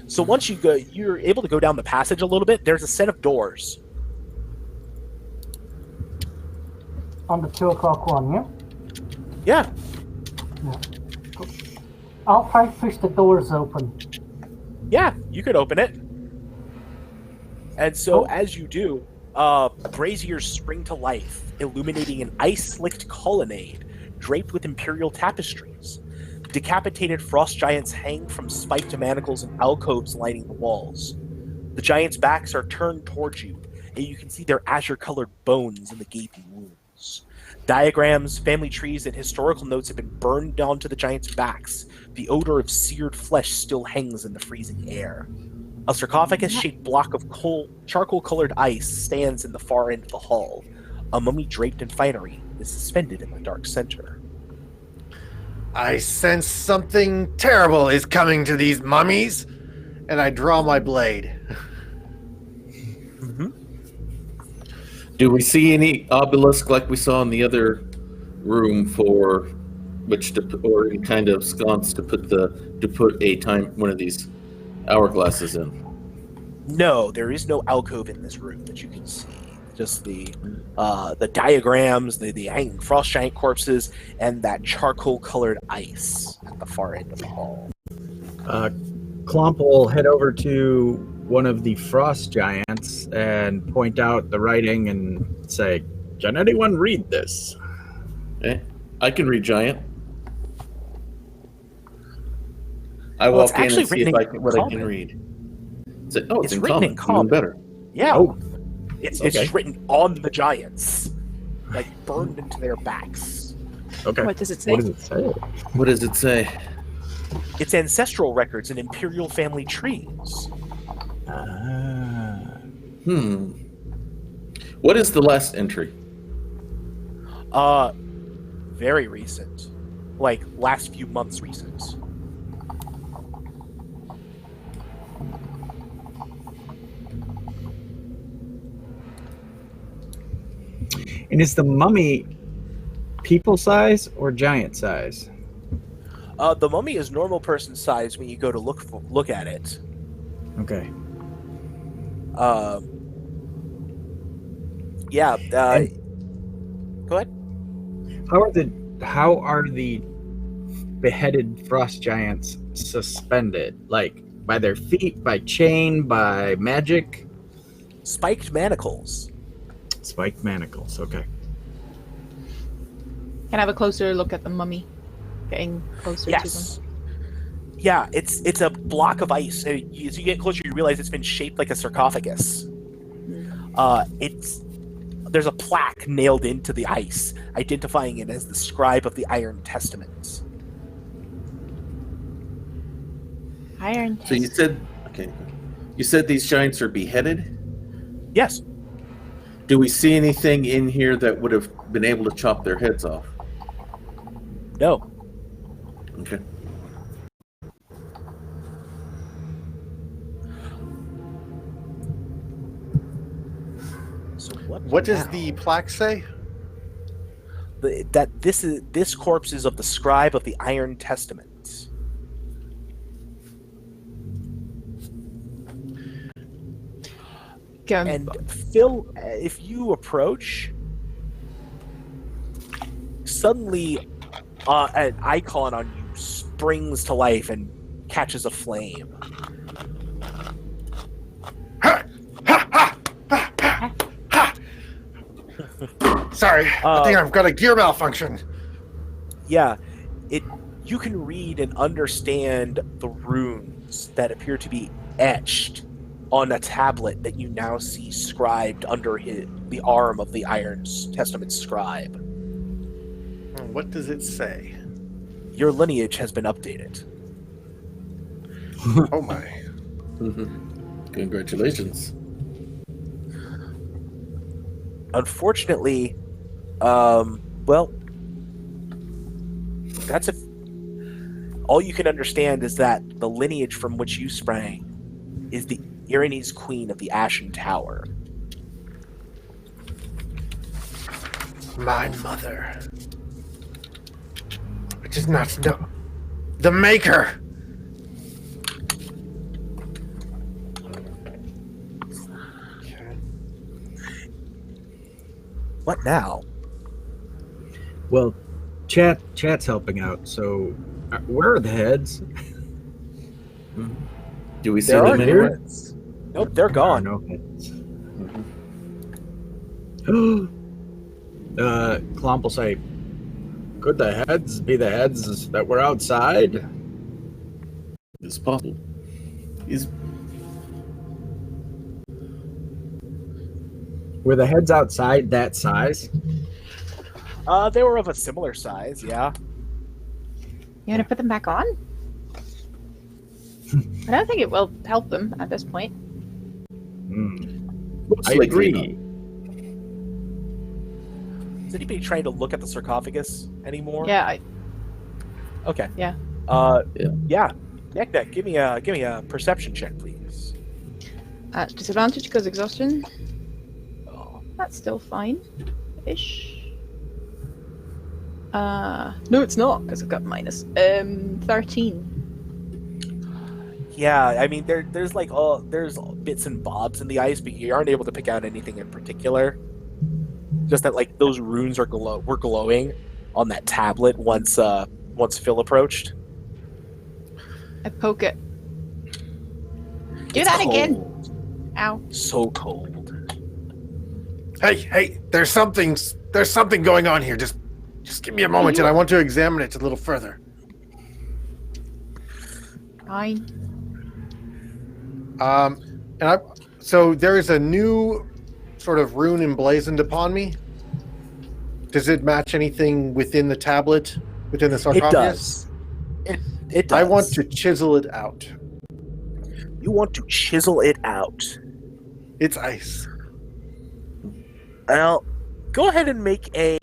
So once you're able to go down the passage a little bit. There's a set of doors. On the 2 o'clock one, yeah? Yeah. I'll try to push the doors open. Yeah, you could open it. And so Oh. as you do, braziers spring to life, illuminating an ice-slicked colonnade draped with imperial tapestries. Decapitated frost giants hang from spiked manacles and alcoves lining the walls. The giants' backs are turned towards you, and you can see their azure-colored bones in the gaping wounds. Diagrams, family trees, and historical notes have been burned onto the giants' backs. The odor of seared flesh still hangs in the freezing air. A sarcophagus-shaped block of charcoal-colored ice stands in the far end of the hall. A mummy draped in finery is suspended in the dark center. I sense something terrible is coming to these mummies, and I draw my blade. Do we see any obelisk like we saw in the other room for which to or any kind of sconce to put one of these hourglasses in? No, there is no alcove in this room that you can see. Just the diagrams, the hanging frost giant corpses, and that charcoal-colored ice at the far end of the hall. Clomp will head over to one of the frost giants and point out the writing and say, "Can anyone read this?" Okay. I can read giant. I Well, it's walk in actually and see written what I in can common. read. It's in written in common. common. Even better. Yeah, Oh, it's okay. just written on the giants, like burned into their backs. Okay. What does it say? What does it say? What does it say? It's ancestral records and imperial family trees. What is the last entry? Very recent, like last few months recent. And is the mummy people size or giant size? The mummy is normal person size when you go to look at it. Okay. Yeah. Go ahead. How are the beheaded frost giants suspended? Like by their feet, by chain, by magic? Spiked manacles. Spiked manacles. Okay. Can I have a closer look at the mummy? Getting closer to Yes. them. Yeah, it's a block of ice. As you get closer, you realize it's been shaped like a sarcophagus. There's a plaque nailed into the ice, identifying it as the scribe of the Iron Testament. Iron So you said these giants are beheaded? Yes. Do we see anything in here that would have been able to chop their heads off? No. Okay. So What does now? the plaque say? That this corpse is of the scribe of the Iron Testament. And Phil, if you approach, suddenly an icon on you springs to life and catches a flame. Sorry, I think I've got a gear malfunction. Yeah, you can read and understand the runes that appear to be etched on a tablet that you now see scribed under the arm of the Iron Testament scribe. What does it say? Your lineage has been updated. Oh my. Congratulations. Unfortunately, well, that's all you can understand is that the lineage from which you sprang is the Irene's Queen of the Ashen Tower. My mother. Which is not the maker. Okay. What now? Well, chat's helping out. So, where are the heads? Do we see There are them no here? heads. Nope, they're gone. No heads. Clomp will say, "Could the heads be the heads that were outside?" It's possible. Were the heads outside that size? They were of a similar size, yeah. You want to put them back on? I don't think it will help them at this point. Looks I like agree. Is anybody trying to look at the sarcophagus anymore? Yeah, Okay. Yeah. Yeah. Neck, give me a perception check, please. disadvantage because exhaustion. Oh. That's still fine-ish. No, it's not because I've got minus 13. Yeah, I mean there's there's bits and bobs in the ice, but you aren't able to pick out anything in particular. Just that like those runes were glowing on that tablet once Phil approached. I poke it. Do It's that cold. again. Ow. So cold. Hey, there's something going on here. Just give me a moment, and I want to examine it a little further. Fine. So there is a new sort of rune emblazoned upon me. Does it match anything within the tablet, within the sarcophagus? It does. I want to chisel it out. You want to chisel it out. It's ice. Well, go ahead and make a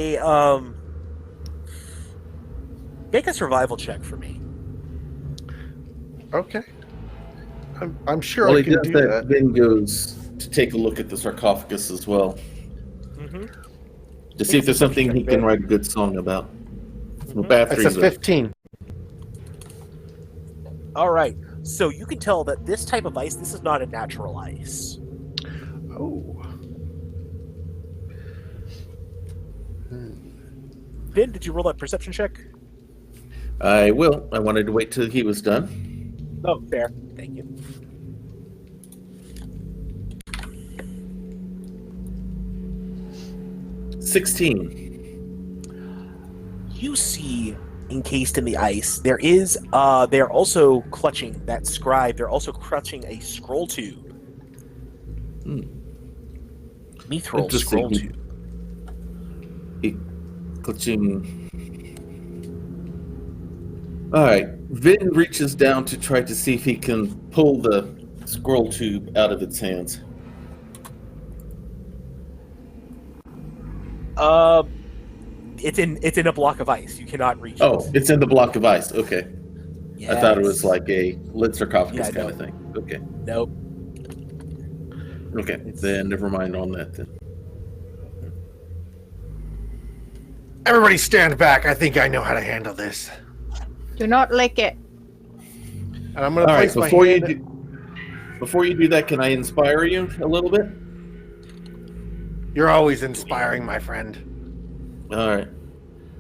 survival check for me. Okay. I'm sure While I he can does do that, that. Vin goes to take a look at the sarcophagus as well, to see if there's something he can write a good song about. Well, bad That's a things are- 15. All right. So you can tell that this type of ice, this is not a natural ice. Oh. Vin, did you roll that perception check? I will. I wanted to wait till he was done. Oh, fair. Thank you. $16. You see, encased in the ice, they're also clutching that scribe. They're also clutching a scroll tube. Mithril scroll Interesting. tube. Clutching. All right. Vin reaches down to try to see if he can pull the scroll tube out of its hands. It's in a block of ice. You cannot reach Oh, it. it's in the block of ice. Okay. I thought it was Yes. like a lid sarcophagus Yeah, kind no. of thing. Okay. Nope. Okay. Then never mind on that then. Everybody stand back. I think I know how to handle this. Do not lick it. And I'm going to All right. place my Before you do that, can I inspire you a little bit? You're always inspiring, my friend. All right.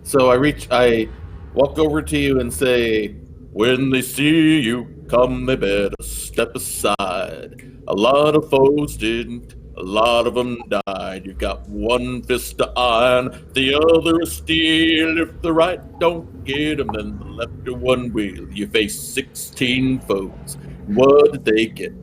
So I walk over to you and say, when they see you come, they better step aside. A lot of foes didn't, a lot of them died. You've got one fist of iron, the other is steel. If the right don't get 'em, then the left one will. You face 16 foes. What did they get?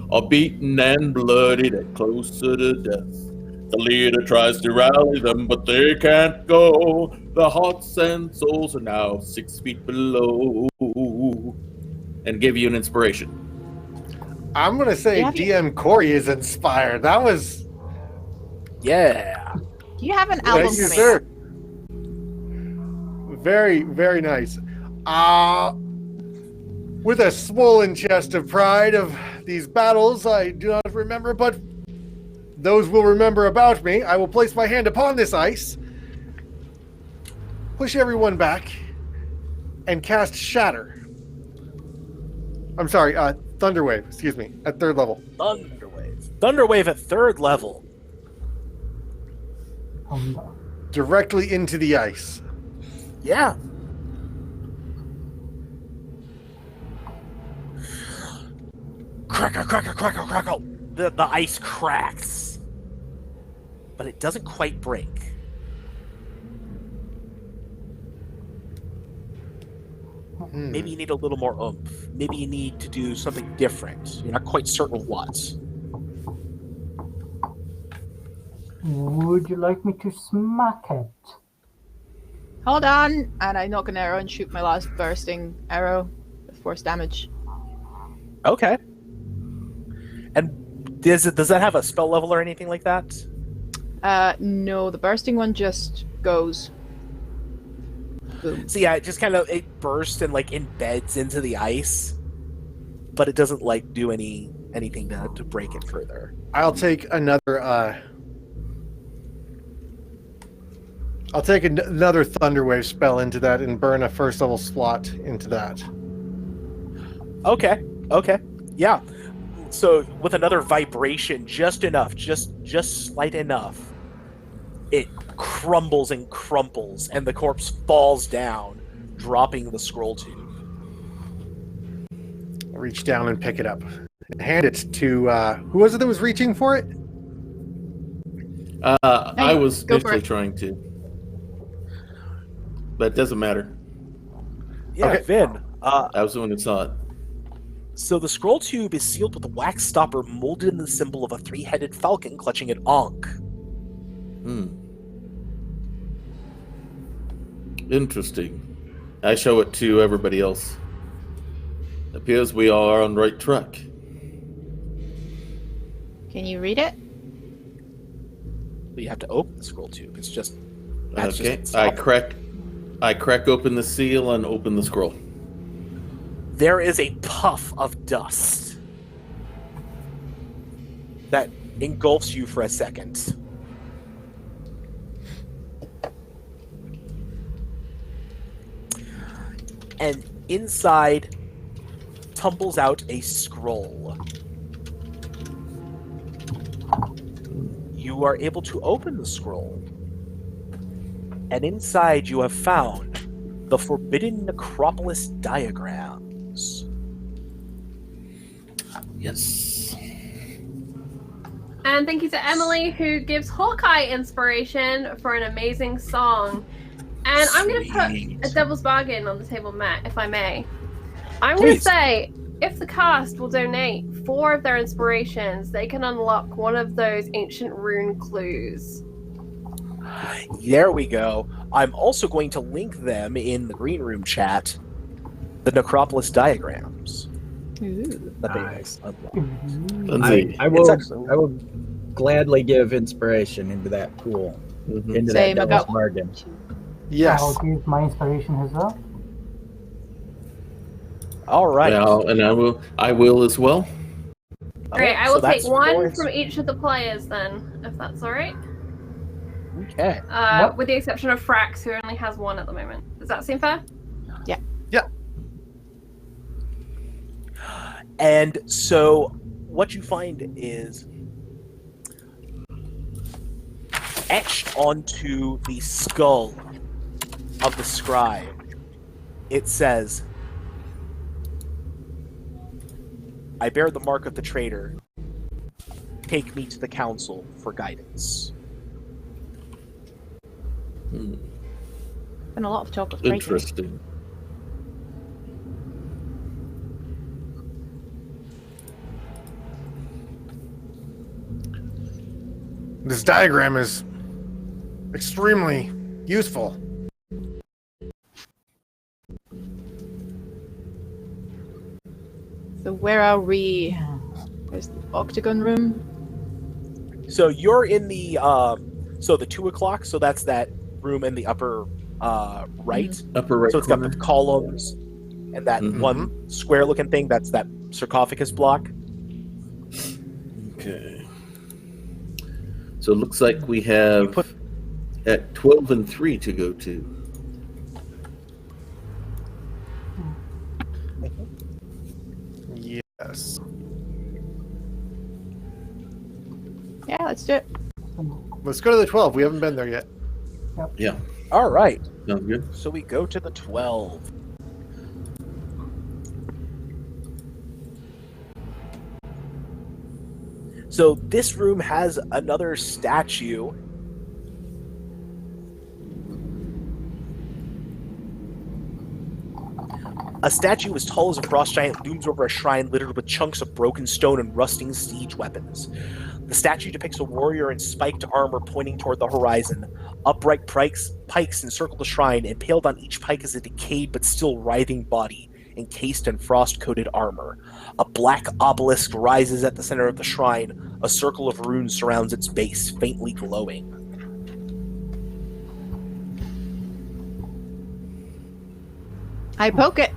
All beaten and bloodied and closer to death. The leader tries to rally them, but they can't go. The hearts and souls are now 6 feet below. And give you an inspiration. I'm going to say Yeah. DM Corey is inspired. That was... Yeah. Do you have an album Thank you, coming sir. out? Very, very nice. With a swollen chest of pride of these battles I do not remember, but those will remember about me. I will place my hand upon this ice, push everyone back, and cast Shatter. I'm sorry, Thunderwave, excuse me, at 3rd level. Thunderwave at 3rd level. Directly into the ice. Yeah. Crackle, crackle, crackle, crackle. The ice cracks. But it doesn't quite break. Maybe you need a little more oomph. Maybe you need to do something different. You're not quite certain what. Would you like me to smack it? Hold on, and I knock an arrow and shoot my last bursting arrow with force damage. Okay. And does that have a spell level or anything like that? No, the bursting one just goes. Boom. So yeah, it just kind of it bursts and like embeds into the ice, but it doesn't like do anything to break it further. I'll take another another Thunderwave spell into that and burn a 1st level slot into that. Okay. Yeah. So with another vibration, just enough, just slight enough, it crumbles and crumples, and the corpse falls down, dropping the scroll tube. I'll reach down and pick it up. Hand it to who was it that was reaching for it? I was go for initially it. trying to. But it doesn't matter. Yeah, Okay. Vin. I was the one who saw it. So the scroll tube is sealed with a wax stopper molded in the symbol of a 3-headed falcon clutching an ankh. Interesting. I show it to everybody else. Appears we are on the right track. Can you read it? But you have to open the scroll tube. It's just that's Okay. just I crack open the seal and open the scroll. There is a puff of dust that engulfs you for a second. And inside tumbles out a scroll. You are able to open the scroll, and inside you have found the Forbidden Necropolis diagrams. Yes. And thank you to Emily, who gives Hawkeye inspiration for an amazing song. And I'm going to put a devil's bargain on the table, Matt, if I may. I'm going to Please. say, if the cast will donate 4 of their inspirations, they can unlock one of those ancient rune clues. There we go. I'm also going to link them in the green room chat, the Necropolis diagrams. Ooh. That they Nice. unlock. Lindsay. I will excellent. I will gladly give inspiration into that pool. Into Same, that I devil's got bargain. Yes. I'll give my inspiration as well. All right. Well, and I will as well. Great, Okay, I so will take that's one Florence. from each of the players then, if that's alright. Okay. Yep. With the exception of Frax, who only has one at the moment. Does that seem fair? And so what you find is etched onto the skull of the scribe, it says, "I bear the mark of the traitor. Take me to the council for guidance." Been a lot of talk of traitor. Interesting. This diagram is extremely useful. So where are we? There's the octagon room. So you're in the the 2 o'clock, so that's that room in the upper right. Upper right So it's got the corner. columns and that Mhm. one square looking thing, that's that sarcophagus block. Okay. So it looks like we have at 12 and 3 to go to. Yes. Yeah, let's do it. Let's go to the 12. We haven't been there yet. Yeah. All right. Sounds good. So we go to the 12. So this room has another statue. A statue as tall as a frost giant looms over a shrine littered with chunks of broken stone and rusting siege weapons. The statue depicts a warrior in spiked armor pointing toward the horizon. Upright pikes encircle the shrine. Impaled on each pike is a decayed but still writhing body, encased in frost-coated armor. A black obelisk rises at the center of the shrine. A circle of runes surrounds its base, faintly glowing. I poke it.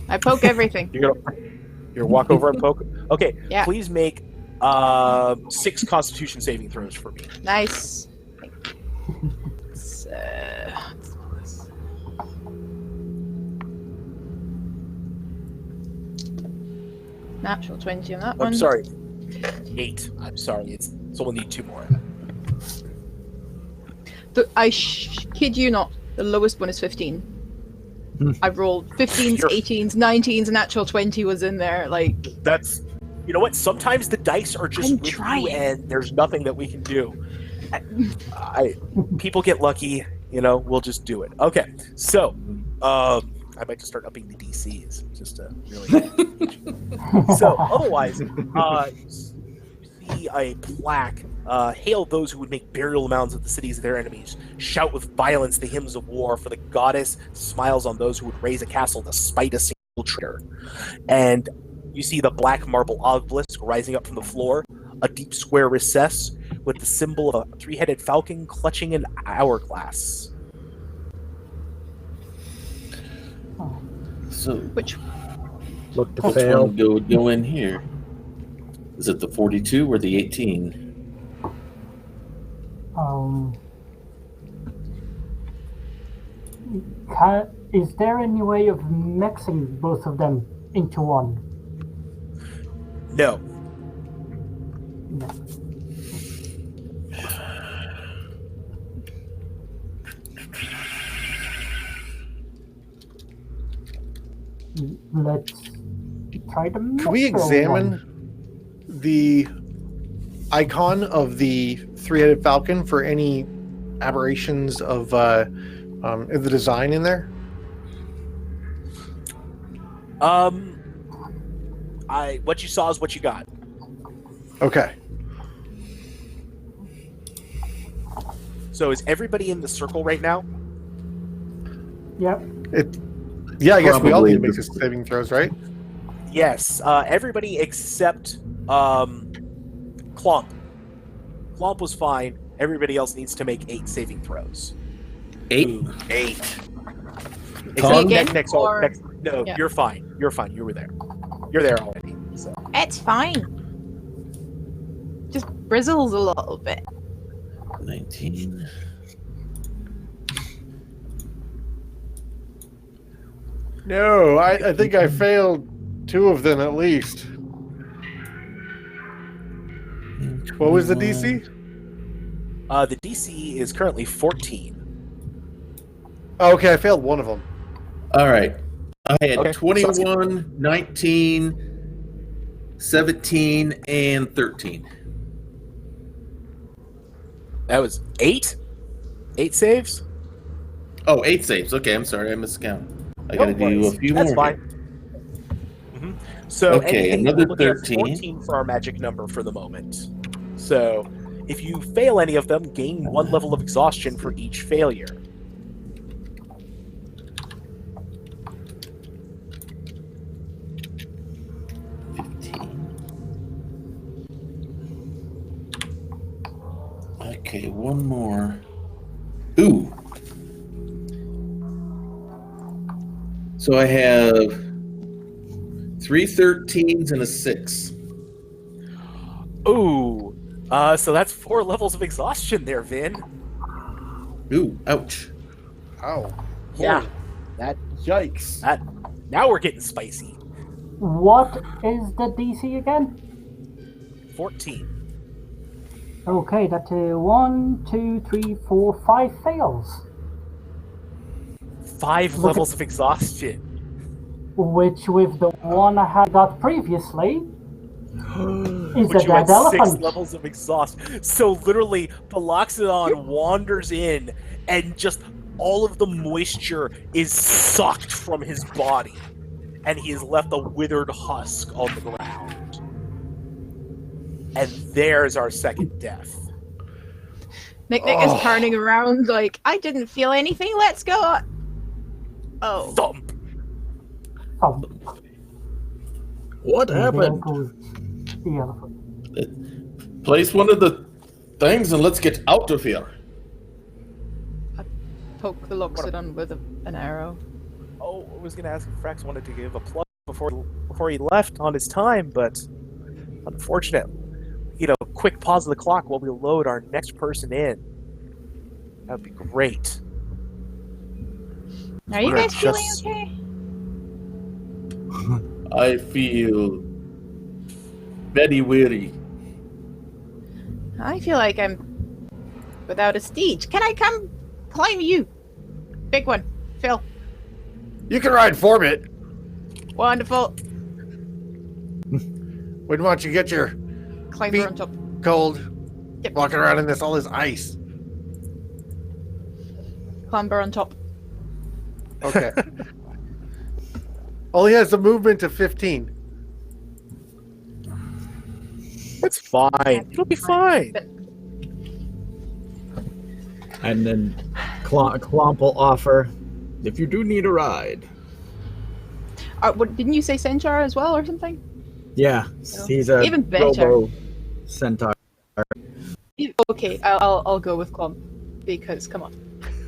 I poke everything. You're gonna walk over and poke. Okay, Yeah. please make 6 Constitution saving throws for me. Nice. Natural 20 on that one. I'm sorry, 8. I'm sorry. Someone need 2 more. I kid you not. The lowest one is 15. I rolled 15s, 18s, 19s, and natural 20 was in there. Like, That's, you know what? Sometimes the dice are just I'm with trying. you, and there's nothing that we can do. People get lucky. You know, we'll just do it. Okay, so I might just start upping the DCs just to really. So otherwise, you see a plaque. Hail those who would make burial mounds of the cities of their enemies. Shout with violence the hymns of war, for the goddess smiles on those who would raise a castle despite a single traitor. And you see the black marble obelisk rising up from the floor, a deep square recess with the symbol of a 3-headed falcon clutching an hourglass. So which Look to which fail. one would go in here? Is it the 42 or the 18? Is there any way of mixing both of them into one? No. No. Let's try to mix Can we one. examine the icon of the 3-headed falcon for any aberrations of the design in there? What you saw is what you got. Okay. So is everybody in the circle right now? Yep. Yeah, I guess we all Probably need to make this saving throws, right? Yes. Everybody except Clomp. Clomp was fine. Everybody else needs to make 8 saving throws. 8. 8. Tom? Next, Or- no, yeah. you're fine. You're fine. You were there. You're there already. So. It's fine. Just brizzles a little bit. 19. No, I think I failed 2 of them at least. What was the DC? The DC is currently 14. Oh, okay, I failed 1 of them. All right. I had Okay. 21, 19, 17, and 13. That was 8? 8 saves? Oh, 8 saves. Okay, I'm sorry. I missed count. I No gotta do a worries. few That's more. fine. Mhm. So Okay, anything, another we're looking at 13. 14 for our magic number for the moment. So if you fail any of them, gain 1 level of exhaustion for each failure. Okay, one more. Ooh. So I have 3 13s and a 6. Ooh. So that's 4 levels of exhaustion there, Vin. Ooh, ouch. Ow. Yeah. Yikes. Now we're getting spicy. What is the DC again? 14. Okay, that's 1, 2, 3, 4, 5 fails. 5 levels of exhaustion. Which, with the one I had got previously, is But a you had dead 6 elephant. levels of exhaust. So literally, Peloxodon wanders in, and just all of the moisture is sucked from his body, and he is left a withered husk on the ground. And there's our second death. Nick is turning around like, I didn't feel anything, let's go. Oh. Thump. Oh, What and there happened? goes the elephant. Place one of the things and let's get out of here. Poke the Loxodon with an arrow. Oh, I was going to ask if Frax wanted to give a plug before he left on his time, but unfortunate. Quick pause of the clock while we load our next person in. That would be great. Are you We're guys feeling just- okay? I feel very weary. I feel like I'm without a steed. Can I come climb you? Big one. Phil. You can ride Formit. Wonderful. Why don't you get your Climber Feet. on top. cold Yep. walking around in all this ice? Climber on top. Okay. All he has the movement of 15. It's fine. It'll be fine. And then Clomp will offer, if you do need a ride. Didn't you say Centaur as well or something? Yeah, he's a Even better. robo centaur. Okay, I'll go with Clump because come on,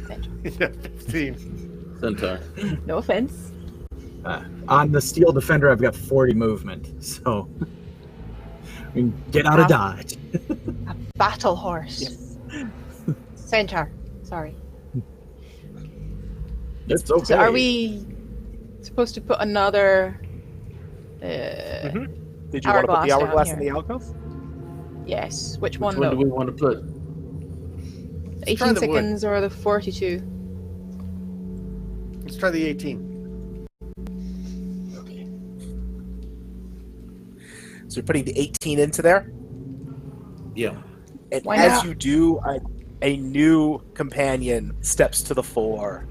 Centaur. Yeah, 15. Centaur. No offense. On the Steel Defender, I've got 40 movement, so I mean, get out of dodge. A battle horse. Yes. Centaur. Sorry. It's okay. So are we supposed to put another? Did you want to put Hourglass the hourglass down in the alcove? Yes. Which Which one one do though? we want to put? The 18 try the wood. seconds or the 42? Let's try the 18. So you're putting the 18 into there, Yeah. and Why as not? you do, a new companion steps to the fore.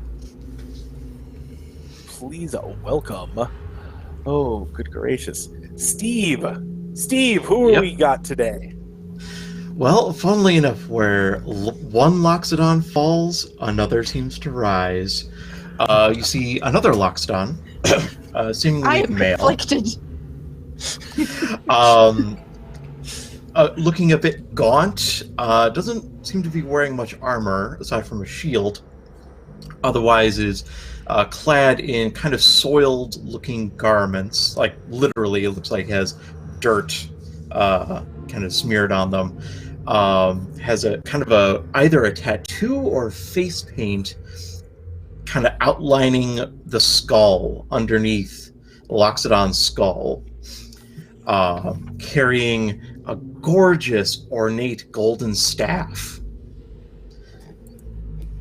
Please, welcome. Oh, good gracious, Steve. Steve, who Yep. we got today? Well, funnily enough, where one Loxodon falls, another seems to rise. You see another Loxodon, I seemingly am male. conflicted. looking a bit gaunt. Doesn't seem to be wearing much armor aside from a shield. Otherwise, is clad in kind of soiled-looking garments. Like literally, it looks like it has dirt kind of smeared on them. Has a kind of either a tattoo or face paint kind of outlining the skull underneath Loxodon's skull. Carrying a gorgeous, ornate golden staff.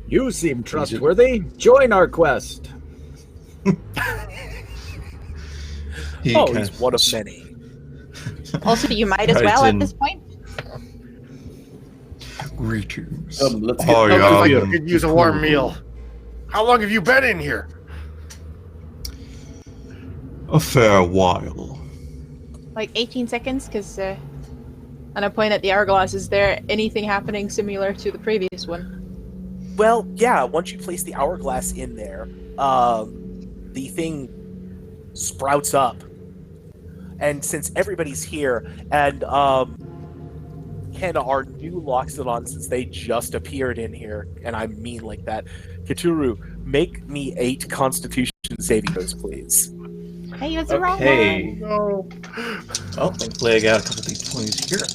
You seem trustworthy. Join our quest. He's one of many. Also, you might as well at this point. Greetings. Let's get Sounds like you am could use a warm meal. How long have you been in here? a fair while. Like 18 seconds, because... and I point at the hourglass. Is there anything happening similar to the previous one? Well, yeah, once you place the hourglass in there, the thing sprouts up. And since everybody's here, and kind of our new Loxodon, since they just appeared in here, and I mean like that, Katuru, make me 8 Constitution saving throws, please. Hey, that's the wrong one. Okay. No. Oh, thankfully I got a couple of these 20s here.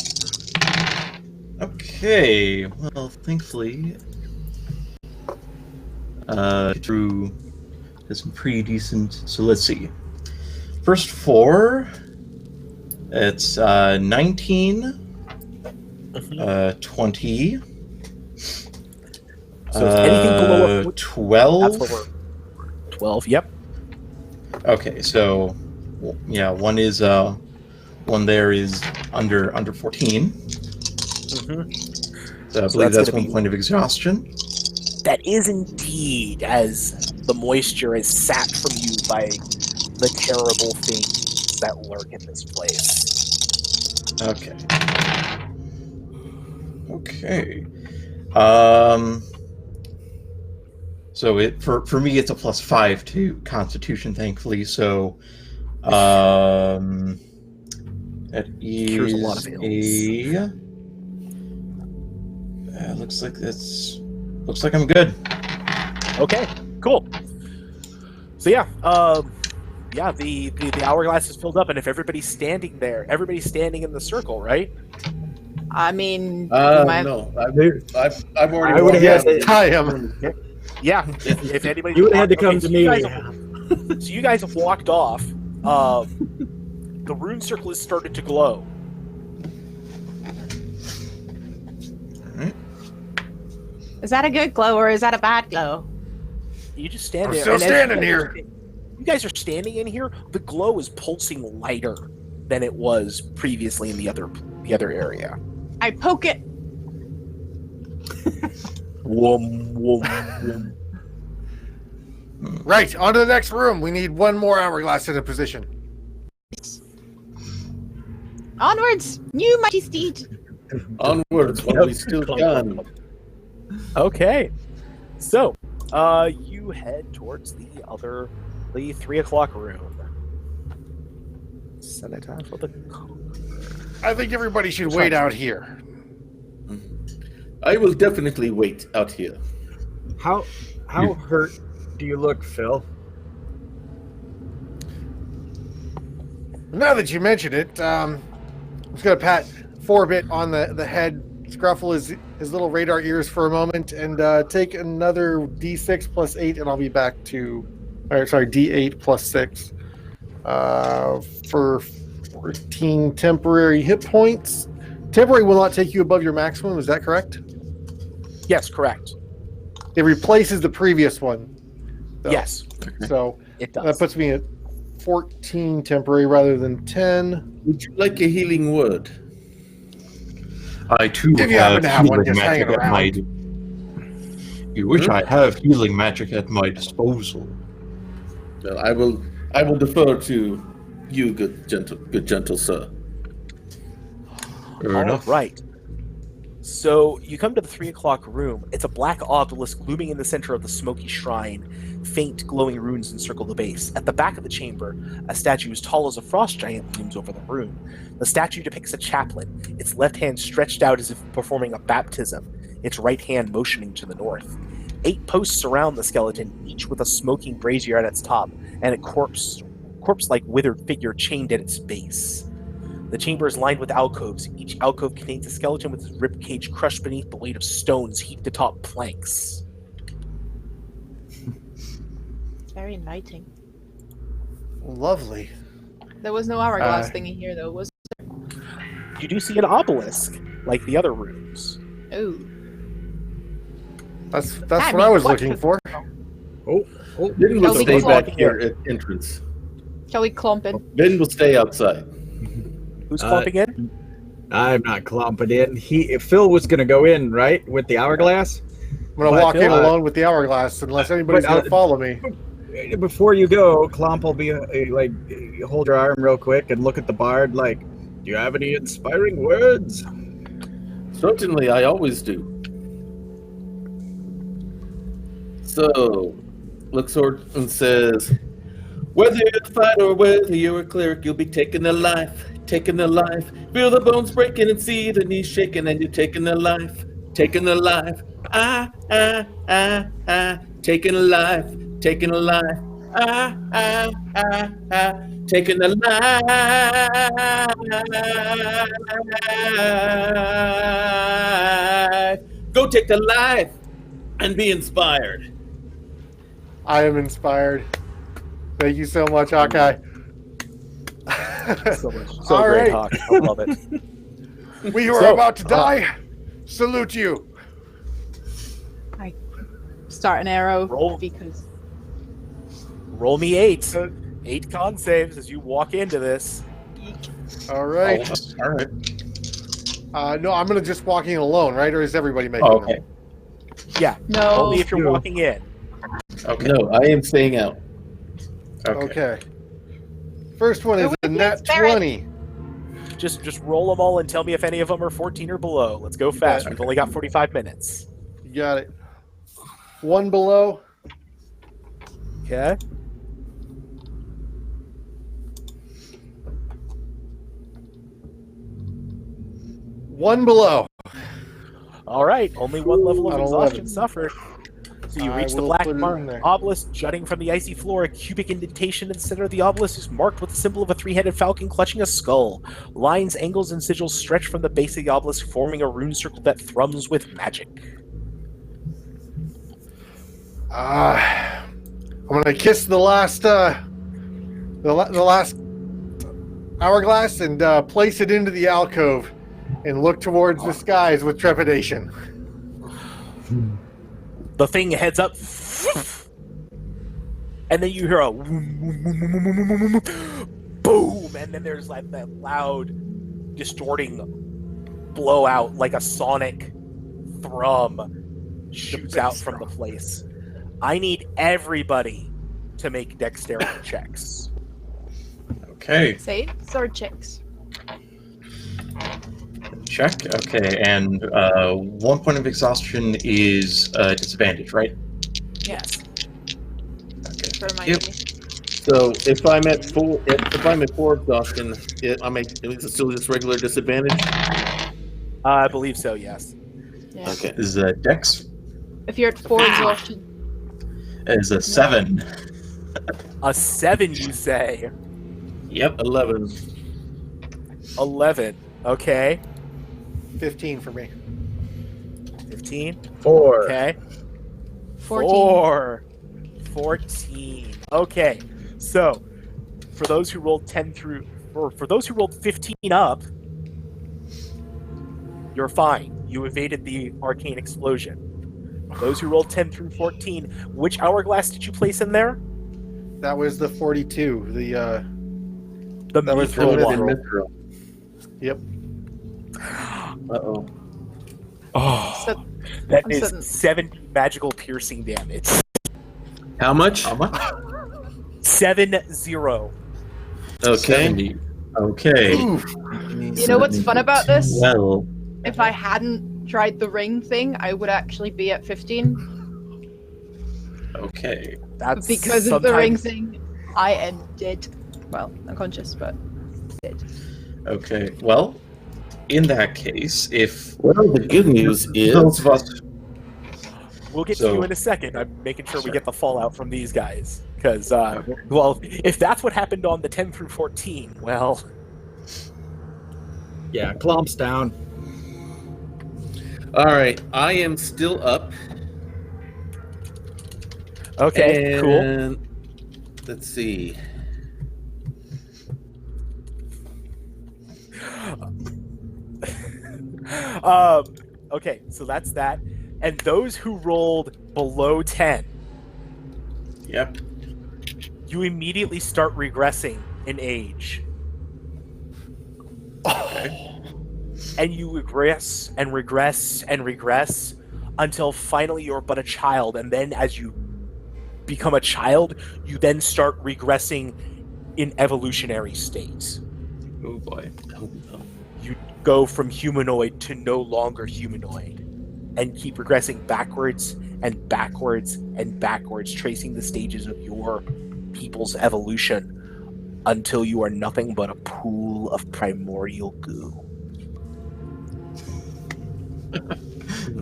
Okay. Well, thankfully, Drew has some pretty decent. So let's see. First 4. It's 19. 20. So if anything below 12. That's what we're 12. Yep. Okay, so yeah, one there is under 14. Mm-hmm. So I So believe that's that's gonna 1 be- point of exhaustion. That is indeed, as the moisture is sapped from you by the terrible things that lurk in this place. Okay. Okay. So it for me it's a +5 to Constitution, thankfully. So, that is Cures a lot of ills. looks like I'm good. Okay, cool. So yeah, the hourglass is filled up, and if everybody's standing there, everybody's standing in the circle, right? I mean, you might- No, I've already. I would have Yes, had to, tie him. Yeah. If anybody, you would have had to come okay, to me. So you guys have walked off. The rune circle has started to glow. Is that a good glow or is that a bad glow? You just stand I'm there. still and as standing you guys here. are you guys are standing in here. The glow is pulsing lighter than it was previously in the other area. I poke it. Wum, wum, wum. Right, on to the next room. We need one more hourglass in a position. Onwards, new mighty steed. Onwards while we still can. Okay. So, you head towards the 3 o'clock room. Set it time for the. I think everybody should wait out here. I will definitely wait out here. How hurt do you look, Phil? Now that you mention it, I'm just gonna pat Forbit on the head, scruffle his little radar ears for a moment, and take another D6 plus 8, and I'll be back to, D8 plus 6 for 14 temporary hit points. Temporary will not take you above your maximum. Is that correct? Yes, correct. It replaces the previous one, though. Yes, So it that does. puts me at 14 temporary rather than 10. Would you like a healing word? I too If you happen to have one healing just hanging magic at my. around. You wish I have healing magic at my disposal. Well, I will defer to you, good gentle sir. Fair All enough. right. So you come to the 3 o'clock room. It's a black obelisk looming in the center of the smoky shrine. Faint glowing runes encircle the base. At the back of the chamber, a statue as tall as a frost giant looms over the room. The statue depicts a chaplain, its left hand stretched out as if performing a baptism, its right hand motioning to the north. 8 posts surround the skeleton, each with a smoking brazier at its top, and a corpse-like withered figure chained at its base. The chamber is lined with alcoves. Each alcove contains a skeleton with its ribcage crushed beneath the weight of stones heaped atop planks. It's very inviting. Lovely. There was no hourglass thingy here, though, was You do see an obelisk, like the other rooms. there? Ooh. That's That'd what I be was quite looking a- for. Vin will Shall we stay go back walking here at entrance. Shall we clump in? Vin will stay outside. Who's clumping in? I'm not clumping in. Phil was gonna go in, right, with the hourglass. I'm gonna But, walk in uh, alone with the hourglass unless anybody's but, gonna follow me. Before you go, Clomp will be like, hold your arm real quick and look at the bard. Like, do you have any inspiring words? Certainly, I always do. So, looks over and says, whether you're a fighter or whether you're a cleric, you'll be taking a life, taking a life. Feel the bones breaking and see the knees shaking, and you're taking a life, taking a life. Taking a life, taking a life. Taking a life. Go take the life and be inspired. I am inspired. Thank you so much, Hawkeye. So much. So All great, right. Hawk. I love it. We who are So, about to die, salute you. Start an arrow Roll. because Roll me 8. 8 con saves as you walk into this. All right. Oh, all right. No, I'm gonna just walking alone, right? Or is everybody making Oh, okay. them? Yeah, no. only if you're You. walking in. Okay. No, I am staying out. Okay. Okay. First one is Who a is net Barrett? 20. Just roll them all and tell me if any of them are 14 or below. Let's go fast. We've only got 45 minutes. You got it. 1 below. Okay. One below. All right. Only one level of At exhaustion 11. suffered. So you I reach the will black put it mark in there. obelisk jutting from the icy floor. A cubic indentation in the center of the obelisk is marked with the symbol of a 3-headed falcon clutching a skull. Lines, angles, and sigils stretch from the base of the obelisk, forming a rune circle that thrums with magic. I'm gonna kiss the last last hourglass and place it into the alcove and look towards the skies with trepidation. The thing heads up, and then you hear a boom, and then there's like that loud, distorting blowout, like a sonic thrum shoots out from the place. I need everybody to make dexterity checks. Okay. Save sword checks. Check. Okay, and 1 point of exhaustion is disadvantage, right? Yes. Okay. For my Yep. So if I'm at 4 exhaustion, is it still just regular disadvantage? I believe so. Yes. Yeah. Okay. Is Dex If you're at 4 exhaustion. is a 7. A 7, you say? Yep. 11. 11. Okay. 15 for me. 15. 4. Okay. 14. 14. Okay. So, for those who rolled 10 through, for those who rolled 15 up, you're fine. You evaded the arcane explosion. Those who rolled 10 through 14, which hourglass did you place in there? That was the 42. The That was mithril the one. Mithril. Yep. Uh-oh. Oh, So, that I'm is sudden- 70 magical piercing damage. How much? How much? 7-0. Okay. 70. Okay. Oof. you know what's fun about this? Well, If I hadn't tried the ring thing, I would actually be at 15. Okay. That's Because of the ring sometimes- thing, I am dead. Well, unconscious, but dead. Okay. Well, in that case, if Well, the good news those is of us, We'll get to So- you in a second. I'm making sure we Sure. get the fallout from these guys. Because, well, if that's what happened on the 10 through 14, well, Yeah, Clump's down. all right. I am still up. okay, cool. And let's see. Okay, so that's that. And those who rolled below 10, yep. you immediately start regressing in age. And you regress and regress and regress until finally you're but a child. And then as you become a child, you then start regressing in evolutionary states. Oh boy. You go from humanoid to no longer humanoid and keep regressing backwards and backwards and backwards, tracing the stages of your people's evolution until you are nothing but a pool of primordial goo.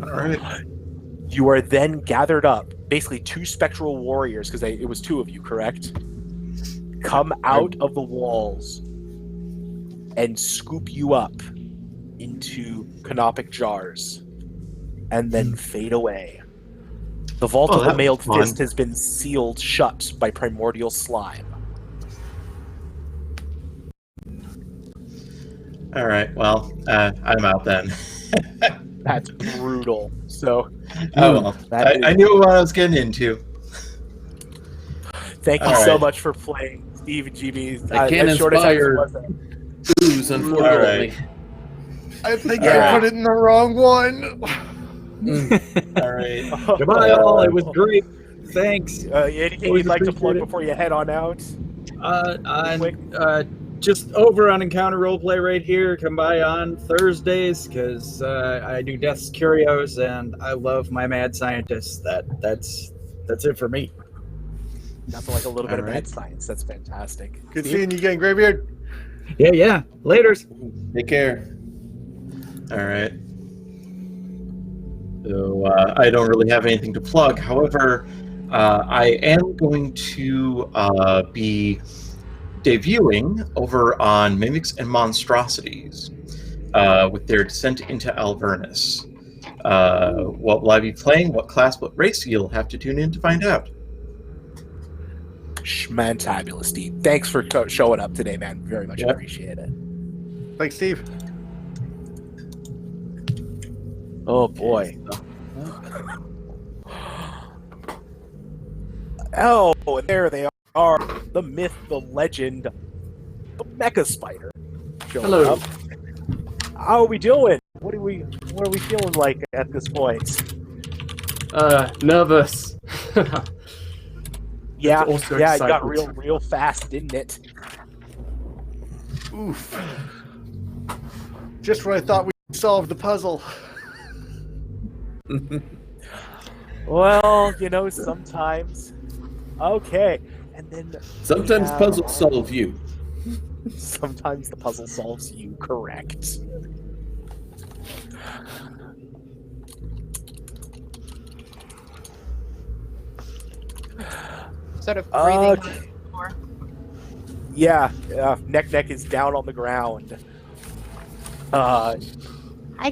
All right. You are then gathered up, basically two spectral warriors, because it was two of you, correct? Come out of the walls and scoop you up into canopic jars and then fade away. The vault Oh, of the that mailed was fun. fist has been sealed shut by primordial slime. All right. Well, I'm out then. That's brutal. So, Oh well. that I is- knew what I was getting into. thank you All so right. much for playing, Steve and GB. I can't as short as that inspire- was, Booze, unfortunately. I think Yeah. I put it in the wrong one. All right. Goodbye, all. It was great. Thanks. Anything Always you'd like to appreciate plug it. before you head on out? Quick. Just over on Encounter Roleplay right here. Come by on Thursdays because I do Death's Curios and I love my mad scientists. That's it for me. Nothing like a little bit of All mad right. science. That's fantastic. Good Steve? seeing you again, Graveyard. Yeah. Laters. Take care. All right. So I don't really have anything to plug. However, I am going to be debuting over on Mimics and Monstrosities with their descent into Alvernus. What will I be playing? What class? What race? You'll have to tune in to find out. Schmantabulous, Steve. Thanks for showing up today, man. Very much Yep. appreciate it. Thanks, Steve. Oh boy. Oh, and there they are. The myth, the legend, the Mecha Spider. Showing Hello. up. How are we doing? What are we feeling like at this point? Nervous. Yeah, also yeah, it got excited. real fast, didn't it? Oof. Just when I thought we solved the puzzle. Well, sometimes. Okay, and then Sometimes Yeah. puzzles solve you. sometimes the puzzle solves you, correct. Sort of breathing. Okay. Yeah, neck is down on the ground. I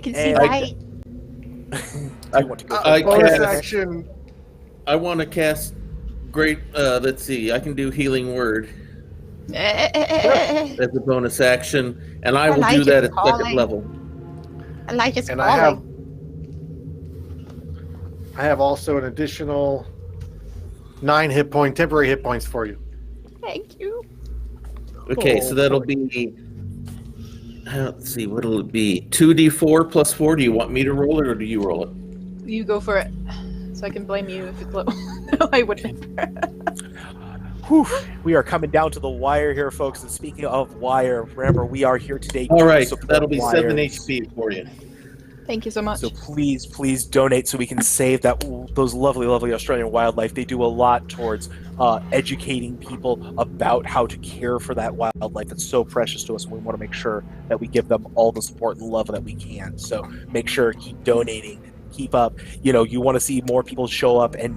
can see And- light. Do you want to go I Bonus cast- action. I want to cast great. Let's see. I can do healing word as a bonus action, and I will like do it, that at calling. second level. Light is And I have calling. also an additional 9 temporary hit points for you. Thank you. Okay, Oh, so that'll be. Let's see. What'll it be? 2d4 plus 4. Do you want me to roll it, or do you roll it? You go for it. So I can blame you if it's low. No, I wouldn't. Whew, we are coming down to the wire here, folks. And speaking of wire, remember we are here today. All to right, support that'll be 7 wires. HP for you. Thank you so much. So please donate so we can save those lovely Australian wildlife. They do a lot towards educating people about how to care for that wildlife. It's so precious to us, and we want to make sure that we give them all the support and love that we can. So make sure, keep donating, keep up. You want to see more people show up and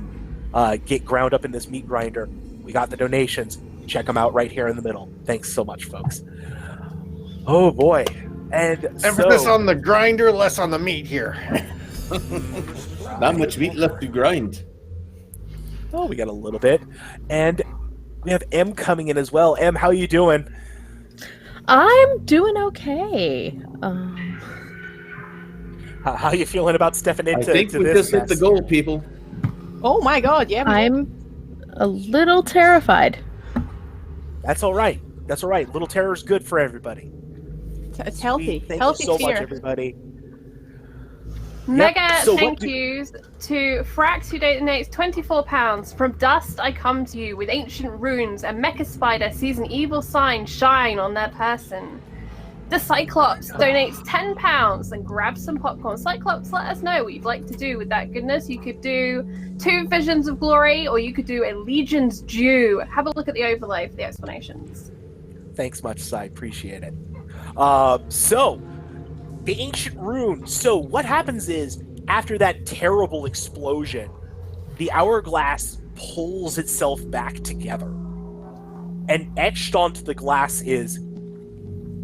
get ground up in this meat grinder. We got the donations. Check them out right here in the middle. Thanks so much, folks. Oh boy. And emphasis on the grinder, less on the meat here. Not much meat left to grind. Oh, we got a little bit. And we have M coming in as well. M, how you doing? I'm doing okay. How you feeling about stepping into I think we this just hit the goal, people. Oh my god, yeah. I'm a little terrified. That's all right. That's all right. Little terror is good for everybody. It's healthy. Thank Healthy you so fear. much, everybody. Mega So thank yous to Frax, who donates £24. From dust I come to you with ancient runes, and Mecha Spider sees an evil sign shine on their person. The Cyclops donates £10 and grabs some popcorn. Cyclops, let us know what you'd like to do with that goodness. You could do 2 Visions of Glory, or you could do a Legion's Due. Have a look at the overlay for the explanations. Thanks much, Sai. Appreciate it. So, the ancient runes. So, what happens is, after that terrible explosion, the hourglass pulls itself back together. And etched onto the glass is,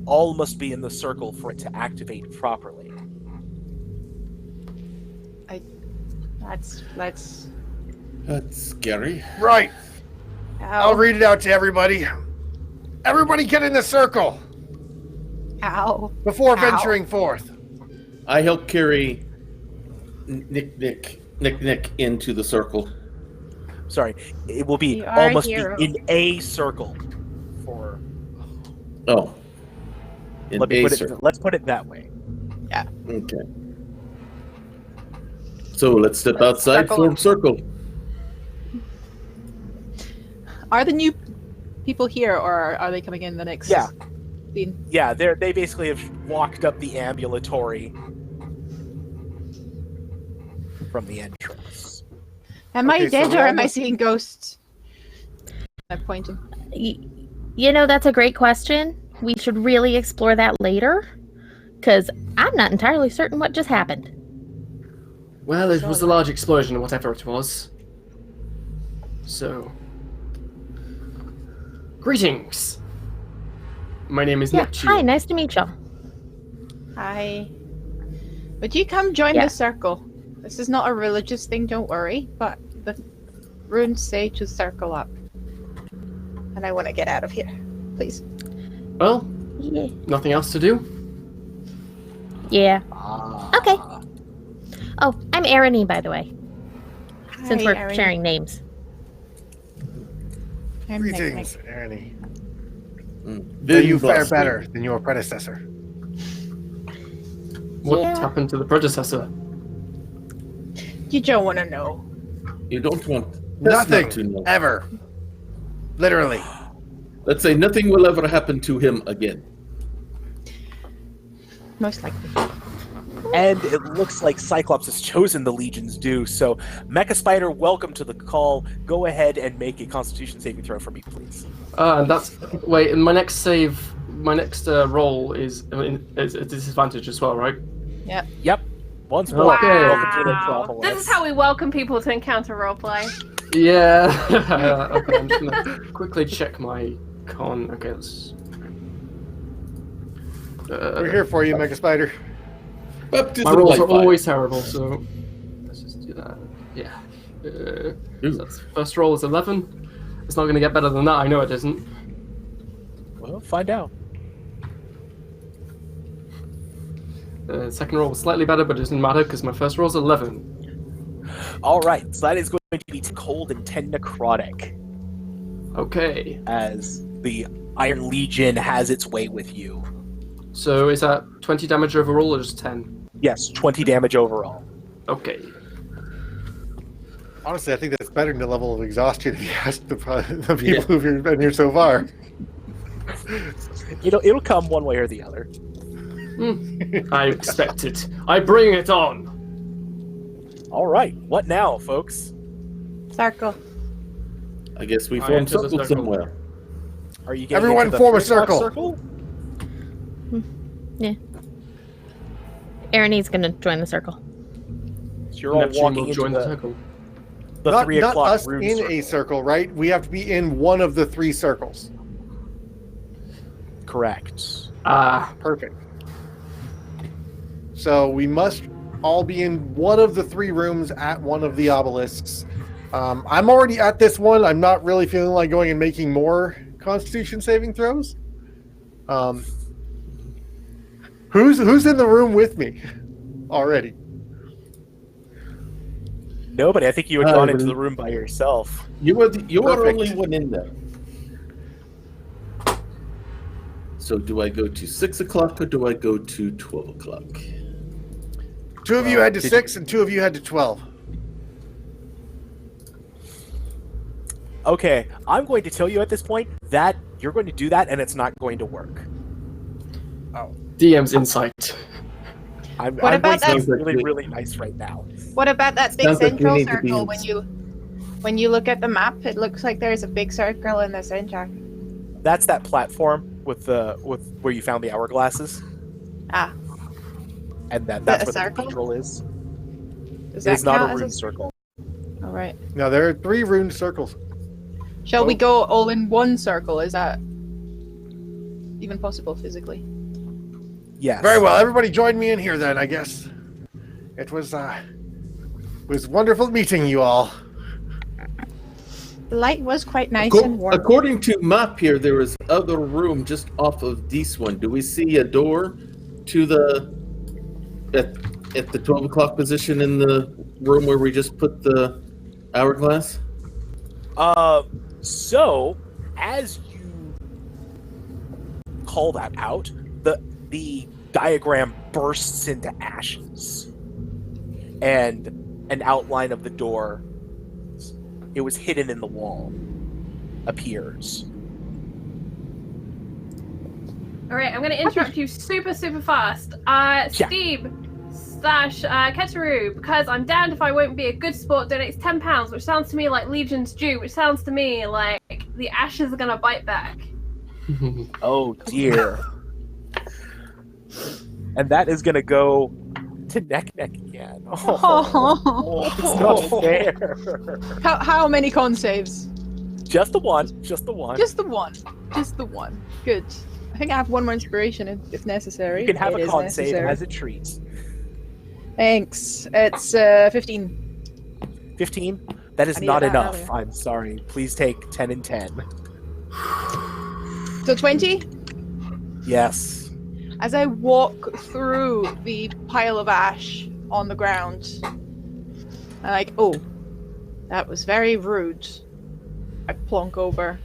all must be in the circle for it to activate properly. That's scary. Right. I'll read it out to everybody. Everybody get in the circle. Ow. Before venturing forth. I help carry Nick into the circle. Sorry, it will be You are all a must hero. be in a circle. For Oh. In let's put it that way. Yeah. Okay. So let's step outside, circle. form circle. Are the new people here, or are they coming in the next scene? Yeah, they basically have walked up the ambulatory from the entrance. Am I Okay, so dead we're or am I almost- seeing ghosts? I'm pointing. That's a great question. We should really explore that later, because I'm not entirely certain what just happened. Well, it was a large explosion, whatever it was. So, greetings. My name is Yeah, Neptune. hi, nice to meet you. Hi. Would you come join Yeah. the circle? This is not a religious thing, don't worry, but the runes say to circle up. And I want to get out of here. Please. Well, Yeah. nothing else to do. Yeah. Okay. Oh, I'm Erin, by the way, since Hi, we're Erin. sharing names. I'm Nick. Greetings, Annie. May May you fare better than your predecessor. What Yeah. happened to the predecessor? You don't want to know. You don't want Nothing, not to know. ever. Literally. Let's say nothing will ever happen to him again. Most likely. And it looks like Cyclops has chosen the Legion's Due. So, Mecha Spider, welcome to the call. Go ahead and make a Constitution saving throw for me, please. And that's wait. And my next save, my next roll is a disadvantage as well, right? Yep. Once more, Okay. welcome to the Wow. Metropolis. This is how we welcome people to Encounter Roleplay. Yeah. Okay, I'm just gonna quickly check my con. Okay, let's. We're here for you, Mega Spider. Baptism My rolls by are fire. always terrible, so let's just do that. Yeah. So that's, first roll is 11. It's not going to get better than that. I know it isn't. Well, find out. Second roll was slightly better, but it doesn't matter because my first roll is 11. All right, so that is going to be cold and 10 necrotic, Okay. as the Iron Legion has its way with you. So is that 20 damage overall or just 10? Yes, 20 damage overall. Okay. Honestly, I think that's better than the level of exhaustion if you ask the people who've been here so far. It'll come one way or the other. I expect it. I bring it on. All right, what now, folks? Circle. I guess we I form enter the circles circle. somewhere. Are you getting Everyone into the form a 3 o'clock circle. Yeah. Aaron's gonna join the circle. So you're all Neptune walking will into join the the circle. Not 3 o'clock us rune in circle. a circle, right? We have to be in one of the 3 circles. Correct. Perfect. So we must all be in one of the 3 rooms at one of the obelisks. I'm already at this one. I'm not really feeling like going and making more Constitution saving throws. Who's in the room with me already? Nobody. I think you had gone into the room by yourself. You were the Perfect. only one in there. So do I go to 6 o'clock or do I go to 12 o'clock? 2 of you had to 6 and 2 of you had to 12. Okay, I'm going to tell you at this point that you're going to do that and it's not going to work. DM's insight. I'm What about going to that- be really, really nice right now. What about that big Sounds like we central need to be circle? in- When you look at the map, it looks like there's a big circle in the center. That's that platform with where you found the hourglasses, Ah, and that's a where the circle? cathedral is. does It is that not count a as rune circle. All right. Now there are 3 rune circles. Shall we go all in one circle? Is that even possible physically? Yes. Very well. Everybody join me in here then, I guess. It was wonderful meeting you all. The light was quite nice and warm. According to map here, there is other room just off of this one. Do we see a door to the at the 12 o'clock position in the room where we just put the hourglass? So as you call that out, the diagram bursts into ashes, and an outline of the door, it was hidden in the wall, appears. All right, I'm going to interrupt you super fast. Steve / Keteru, because I'm damned if I won't be a good sport, donates £10, which sounds to me like Legion's due, which sounds to me like the ashes are going to bite back. Oh dear. And that is going to go to Neck again. Oh, it's not fair. How many con saves? Just the one. Just the one. Just the one. Just the one. Good. I think I have one more inspiration if necessary. You can have It a is con save necessary. as a treat. Thanks. It's 15. 15? That is I needed not that enough. earlier. I'm sorry. Please take 10 and 10. So 20? Yes. As I walk through the pile of ash on the ground, I'm like, oh, that was very rude. I plonk over,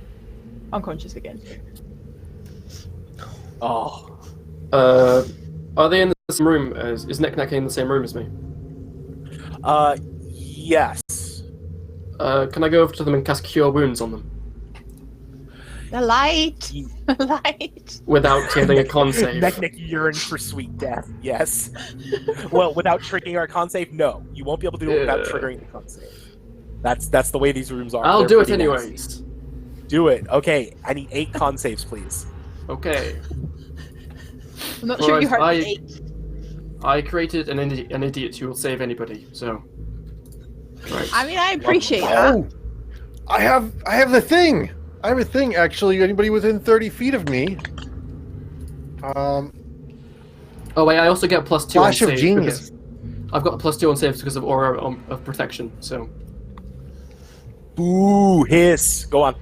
unconscious again. Oh. Are they in the same room? Is Neck in the same room as me? Yes. Can I go over to them and cast Cure Wounds on them The light! The light! without getting a con save? Neck yearns for sweet death. Yes. Well, without triggering our con save, no. You won't be able to do it without triggering the con save. That's the way these rooms are. I'll They're do it pretty anyways. nasty. Do it. Okay. I need 8 con saves, please. Okay. I'm not sure you heard Alright, me. I created an idiot who will save anybody, so... Right. I mean, I appreciate that. Oh, I have the thing. I have a thing actually. Anybody within 30 feet of me. Oh wait, I also get +2 on Flash of saves genius. because I've got a +2 on saves because of Aura of Protection, so... Ooh, hiss. Go on.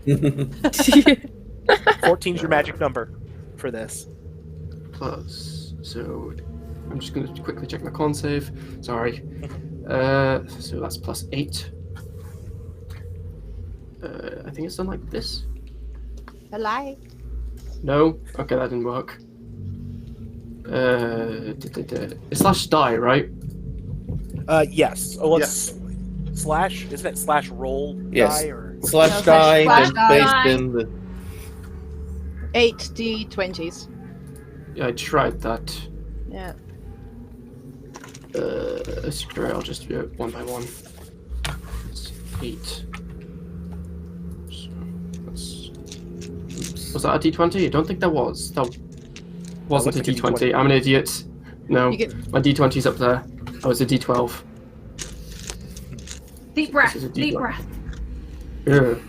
14's your magic number for this. Plus, so... I'm just going to quickly check my con save. Sorry. So that's +8. I think it's done like this. The light. No? Okay, that didn't work. It's /die, right? Yes. Oh, well, it's slash. Isn't it slash roll Yes. die or Slash No, die, slash then die. space, then the 8 d20s. I tried that. Yeah. Sure, I'll just do it one by one. It's 8. So that's... Was that a D20? I don't think that was. That wasn't a looks like a D20. D20. I'm an idiot. No, You get- my D20's up there. Oh, it's a D12. Deep breath. This is a Deep D12. breath. Ugh.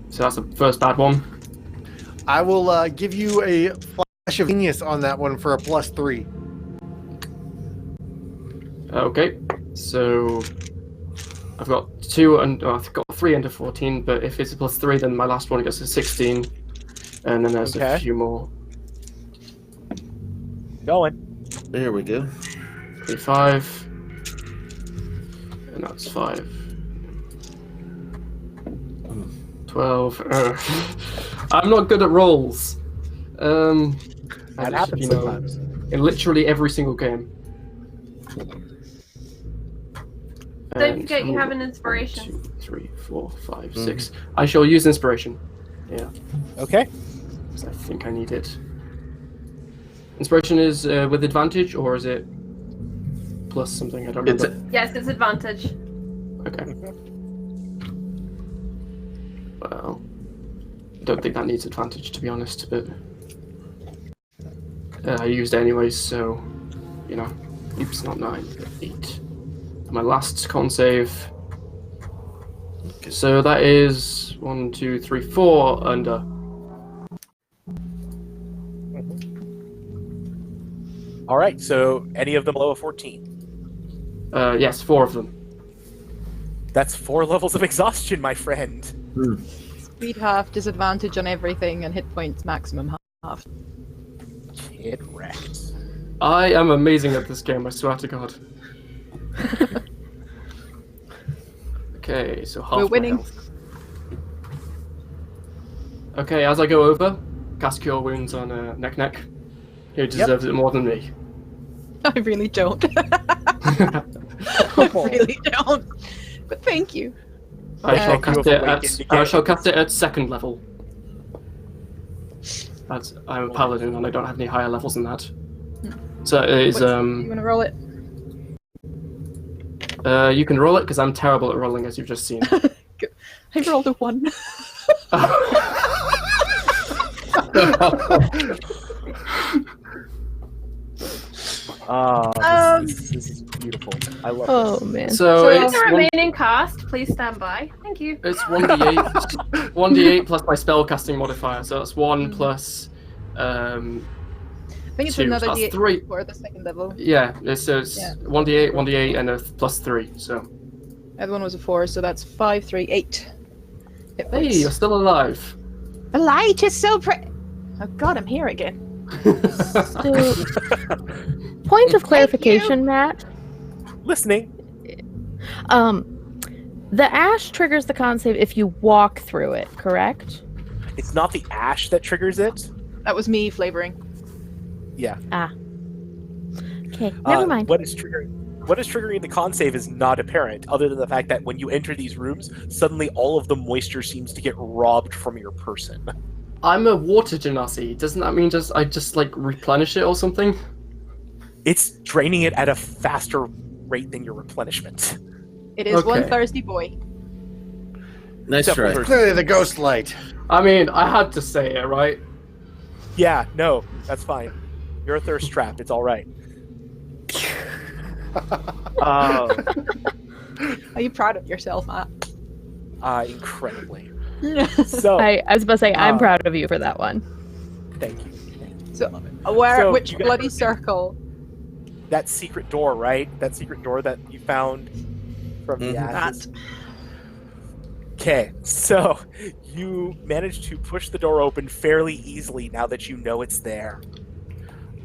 So that's the first bad one. I will give you a flash of genius on that one for a +3. Okay, so I've got 2 and I've got 3 under 14, but if it's a +3, then my last one gets a 16, and then there's Okay. a few more. Going. There we go. 5, and that's 5. 12. I'm not good at rolls. That happens sometimes. In literally every single game. Don't forget you have an inspiration. 1, 2, 3, 4, 5, 6. I shall use inspiration. Yeah, Okay. because I think I need it. Inspiration is with advantage, or is it plus something? I don't It's remember. Yes, it's advantage. Okay. Well, I don't think that needs advantage, to be honest, but I used it anyways, so, you know. Oops, not 9, but 8. My last con save. So that is 1, 2, 3, 4 under. All right. So any of them below a 14? Yes, 4 of them. That's 4 levels of exhaustion, my friend. Speed half, disadvantage on everything, and hit points maximum half. Get wrecked. I am amazing at this game, I swear to God. Okay, so half We're my winning. health. Okay, as I go over, cast Cure Wounds on Neck. Who deserves it more than me? I really don't. I really don't. But thank you. I shall you cast have it awakened at. again. I shall cast it at 2nd level. I'm a paladin and I don't have any higher levels than that. So it is You want to roll it? You can roll it because I'm terrible at rolling, as you've just seen. I rolled a 1. This is beautiful. I love Oh this. man. So So it's the remaining cast, please stand by. Thank you. It's 1d8, 1d8 plus my spellcasting modifier, so that's 1 plus. I think it's 2, another so that's D8 3. for the 2nd level. Yeah, so it's Yeah. 1d8, 1d8, and a plus 3. So The other one was a 4, so that's 5, 3, 8. Hit hey, points. you're still alive. The light is so pretty. Oh god, I'm here again. So, point of clarification, Matt. Listening. The ash triggers the con save if you walk through it, correct? It's not the ash that triggers it. That was me flavoring. Yeah. Okay, never mind. What is triggering the con save is not apparent, other than the fact that when you enter these rooms, suddenly all of the moisture seems to get robbed from your person. I'm a water genasi. Doesn't that mean I just like replenish it or something? It's draining it at a faster rate than your replenishment. It is one Okay. thirsty boy. Nice Except try. for- Clearly the ghost light. I mean, I had to say it, right? Yeah, no, that's fine. You're a thirst trap. It's all right. Are you proud of yourself, Matt? Incredibly. So, I was about to say, I'm uh, proud of you for that one. thank you. So, So, which you guys- bloody circle? That secret door, right? That secret door that you found from the ashes. Okay, so you managed to push the door open fairly easily now that you know it's there.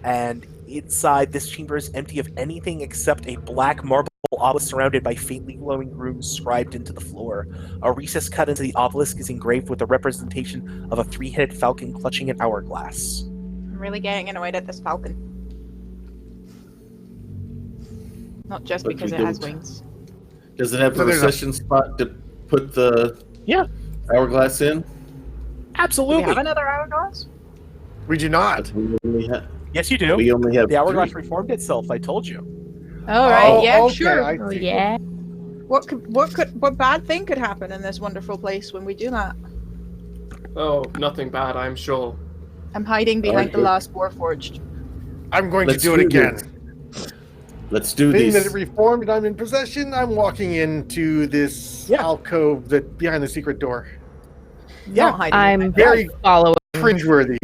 And inside, this chamber is empty of anything except a black marble obelisk surrounded by faintly glowing runes scribed into the floor. A recess cut into the obelisk is engraved with a representation of a 3-headed falcon clutching an hourglass. I'm really getting annoyed at this falcon. Not just But because we it has don't. wings. Does it have So a there's a- recession spot to put the hourglass in? Do we Absolutely. have another hourglass? We do not. That's what we really have. Yes, you do. We only have The hourglass 3. reformed itself. I told you. All right, yeah, okay, sure. I Oh see. yeah. What bad thing could happen in this wonderful place when we do that? Oh, nothing bad, I'm sure. I'm hiding behind the Okay. last Warforged. I'm going Let's to do it again. this. Let's do Being that this. it reformed and I'm in possession, I'm walking into this alcove that behind the secret door. Not hiding. I'm Very following. cringeworthy.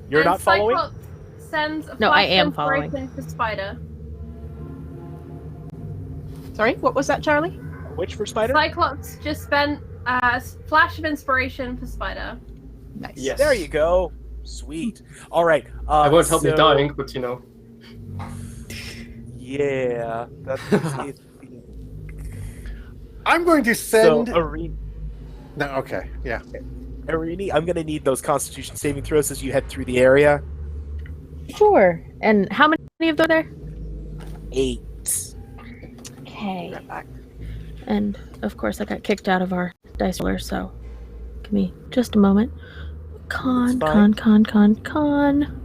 You're And not following? Cyclops sends a No, flash I am of following. inspiration for Spider. Sorry, what was that, Charlie? Which for Spider? Cyclops just spent a flash of inspiration for Spider. Nice. Yes. There you go. Sweet. All right. I won't help you so- dying, but you know. Yeah. That's I'm going to so, send. Irene, No, okay, yeah. Irene, I'm going to need those Constitution saving throws as you head through the area. Sure. And how many of those are there? 8. Okay. Right back. And of course, I got kicked out of our dice roller, so give me just a moment. It's fine. Con.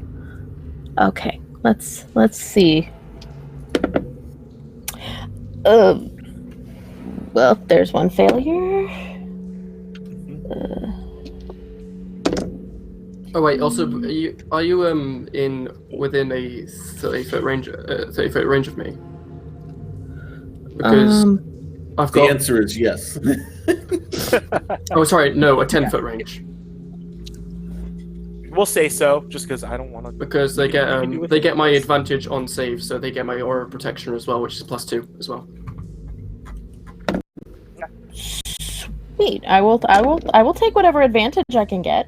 Okay, let's see. Well, there's one failure. Oh wait, also, are you in within a 30-foot range, 30-foot range of me? Because I've The got. answer is yes. Oh, sorry, no, a 10-foot range. We'll say so, just because I don't want to. Because they get You can do they it. get my advantage on save, so they get my aura of protection as well, which is +2 as well. Sweet. I will take whatever advantage I can get.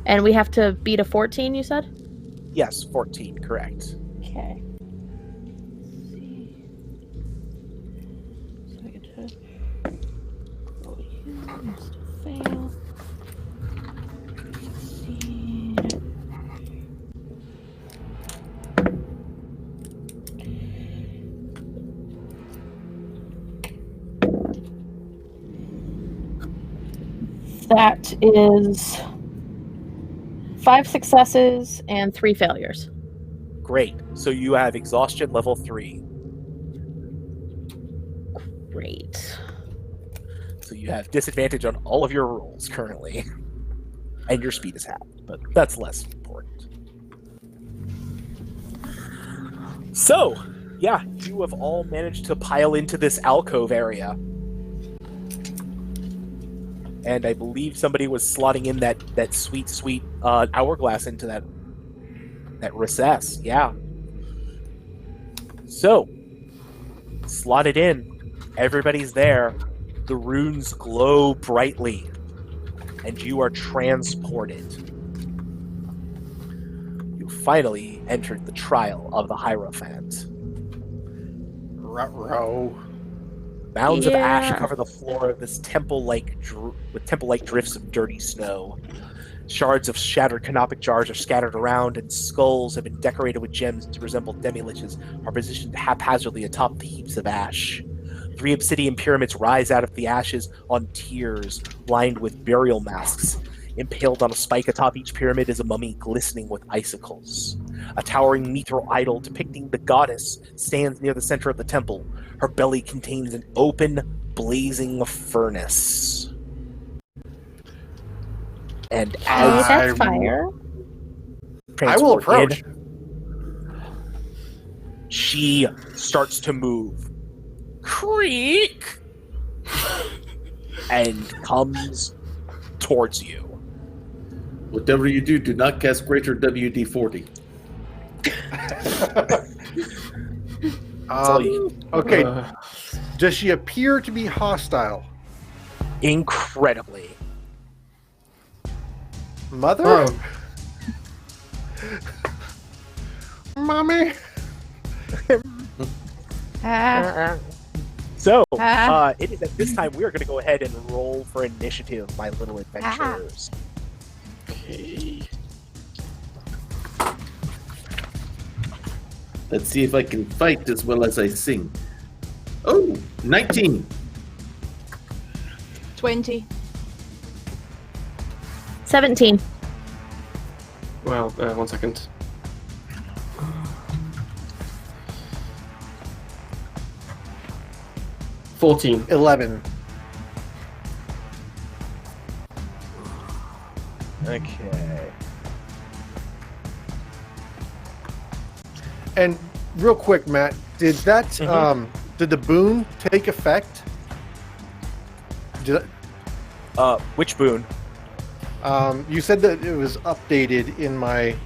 And we have to beat a 14, you said? Yes, 14, correct. Okay. Let's see. So I get to roll you, still fail. Succeed. That is 5 successes and 3 failures. Great. So you have exhaustion level 3. Great. So you have disadvantage on all of your rolls currently. And your speed is half, but that's less important. So, yeah, you have all managed to pile into this alcove area. And I believe somebody was slotting in that sweet hourglass into that recess. Yeah. So, slot it in. Everybody's there. The runes glow brightly. And you are transported. You finally entered the trial of the Hierophant. Ruh-roh. Mounds of ash Yeah. cover the floor of this temple-like with temple-like drifts of dirty snow. Shards of shattered canopic jars are scattered around, and skulls have been decorated with gems to resemble demi-liches are positioned haphazardly atop the heaps of ash. 3 obsidian pyramids rise out of the ashes on tiers lined with burial masks. Impaled on a spike atop each pyramid is a mummy glistening with icicles. A towering mithril idol depicting the goddess stands near the center of the temple. Her belly contains an open, blazing furnace. And Hey, as that's fire. I will transported, approach. she starts to move. Creak! And comes towards you. Whatever you do, do not cast greater WD-40. Okay, Uh, does she appear to be hostile? Incredibly. Mother? oh, Mommy? So, Ah. it is at this time we are going to go ahead and roll for initiative, my little adventurers. okay. Let's see if I can fight as well as I sing. Oh, 19. 20. 17. Well, 1 second. $14. 11. Okay. And real quick, Matt, did that did the boon take effect? Did Which boon? you said that it was updated in my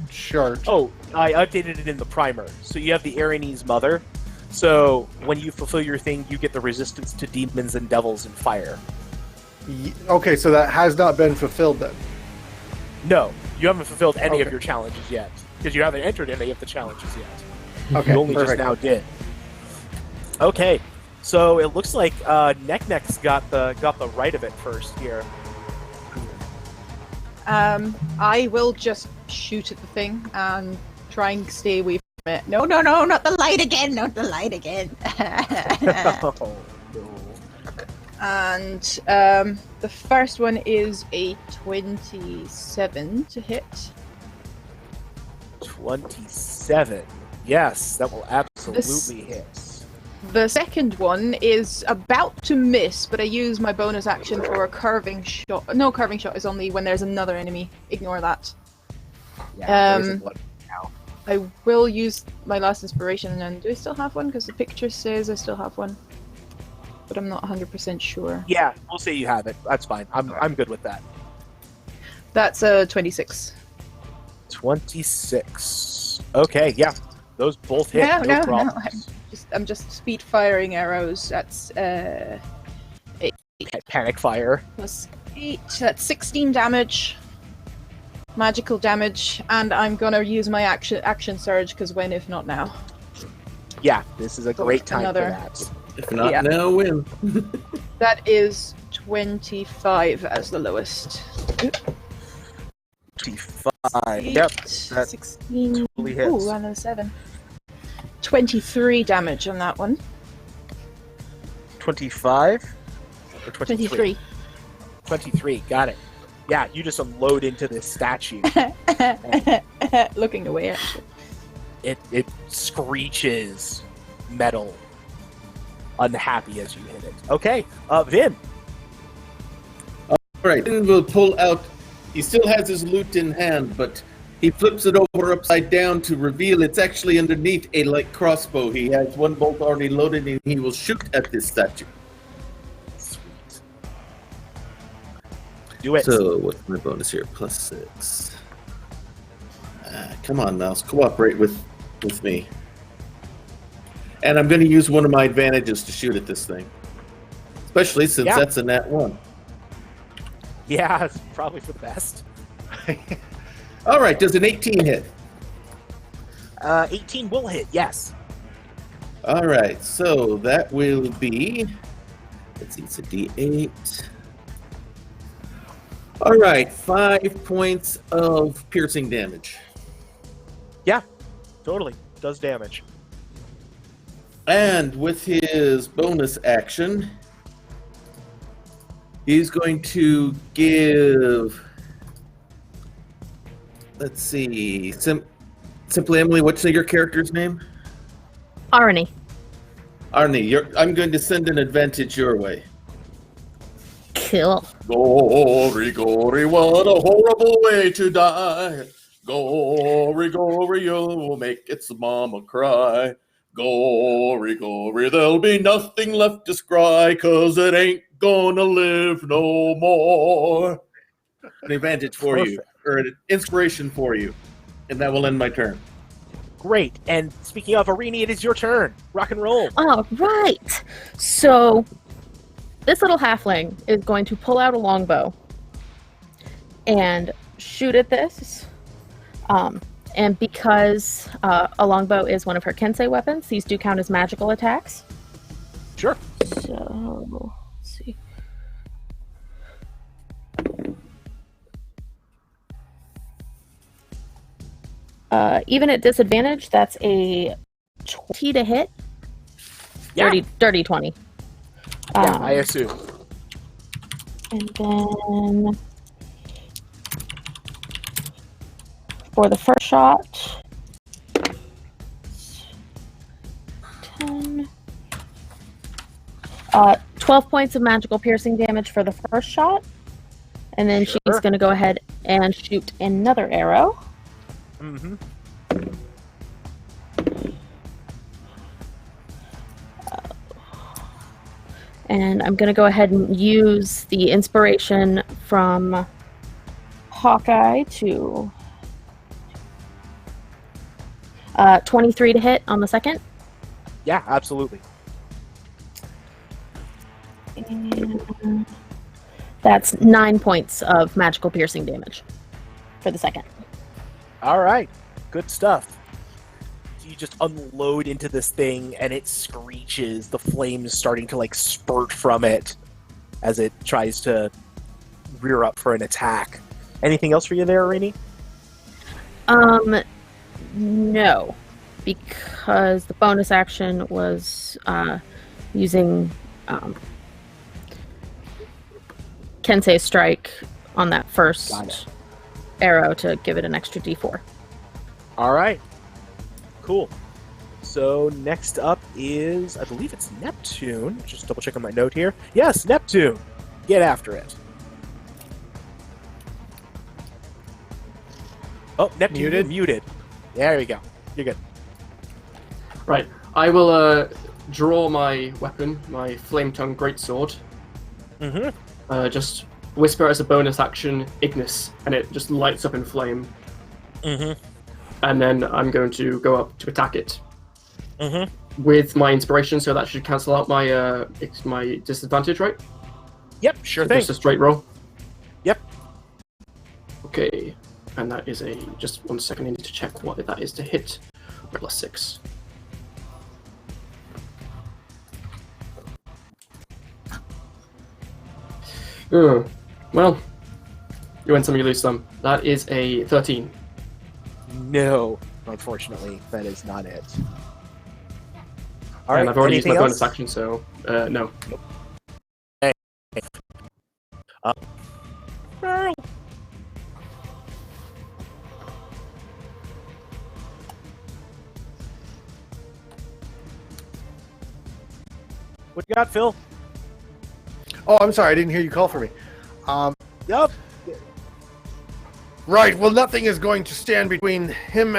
chart. Oh, I updated it in the primer. So you have the Aranese Mother. So when you fulfill your thing, you get the resistance to demons and devils and fire. Okay, so that has not been fulfilled then. No, you haven't fulfilled any of Okay. your challenges yet because you haven't entered any of the challenges yet. Okay, You only perfect. just now did. Okay, so it looks like Neck's got the right of it first here. I will just shoot at the thing and try and stay away from it. No, not the light again! Not the light again! Oh, no. And the first one is a 27 to hit. 27. Yes, that will absolutely hit. The second one is about to miss, but I use my bonus action for a curving shot. No, curving shot is only when there's another enemy. Ignore that. Yeah, there isn't one now. I will use my last inspiration, and do I still have one? Because the picture says I still have one, but I'm not 100% sure. Yeah, we'll say you have it. That's fine. I'm good with that. That's a 26. 26. Okay, yeah, those both hit. No problems. I'm just speed firing arrows. That's Panic fire. plus 8. That's 16 damage. Magical damage, and I'm gonna use my action surge because when if not now. Yeah, this is a great time Another. for that. If not Yeah. now, when? That is 25 as the lowest. 25. Yep, that 16. totally hits. Ooh, another 7. 23 damage on that one. 25 or 23? 23. 23. Got it. Yeah, you just unload into this statue. Looking away, actually. It screeches metal, unhappy as you hit it. Okay, Vin. All right, then we'll pull out. He still has his loot in hand, but he flips it over upside down to reveal it's actually underneath a light crossbow. He has one bolt already loaded, and he will shoot at this statue. Sweet. Do it. So, what's my bonus here? +6. Come on, mouse. Cooperate with me. And I'm going to use one of my advantages to shoot at this thing. Especially since that's a nat 1. Yeah, it's probably for the best. All right, does an 18 hit? 18 will hit, yes. All right, so that will be... Let's see, it's a D8. All right, 5 points of piercing damage. Yeah, totally. Does damage. And with his bonus action, he's going to give... Let's see. Simply Emily, what's your character's name? Arnie. Arnie, I'm going to send an advantage your way. Cool. Gory, gory, what a horrible way to die. Gory, gory, you'll make its mama cry. Gory, gory, there'll be nothing left to scry, 'cause it ain't gonna live no more. An advantage for you, or an inspiration for you, and that will end my turn. Great. And speaking of Arini, it is your turn. Rock and roll. All right. So this little halfling is going to pull out a longbow and shoot at this. And because a longbow is one of her kensei weapons, these do count as magical attacks. Sure. So, let's see. Even at disadvantage, that's a 20 to hit. Yeah. Dirty 20. Yeah, I assume. And then for the first shot. 10. 12 points of magical piercing damage for the first shot. And then she's going to go ahead and shoot another arrow. Mm-hmm. And I'm going to go ahead and use the inspiration from Hawkeye to 23 to hit on the second. Yeah, absolutely. And that's 9 points of magical piercing damage for the second. All right, good stuff. So you just unload into this thing, and it screeches. The flames starting to like spurt from it as it tries to rear up for an attack. Anything else for you there, Rainey? No, because the bonus action was using Kensei Strike on that first arrow to give it an extra D4. All right, cool. So next up is, I believe it's Neptune. Just double check on my note here. Yes, Neptune. Get after it. Oh, Neptune, you're muted. There you go. You're good. Right. I will draw my weapon, my Flame Tongue Greatsword. Mm-hmm. Just whisper as a bonus action, Ignis, and it just lights up in flame. Mm-hmm. And then I'm going to go up to attack it. Mm-hmm. With my inspiration, so that should cancel out my my disadvantage, right? Yep, sure So thing. just a straight roll. Yep. Okay. And that is just 1 second, I need to check what that is to hit. +6. Well, you win some, you lose some. That is a 13. No, unfortunately, that is not it. All And right, I've already used my anything bonus else? action, so no. Nope. Hey. Earl. What you got, Phil? Oh, I'm sorry. I didn't hear you call for me. Yup. Right. Well, nothing is going to stand between him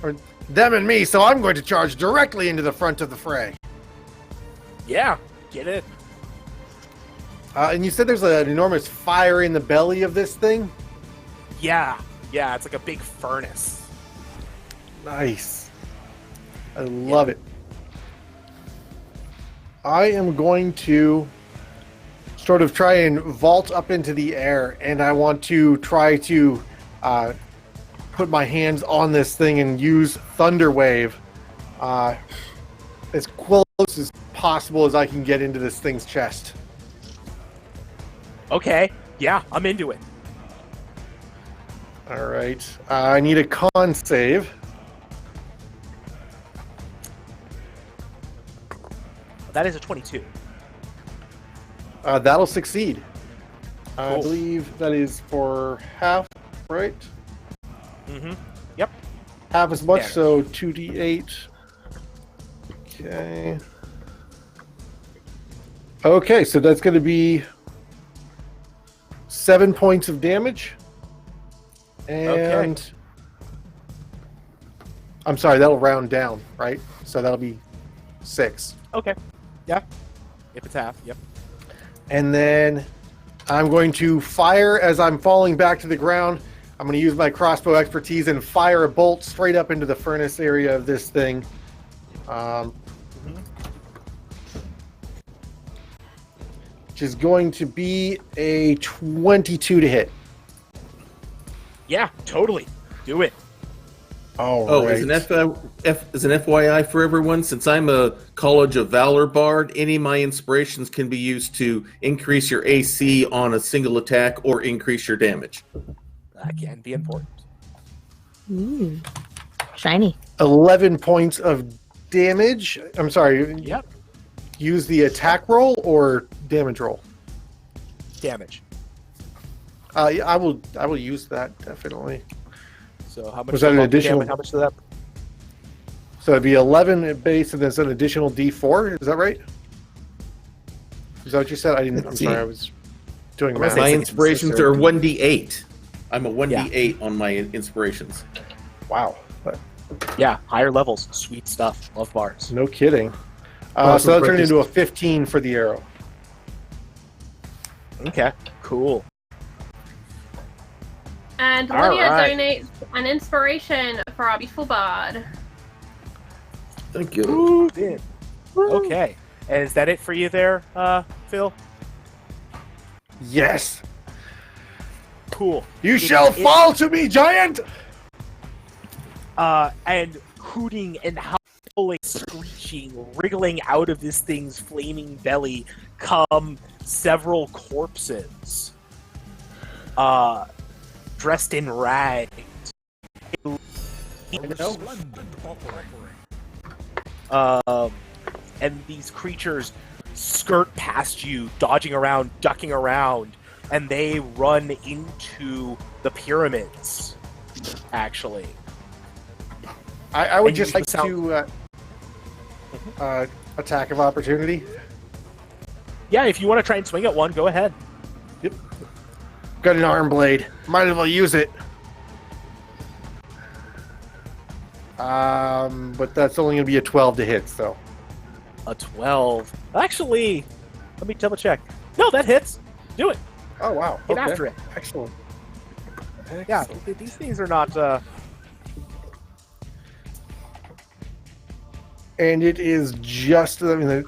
or them and me, so I'm going to charge directly into the front of the fray. Yeah, get it. And you said there's an enormous fire in the belly of this thing? Yeah, it's like a big furnace. Nice. I love it. I am going to sort of try and vault up into the air, and I want to try to put my hands on this thing and use Thunder Wave as close as possible as I can get into this thing's chest. Okay, yeah, I'm into it. All right. I need a con save. That is a 22. That'll succeed. I Cool. believe that is for half, right? Mm-hmm. Yep. Half as much, Damage. so 2d8. Okay. Okay, so that's going to be 7 points of damage. And Okay. I'm sorry, that'll round down, right? So that'll be 6. Okay. Yeah. If it's half, yep. And then I'm going to fire as I'm falling back to the ground. I'm going to use my crossbow expertise and fire a bolt straight up into the furnace area of this thing. Which is going to be a 22 to hit. Yeah, totally. Do it. Oh, as an FYI for everyone, since I'm a College of Valor bard, any of my inspirations can be used to increase your AC on a single attack or increase your damage. That can be important. Ooh. Shiny. 11 points of damage. I'm sorry. Yep. Use the attack roll or damage roll? Damage. Yeah, I will use that, definitely. So how much Was that an lump additional- damage? How much did that? So it'd be 11 at base, and then it's an additional D4. Is that right? Is that what you said? I'm Let's sorry, see. I was doing I'm gonna math. say My it's inspirations are 1d8. I'm a 1d8 Yeah. on my inspirations. Wow. Yeah, higher levels, sweet stuff. Love bars. No kidding. Well, So that turned breakfast. into a 15 for the arrow. Okay, cool. And All Lydia right. donates an inspiration for our beautiful bard. Thank you. Ooh, damn. Okay, and is that it for you there, Phil? Yes. Cool. You shall fall to me, giant! And hooting and howling, screeching, wriggling out of this thing's flaming belly come several corpses. Dressed in rags. And these creatures skirt past you, dodging around, ducking around, and they run into the pyramids, actually. I would And you just like sound- to attack of opportunity. Yeah, if you want to try and swing at one, go ahead. Yep. Got an arm blade. Might as well use it. But that's only going to be a 12 to hit, so. A 12. Actually, let me double check. No, that hits. Do it. Oh, wow. Get Okay. after it. Excellent. Yeah, these things are not... And it is just... I mean,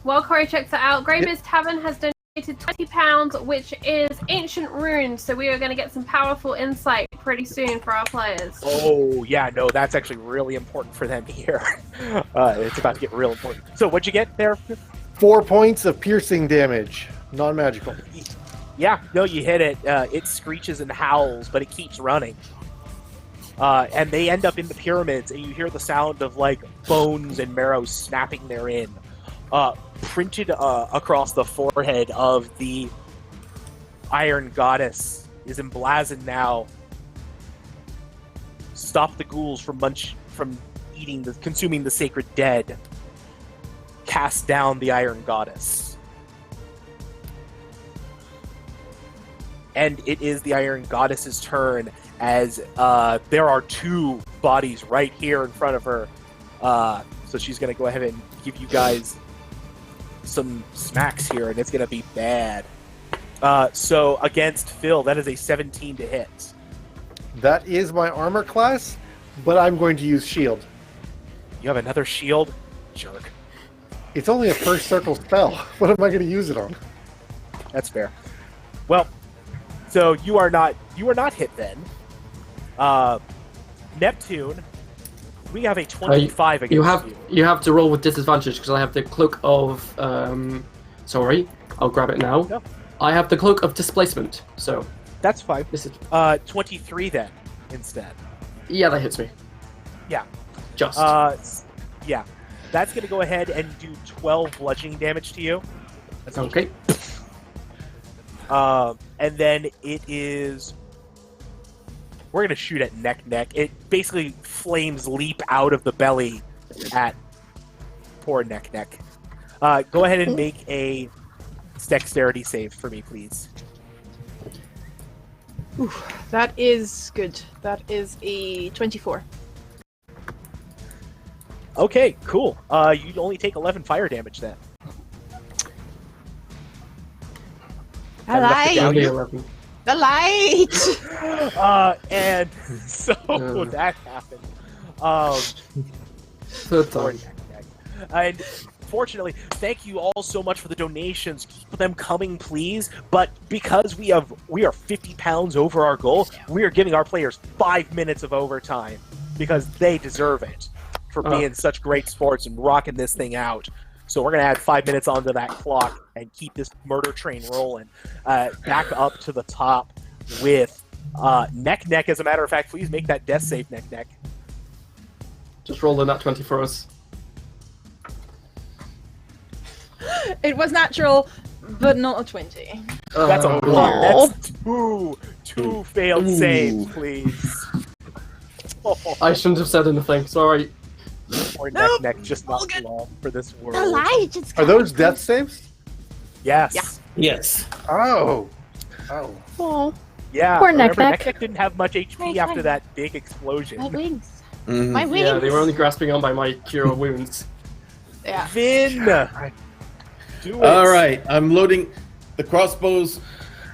While Corey checks it out, Greybeard's Tavern has donated £20, which is ancient runes, so we are going to get some powerful insight pretty soon for our players. Oh, yeah, no, that's actually really important for them here. It's about to get real important. So, what'd you get there? 4 points of piercing damage. Non-magical. Yeah, no, you hit it. It screeches and howls, but it keeps running. And they end up in the pyramids, and you hear the sound of, like, bones and marrow snapping therein. Printed across the forehead of the Iron Goddess is emblazoned now. Stop the ghouls from consuming the sacred dead. Cast down the Iron Goddess. And it is the Iron Goddess's turn as there are two bodies right here in front of her. So she's going to go ahead and give you guys some smacks here, and it's going to be bad. So against Phil, that is a 17 to hit. That is my armor class, but I'm going to use shield. You have another shield? Jerk. It's only a first circle spell. What am I going to use it on? That's fair. Well, so you are not hit then. Neptune, we have a 25 against you. You have to roll with disadvantage because I have the cloak of sorry, I'll grab it now. No. I have the cloak of displacement, so That's fine. this is 23 then, instead. yeah, that hits me. Yeah. Just Yeah. That's going to go ahead and do 12 bludgeoning damage to you. That's okay. And then it is... We're going to shoot at neck. It basically flames leap out of the belly at poor neck. Go ahead and make a dexterity save for me, please. Ooh, that is good. That is a 24. Okay, cool. You only take 11 fire damage then. The light! Only 11. The light! And so that happened. Third Poor time. neck. And fortunately, thank you all so much for the donations. Keep them coming, please. But because we are 50 pounds over our goal, we are giving our players 5 minutes of overtime because they deserve it for being such great sports and rocking this thing out. So we're going to add 5 minutes onto that clock and keep this murder train rolling. Back up to the top with neck. As a matter of fact, please make that death save, neck. Just roll in that 20 for us. It was natural. but not a 20. That's a Oh, one. no. That's two failed saves, please. I shouldn't have said anything. Sorry. Or Nope. neck just not long for this The world. light just Are those death saves? Yes. Yeah. Yes. Oh. Oh, Yeah. Poor remember, Neck-Neck. Neck didn't have much HP My after friend. that big explosion. my wings. Mhm. My wings. Yeah, they were only grasping on by my cure wounds. Yeah. Vin! Do it. All right, I'm loading. The crossbow's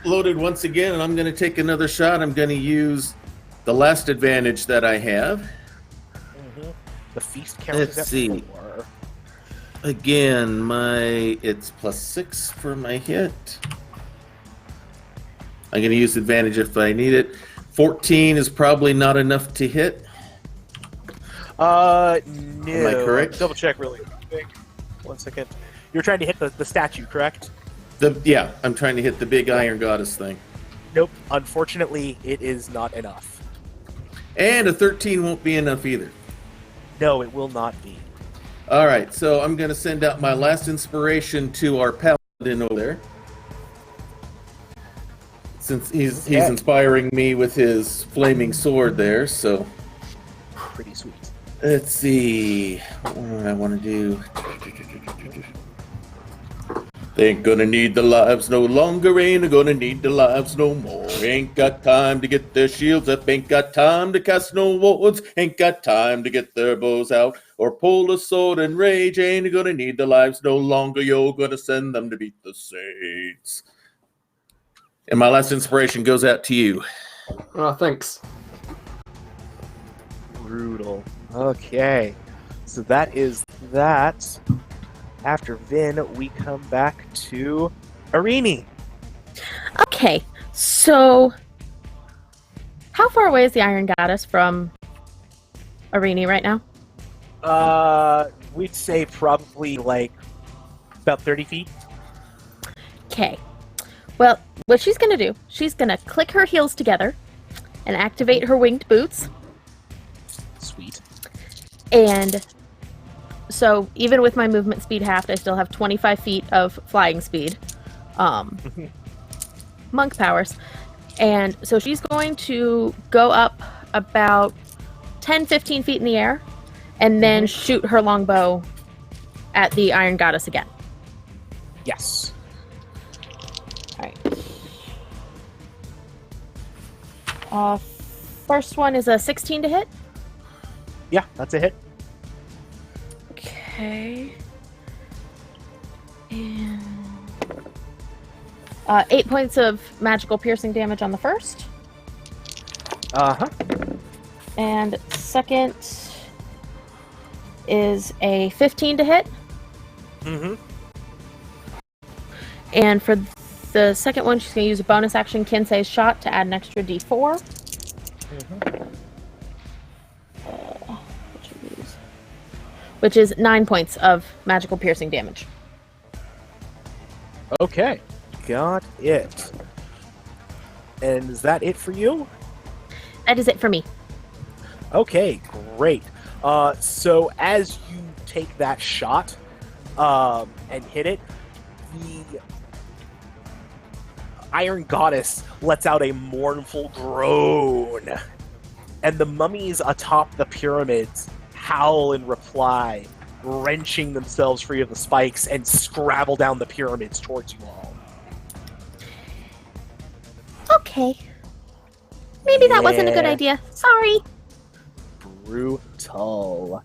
loaded once again, and I'm going to take another shot. I'm going to use the last advantage that I have. Mhm. The feast count Let's is at see. 4. Again, it's +6 for my hit. I'm going to use advantage if I need it. 14 is probably not enough to hit. No. Am I correct? Double check really quick. 1 second. You're trying to hit the statue, correct? Yeah, I'm trying to hit the big Iron Goddess thing. Nope. Unfortunately, it is not enough. And a 13 won't be enough either. No, it will not be. All right, so I'm going to send out my last inspiration to our paladin over there. Since he's inspiring me with his flaming sword there, so Pretty sweet. let's see. What do I want to do? They ain't gonna need the lives no longer, ain't gonna need the lives no more. Ain't got time to get their shields up, ain't got time to cast no wards, ain't got time to get their bows out, or pull a sword and rage, ain't gonna need the lives no longer, you're gonna send them to beat the saints. And my last inspiration goes out to you. Oh, thanks. Brutal. Okay. So that is that. After Vin, we come back to Arini. okay. So, how far away is the Iron Goddess from Arini right now? We'd say probably like about 30 feet. Okay. Well, what she's gonna do, she's gonna click her heels together and activate her winged boots. Sweet. And so, even with my movement speed halved, I still have 25 feet of flying speed. Monk powers. And so she's going to go up about 10-15 feet in the air and then shoot her longbow at the Iron Goddess again. Yes. Alright. First one is a 16 to hit. Yeah, that's a hit. Okay. And 8 points of magical piercing damage on the first. Uh-huh. And second is a 15 to hit. Mm-hmm. And for the second one, she's going to use a bonus action Kinsey's shot to add an extra d4. Which is 9 points of magical piercing damage. Okay. Got it. And is that it for you? That is it for me. Okay, great. So as you take that shot and hit it, the Iron Goddess lets out a mournful groan, and the mummies atop the pyramids howl in reply, wrenching themselves free of the spikes and scrabble down the pyramids towards you all. Okay. Maybe that wasn't a good Yeah. idea. Sorry. Brutal.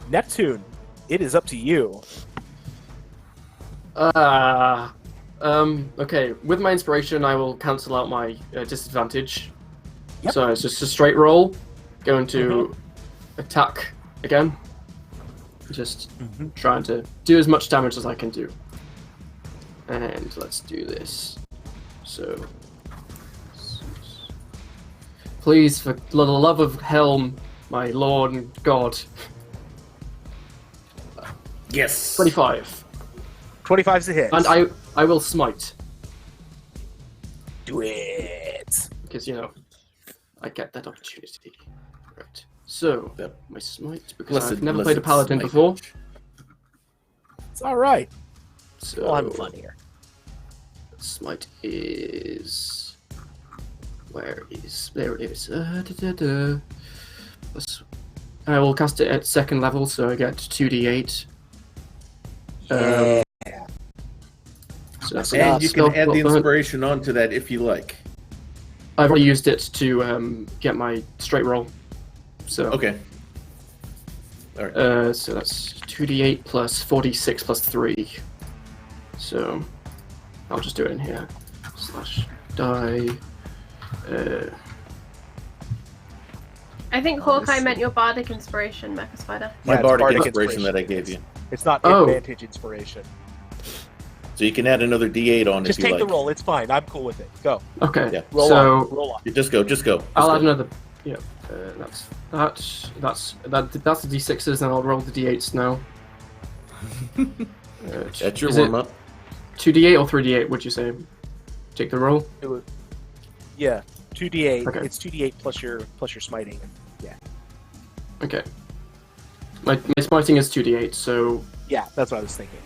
Neptune, it is up to you. Okay. With my inspiration, I will cancel out my disadvantage. Yep. So it's just a straight roll. Going to attack again. Just trying to do as much damage as I can do. And let's do this. So, please, for the love of Helm, my lord and god. Yes. 25. 25's a hit. And I will smite. Do it. Because, you know, I get that opportunity. Right. So, my smite, because I've never played a paladin before. It's all right. So We'll have fun here. Smite is there it is. I will cast it at second level, so I get 2d8. Yeah. So that's And you can spell add the slot. inspiration onto that if you like. I've already used it to get my straight roll. So Okay. All right. so that's 2d8 plus 46 plus 3. So I'll just do it in here. Slash die. I think Hawkeye meant your bardic inspiration, Mecha Spider. My it's bardic bardic inspiration that I gave you. It's not Oh. advantage inspiration. So you can add another D8 on Just if you take like. the roll. It's fine. I'm cool with it. Go. Okay. Yeah. Roll so on. Roll on. You just go. I'll add another. Yeah. That's the d6s, and I'll roll the d8s now. That's your is it warm up. 2d8 or 3d8? Would you say? Take the roll. Yeah. 2d8. Okay. It's 2d8 plus your smiting. Yeah. Okay. My smiting is 2d8, so Yeah, that's what I was thinking.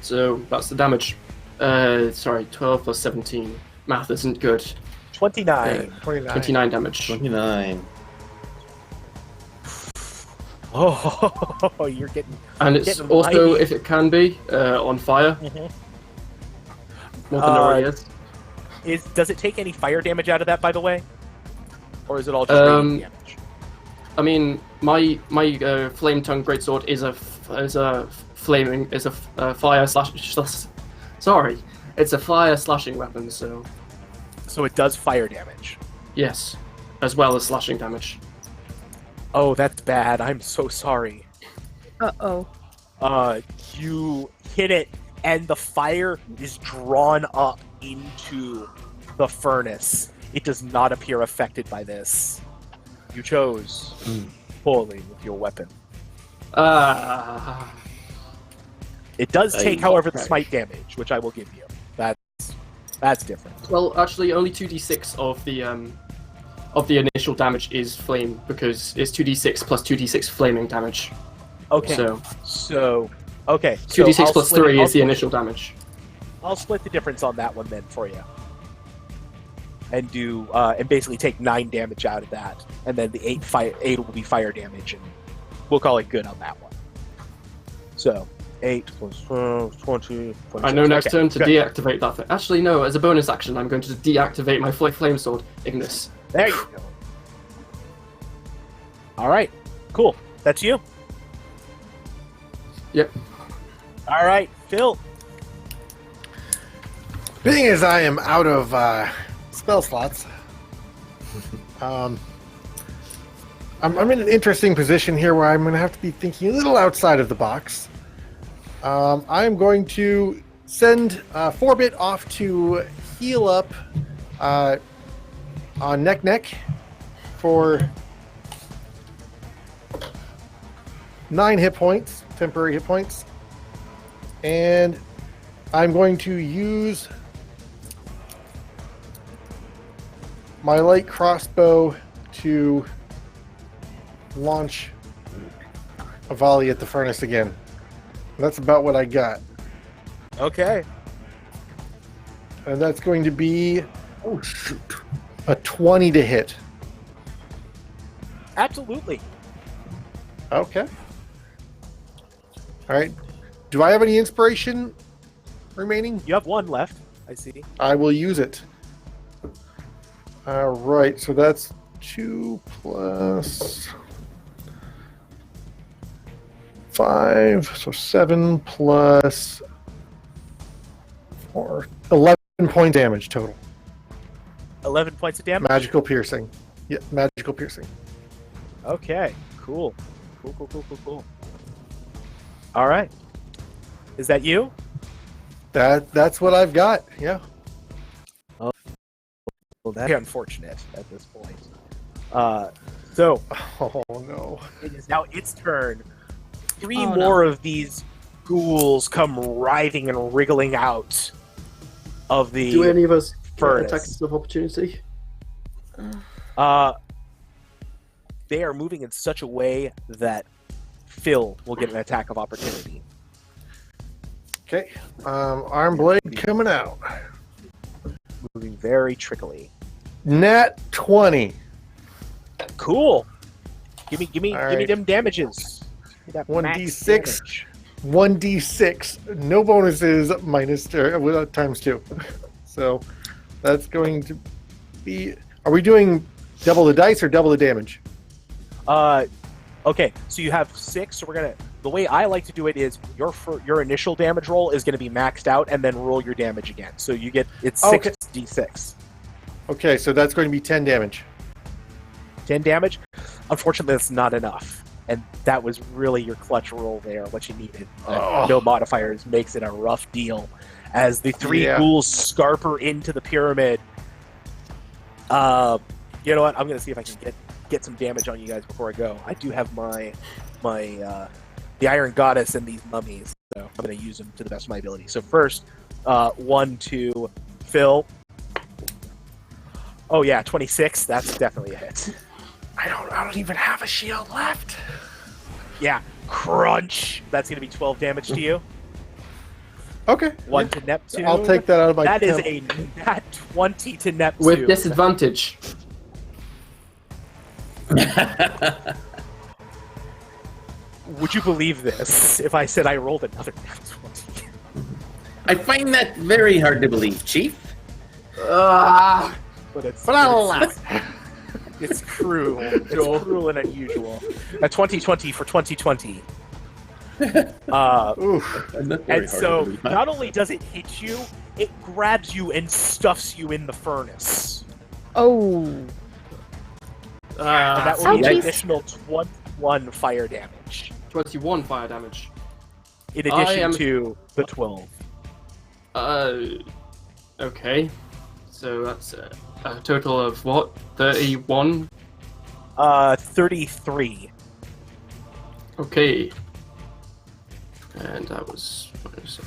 so that's the damage. Sorry, 12 plus 17. Math isn't good. 29. 29 damage. 29. Oh, you're getting. And it's Getting also, mighty. if it can be, on fire. More than it already is. Does it take any fire damage out of that, by the way, or is it all just radiant damage? I mean, my flame tongue greatsword is a fire slash. Sorry, it's a fire slashing weapon. So So it does fire damage. yes, as well as slashing damage. Oh, that's bad. I'm so sorry. Uh-oh. You hit it, and the fire is drawn up into the furnace. It does not appear affected by this. You chose poorly with your weapon. It does take, however, the smite damage, which I will give you. That's different. Well, actually, only 2d6 of the initial damage is flame, because it's 2d6 plus 2d6 flaming damage. Okay. So Okay. 2d6 so I'll plus split 3 it- is the initial damage. I'll split the difference on that one then for you, and do and basically take 9 damage out of that, and then the 8 will be fire damage, and we'll call it good on that one. So 8 plus 12, 20. I know next Okay, turn to good. deactivate that thing. Actually, no, as a bonus action, I'm going to deactivate my flame sword, Ignis. There you go. All right, cool. That's you. Yep. All right, Phil. Being as I am out of spell slots, I'm in an interesting position here where I'm going to have to be thinking a little outside of the box. I'm going to send 4-bit off to heal up on Neck for 9 hit points, temporary hit points. And I'm going to use my light crossbow to launch a volley at the furnace again. That's about what I got. Okay. And that's going to be a 20 to hit. Absolutely. Okay. All right. Do I have any inspiration remaining? You have 1 left. I see. I will use it. All right. So that's 2 plus 5. So 7 plus 4. 11 point damage total. 11 points of damage. Magical piercing. Yeah, magical piercing. Okay. Cool. Cool. All right. Is that you? That's what I've got. Yeah. Well, that's unfortunate at this point. So Oh no. it is now its turn. 3 Oh, more of these ghouls come writhing and wriggling out of the Do any of us get furnace. attacks of opportunity? they are moving in such a way that Phil will get an attack of opportunity. Okay. Arm blade coming out. Moving very trickily. Nat 20. Cool. Give me right. them damages. Give me that max 1d6. damage. 1d6. No bonuses minus times 2. So that's going to be. Are we doing double the dice or double the damage? Okay. So you have 6. So we're gonna. The way I like to do it is your initial damage roll is going to be maxed out, and then roll your damage again. So you get it's 6d6. Okay, so that's going to be 10 damage. 10 damage. Unfortunately, that's not enough. And that was really your clutch roll there, what you needed. No modifiers makes it a rough deal. As the 3 ghouls scarper into the pyramid. You know what? I'm going to see if I can get some damage on you guys before I go. I do have my the Iron Goddess and these mummies, so I'm going to use them to the best of my ability. So first, 1, 2, Phil. Oh yeah, 26. That's definitely a hit. I don't even have a shield left. Yeah, crunch. That's going to be 12 damage to you. Okay. 1 to Neptune. I'll take that out of my That is temp. a nat 20 to Neptune. With disadvantage. Would you believe this if I said I rolled another nat 20? I find that very hard to believe, Chief. But it's But it's cruel. It's cruel and unusual. A 2020 for 2020. And so, not only does it hit you, it grabs you and stuffs you in the furnace. Oh. And that will be an Ouchies. additional 21 fire damage. 21 fire damage. In addition to the 12. Okay. So that's a total of what? 31? 33. Okay. And that was...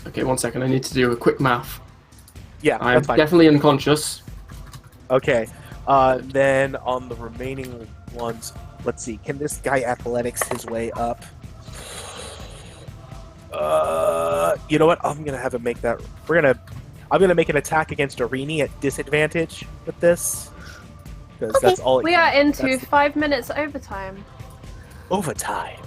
Okay, 1 second. I need to do a quick math. Yeah, I'm that's fine. definitely unconscious. Okay. Then on the remaining ones, let's see. Can this guy athletics his way up? You know what? I'm gonna have him make that. I'm gonna make an attack against Arini at disadvantage with this because that's all. We are into 5 minutes overtime. Overtime.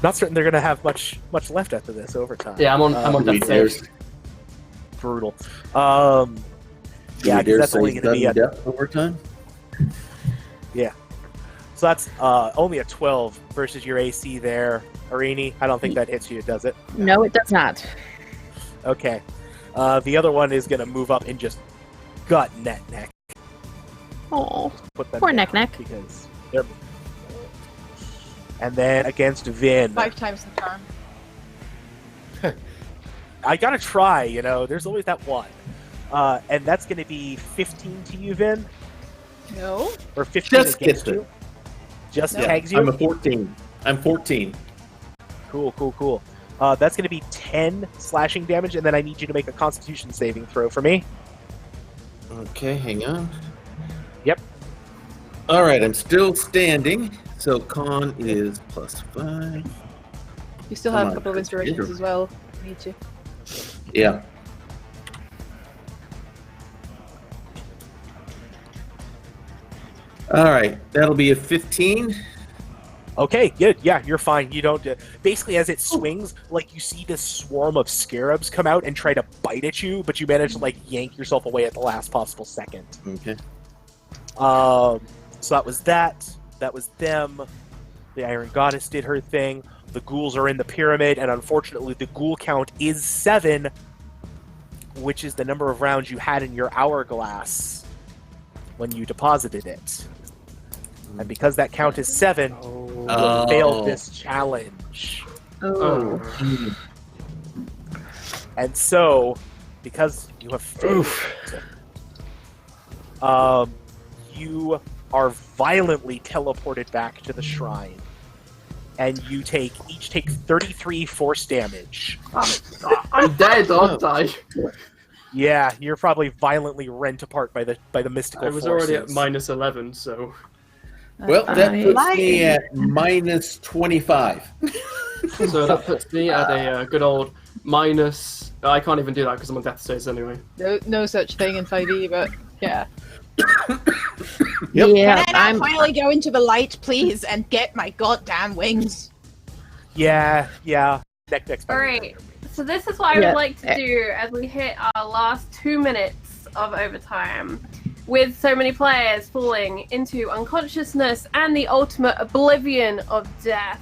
Not certain they're gonna have much left after this overtime. Yeah, I'm on death save. Brutal. Yeah, because that's only gonna be at overtime. Yeah. So that's only a 12 versus your AC there, Arini. I don't think that hits you, does it? No, it does not. Okay. The other one is going to move up and just gut neck. Oh, Put them poor down neck. because they're. And then against Vin. 5 times the charm. I gotta try, you know. There's always that one. And that's going to be 15 to you, Vin? No. Or 15 Just against gets it. you? Just Yeah, tags you? I'm a 14. I'm 14. Cool. That's going to be 10 slashing damage, and then I need you to make a Constitution saving throw for me. Okay, hang on. Yep. All right, I'm still standing. So con is +5. You still Come have on, a couple of inspirations as well. Need to. Yeah. All right, that'll be a 15. Okay, good. Yeah, you're fine. You don't. Basically, as it swings, like you see this swarm of scarabs come out and try to bite at you, but you manage to like yank yourself away at the last possible second. Okay. So that was that. That was them. The Iron Goddess did her thing. The ghouls are in the pyramid, and unfortunately, the ghoul count is 7, which is the number of rounds you had in your hourglass when you deposited it. And because that count is 7, you have failed this challenge. Oh. And so, because you have failed, you are violently teleported back to the shrine. And you each take 33 force damage. I'm dead, aren't I? Yeah, you're probably violently rent apart by the mystical I was forces. already at -11, so... Well, that puts me at minus 25. So that puts me at a good old minus. I can't even do that because I'm on death stays anyway. No such thing in 5e, but yeah. Yep. Yeah, Can I now finally go into the light, please, and get my goddamn wings? Yeah. Next. Alright, so this is what I would like to do as we hit our last 2 minutes of overtime. With so many players falling into unconsciousness and the ultimate oblivion of death,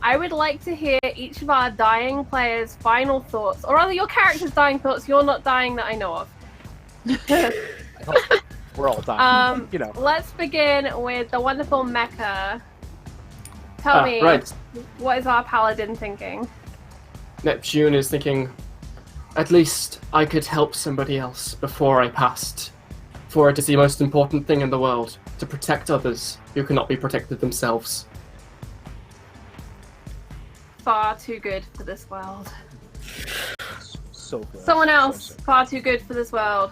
I would like to hear each of our dying players' final thoughts, or rather your character's dying thoughts. You're not dying that I know of. We're all dying. Let's begin with the wonderful Mecha. Tell me, right. what is our paladin thinking? Neptune is thinking, at least I could help somebody else before I passed. For it is the most important thing in the world, to protect others who cannot be protected themselves. Far too good for this world. So good. Someone else, far too good for this world.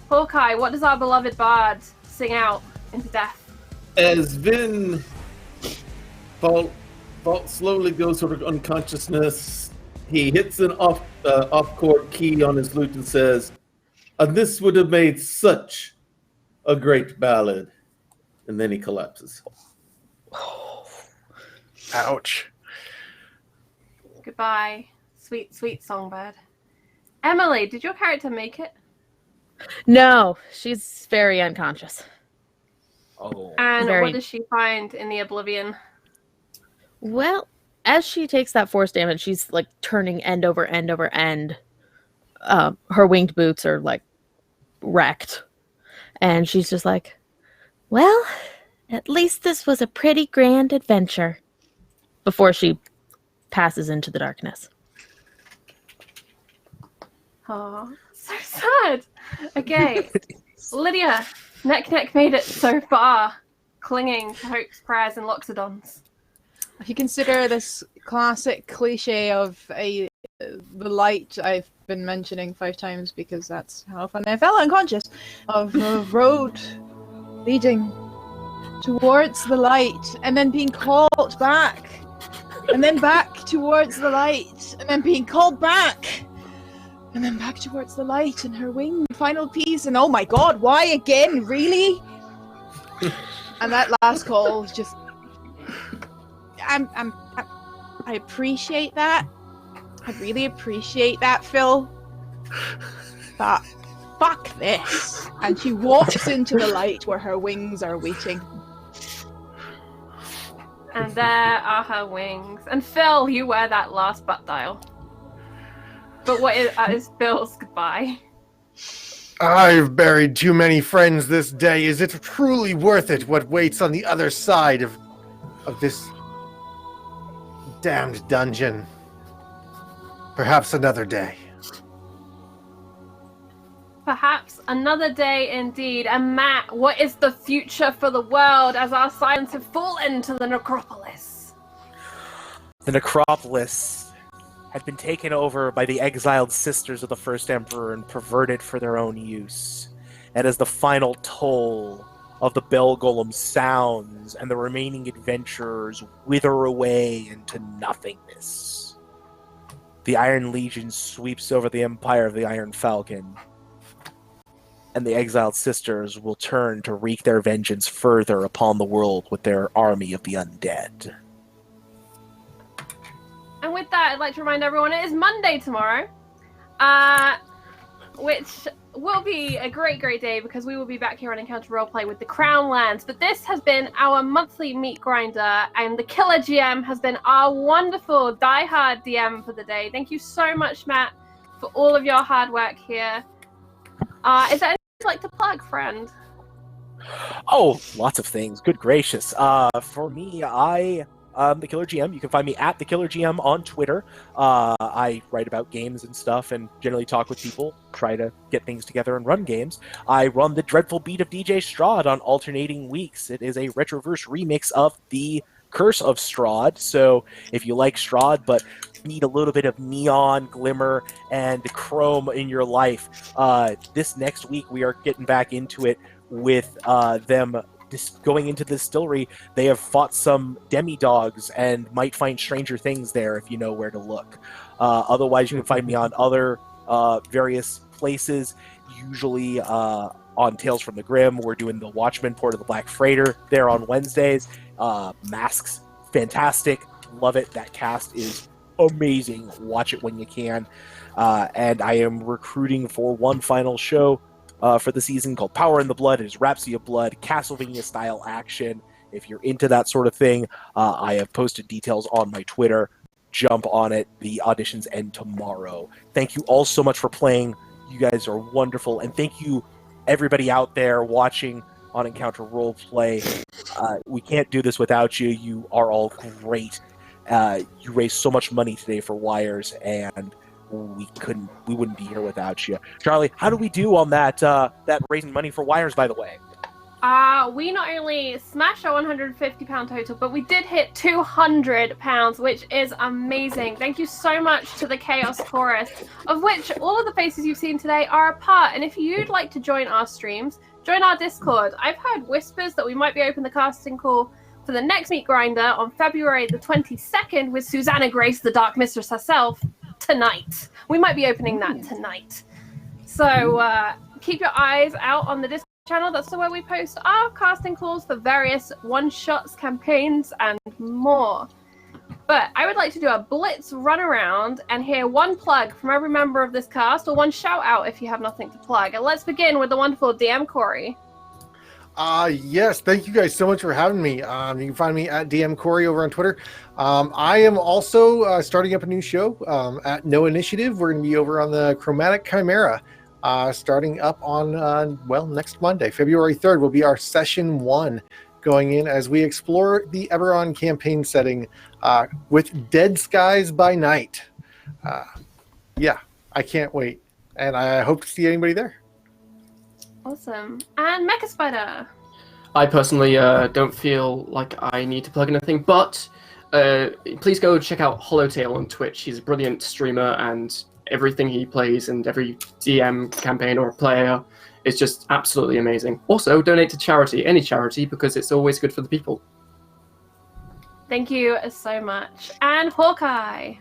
Hawkeye, what does our beloved bard sing out into death? As Vin slowly goes sort of unconsciousness, he hits an off-chord key on his lute and says, "And this would have made such a great ballad." And then he collapses. Ouch. Goodbye, sweet, sweet songbird. Emily, did your character make it? No, she's very unconscious. Oh. And Very. what does she find in the oblivion? Well, as she takes that force damage, she's like turning end over end over end. Her winged boots are like wrecked. And she's just like, well, at least this was a pretty grand adventure. Before she passes into the darkness. Oh, so sad. Okay, Lydia, Neck made it so far, clinging to hopes, prayers, and loxodons. If you consider this classic cliche of the light I've been mentioning 5 times because that's how often I fell unconscious, of a road leading towards the light and then being called back and then back towards the light and then being called back and then back towards the light and her wing final piece and oh my god, why again? Really? And that last call was just I appreciate that. I really appreciate that, Phil. But fuck this. And she walks into the light where her wings are waiting. And there are her wings. And Phil, you wear that last butt dial. But what is Phil's goodbye? I've buried too many friends this day. Is it truly worth it what waits on the other side of this damned dungeon? Perhaps another day. Perhaps another day indeed. And Matt, what is the future for the world as our silence have fallen to the necropolis? The necropolis had been taken over by the exiled sisters of the first emperor and perverted for their own use. And as the final toll of the bell golem sounds and the remaining adventurers wither away into nothingness, the Iron Legion sweeps over the empire of the Iron Falcon, and the exiled sisters will turn to wreak their vengeance further upon the world with their army of the undead. And with that, I'd like to remind everyone it is Monday tomorrow, which will be a great, great day because we will be back here on Encounter Roleplay with the Crown Lands. But this has been our monthly meat grinder, and the Killer GM has been our wonderful diehard DM for the day. Thank you so much, Matt, for all of your hard work here. Is there anything you'd like to plug, friend? Oh, lots of things. Good gracious. For me, the Killer GM. You can find me at the Killer GM on Twitter. I write about games and stuff and generally talk with people, try to get things together and run games. I run the Dreadful Beat of DJ Strahd on alternating weeks. It is a retroverse remix of the Curse of Strahd. So if you like Strahd but need a little bit of neon glimmer and chrome in your life, this next week we are getting back into it with them going into the distillery, they have fought some demi-dogs and might find stranger things there if you know where to look. Otherwise, you can find me on other various places, usually on Tales from the Grim. We're doing the Watchmen Port of the Black Freighter there on Wednesdays. Masks, fantastic. Love it. That cast is amazing. Watch it when you can. And I am recruiting for one final show for the season called Power in the Blood. It is Rhapsody of Blood, Castlevania-style action. If you're into that sort of thing, I have posted details on my Twitter. Jump on it. The auditions end tomorrow. Thank you all so much for playing. You guys are wonderful. And thank you, everybody out there watching on Encounter Roleplay. We can't do this without you. You are all great. You raised so much money today for Wires, and we wouldn't be here without you. Charlie, how do we do on that raising money for Wires, by the way? We not only smashed our £150 total, but we did hit £200, which is amazing. Thank you so much to the Chaos Chorus, of which all of the faces you've seen today are a part. And if you'd like to join our streams, join our Discord. I've heard whispers that we might be opening the casting call for the next Meatgrinder on February the 22nd with Susanna Grace, the Dark Mistress herself, tonight. We might be opening that tonight. So keep your eyes out on the Discord channel. That's where we post our casting calls for various one-shots, campaigns, and more. But I would like to do a blitz run around and hear one plug from every member of this cast, or one shout out if you have nothing to plug. And let's begin with the wonderful DM Corey. Yes, thank you guys so much for having me. You can find me at DM Corey over on Twitter. I am also starting up a new show at No Initiative. We're going to be over on the Chromatic Chimera. Starting up on, next Monday, February 3rd, will be our session 1 going in as we explore the Eberron campaign setting with Dead Skies by Night. Yeah, I can't wait. And I hope to see anybody there. Awesome. And Mecha Spider. I personally don't feel like I need to plug anything, but please go check out Hollowtail on Twitch. He's a brilliant streamer, and everything he plays and every DM campaign or player is just absolutely amazing. Also, donate to charity, any charity, because it's always good for the people. Thank you so much. And Hawkeye.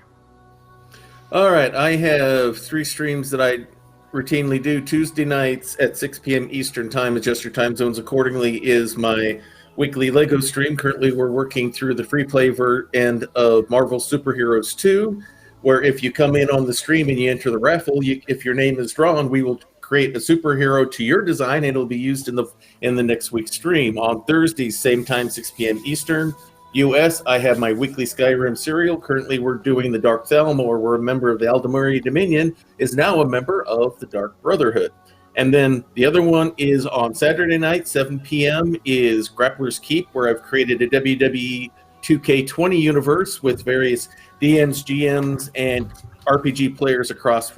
All right, I have 3 streams that I routinely do. Tuesday nights at 6 p.m. Eastern Time, adjust your time zones accordingly, is my weekly LEGO stream. Currently, we're working through the free play end of Marvel Superheroes 2, where if you come in on the stream and you enter the raffle, if your name is drawn, we will create a superhero to your design, and it'll be used in the next week's stream. On Thursdays, same time, 6 p.m. Eastern. US, I have my weekly Skyrim serial. Currently, we're doing the Dark Thalmor, where we're a member of the Aldemari Dominion, is now a member of the Dark Brotherhood. And then the other one is on Saturday night, 7 p.m., is Grappler's Keep, where I've created a WWE 2K20 universe with various DMs, GMs, and RPG players across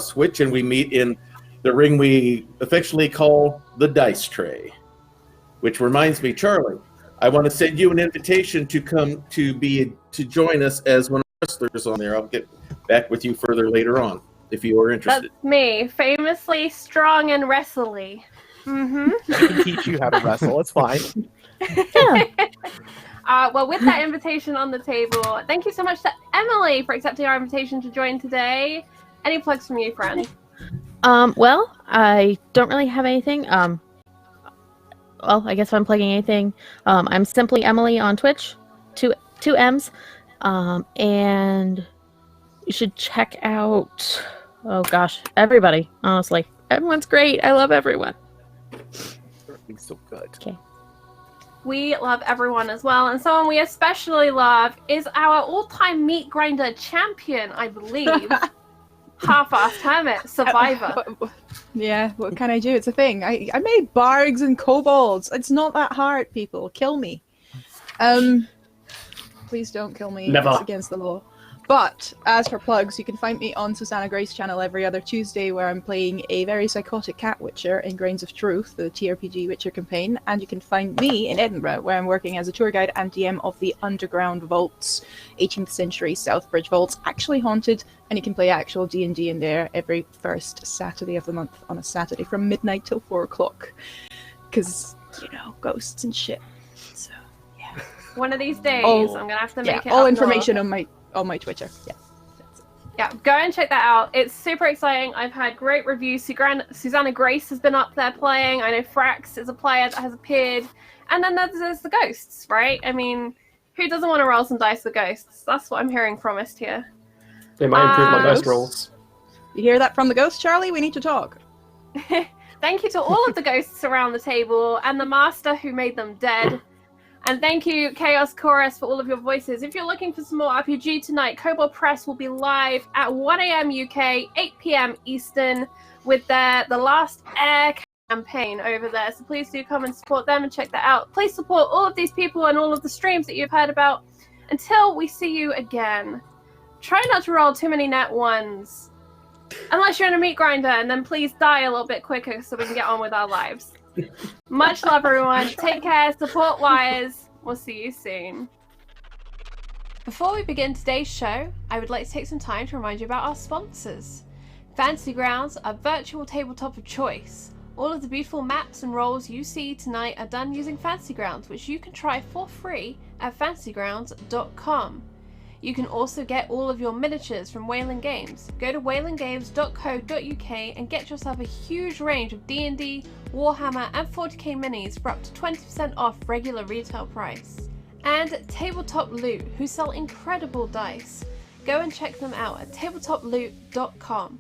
Switch, and we meet in the ring we affectionately call the Dice Tray. Which reminds me, Charlie, I want to send you an invitation to come to join us as one of the wrestlers on there. I'll get back with you further later on if you are interested. That's me, famously strong and wrestly. Mm-hmm. I can teach you how to wrestle. It's fine. Well, with that invitation on the table, thank you so much to Emily for accepting our invitation to join today. Any plugs from you, friend? Well, I don't really have anything. Well, I guess if I'm plugging anything, I'm simply Emily on Twitch, two M's, and you should check out. Oh gosh, everybody! Honestly, everyone's great. I love everyone. Everything's so good. Okay. We love everyone as well, and someone we especially love is our all-time Meatgrinder champion, I believe. Half-assed hermit survivor. Yeah, what can I do? It's a thing. I made bargs and kobolds. It's not that hard, people. Kill me. Please don't kill me. Never. It's against the law. But as for plugs, you can find me on Susanna Grace channel every other Tuesday, where I'm playing a very psychotic cat witcher in Grains of Truth, the TRPG Witcher campaign. And you can find me in Edinburgh, where I'm working as a tour guide and DM of the Underground Vaults, 18th century Southbridge Vaults, actually haunted. And you can play actual D&D in there every first Saturday of the month on a Saturday from midnight till 4 o'clock. Because ghosts and shit. So yeah. One of these days, Oh, I'm gonna have to yeah, make it. all up information more. on my Twitter. Yeah. Yeah, go and check that out. It's super exciting. I've had great reviews. Susanna Grace has been up there playing. I know Frax is a player that has appeared. And then there's the ghosts, right? I mean, who doesn't want to roll some dice with ghosts? That's what I'm hearing promised here. They might improve my dice rolls. You hear that from the ghost, Charlie? We need to talk. Thank you to all of the ghosts around the table and the master who made them dead. And thank you, Chaos Chorus, for all of your voices. If you're looking for some more RPG tonight, Kobold Press will be live at 1 a.m. UK, 8 p.m. Eastern, with the Last Air campaign over there. So please do come and support them and check that out. Please support all of these people and all of the streams that you've heard about. Until we see you again, try not to roll too many net ones. Unless you're in a meat grinder, and then please die a little bit quicker so we can get on with our lives. Much love, everyone. Take care. Support Wires. We'll see you soon. Before we begin today's show, I would like to take some time to remind you about our sponsors. Fantasy Grounds, our virtual tabletop of choice. All of the beautiful maps and rolls you see tonight are done using Fantasy Grounds, which you can try for free at fantasygrounds.com. You can also get all of your miniatures from Wayland Games. Go to waylandgames.co.uk and get yourself a huge range of D&D, Warhammer and 40k minis for up to 20% off regular retail price. And Tabletop Loot, who sell incredible dice. Go and check them out at tabletoploot.com.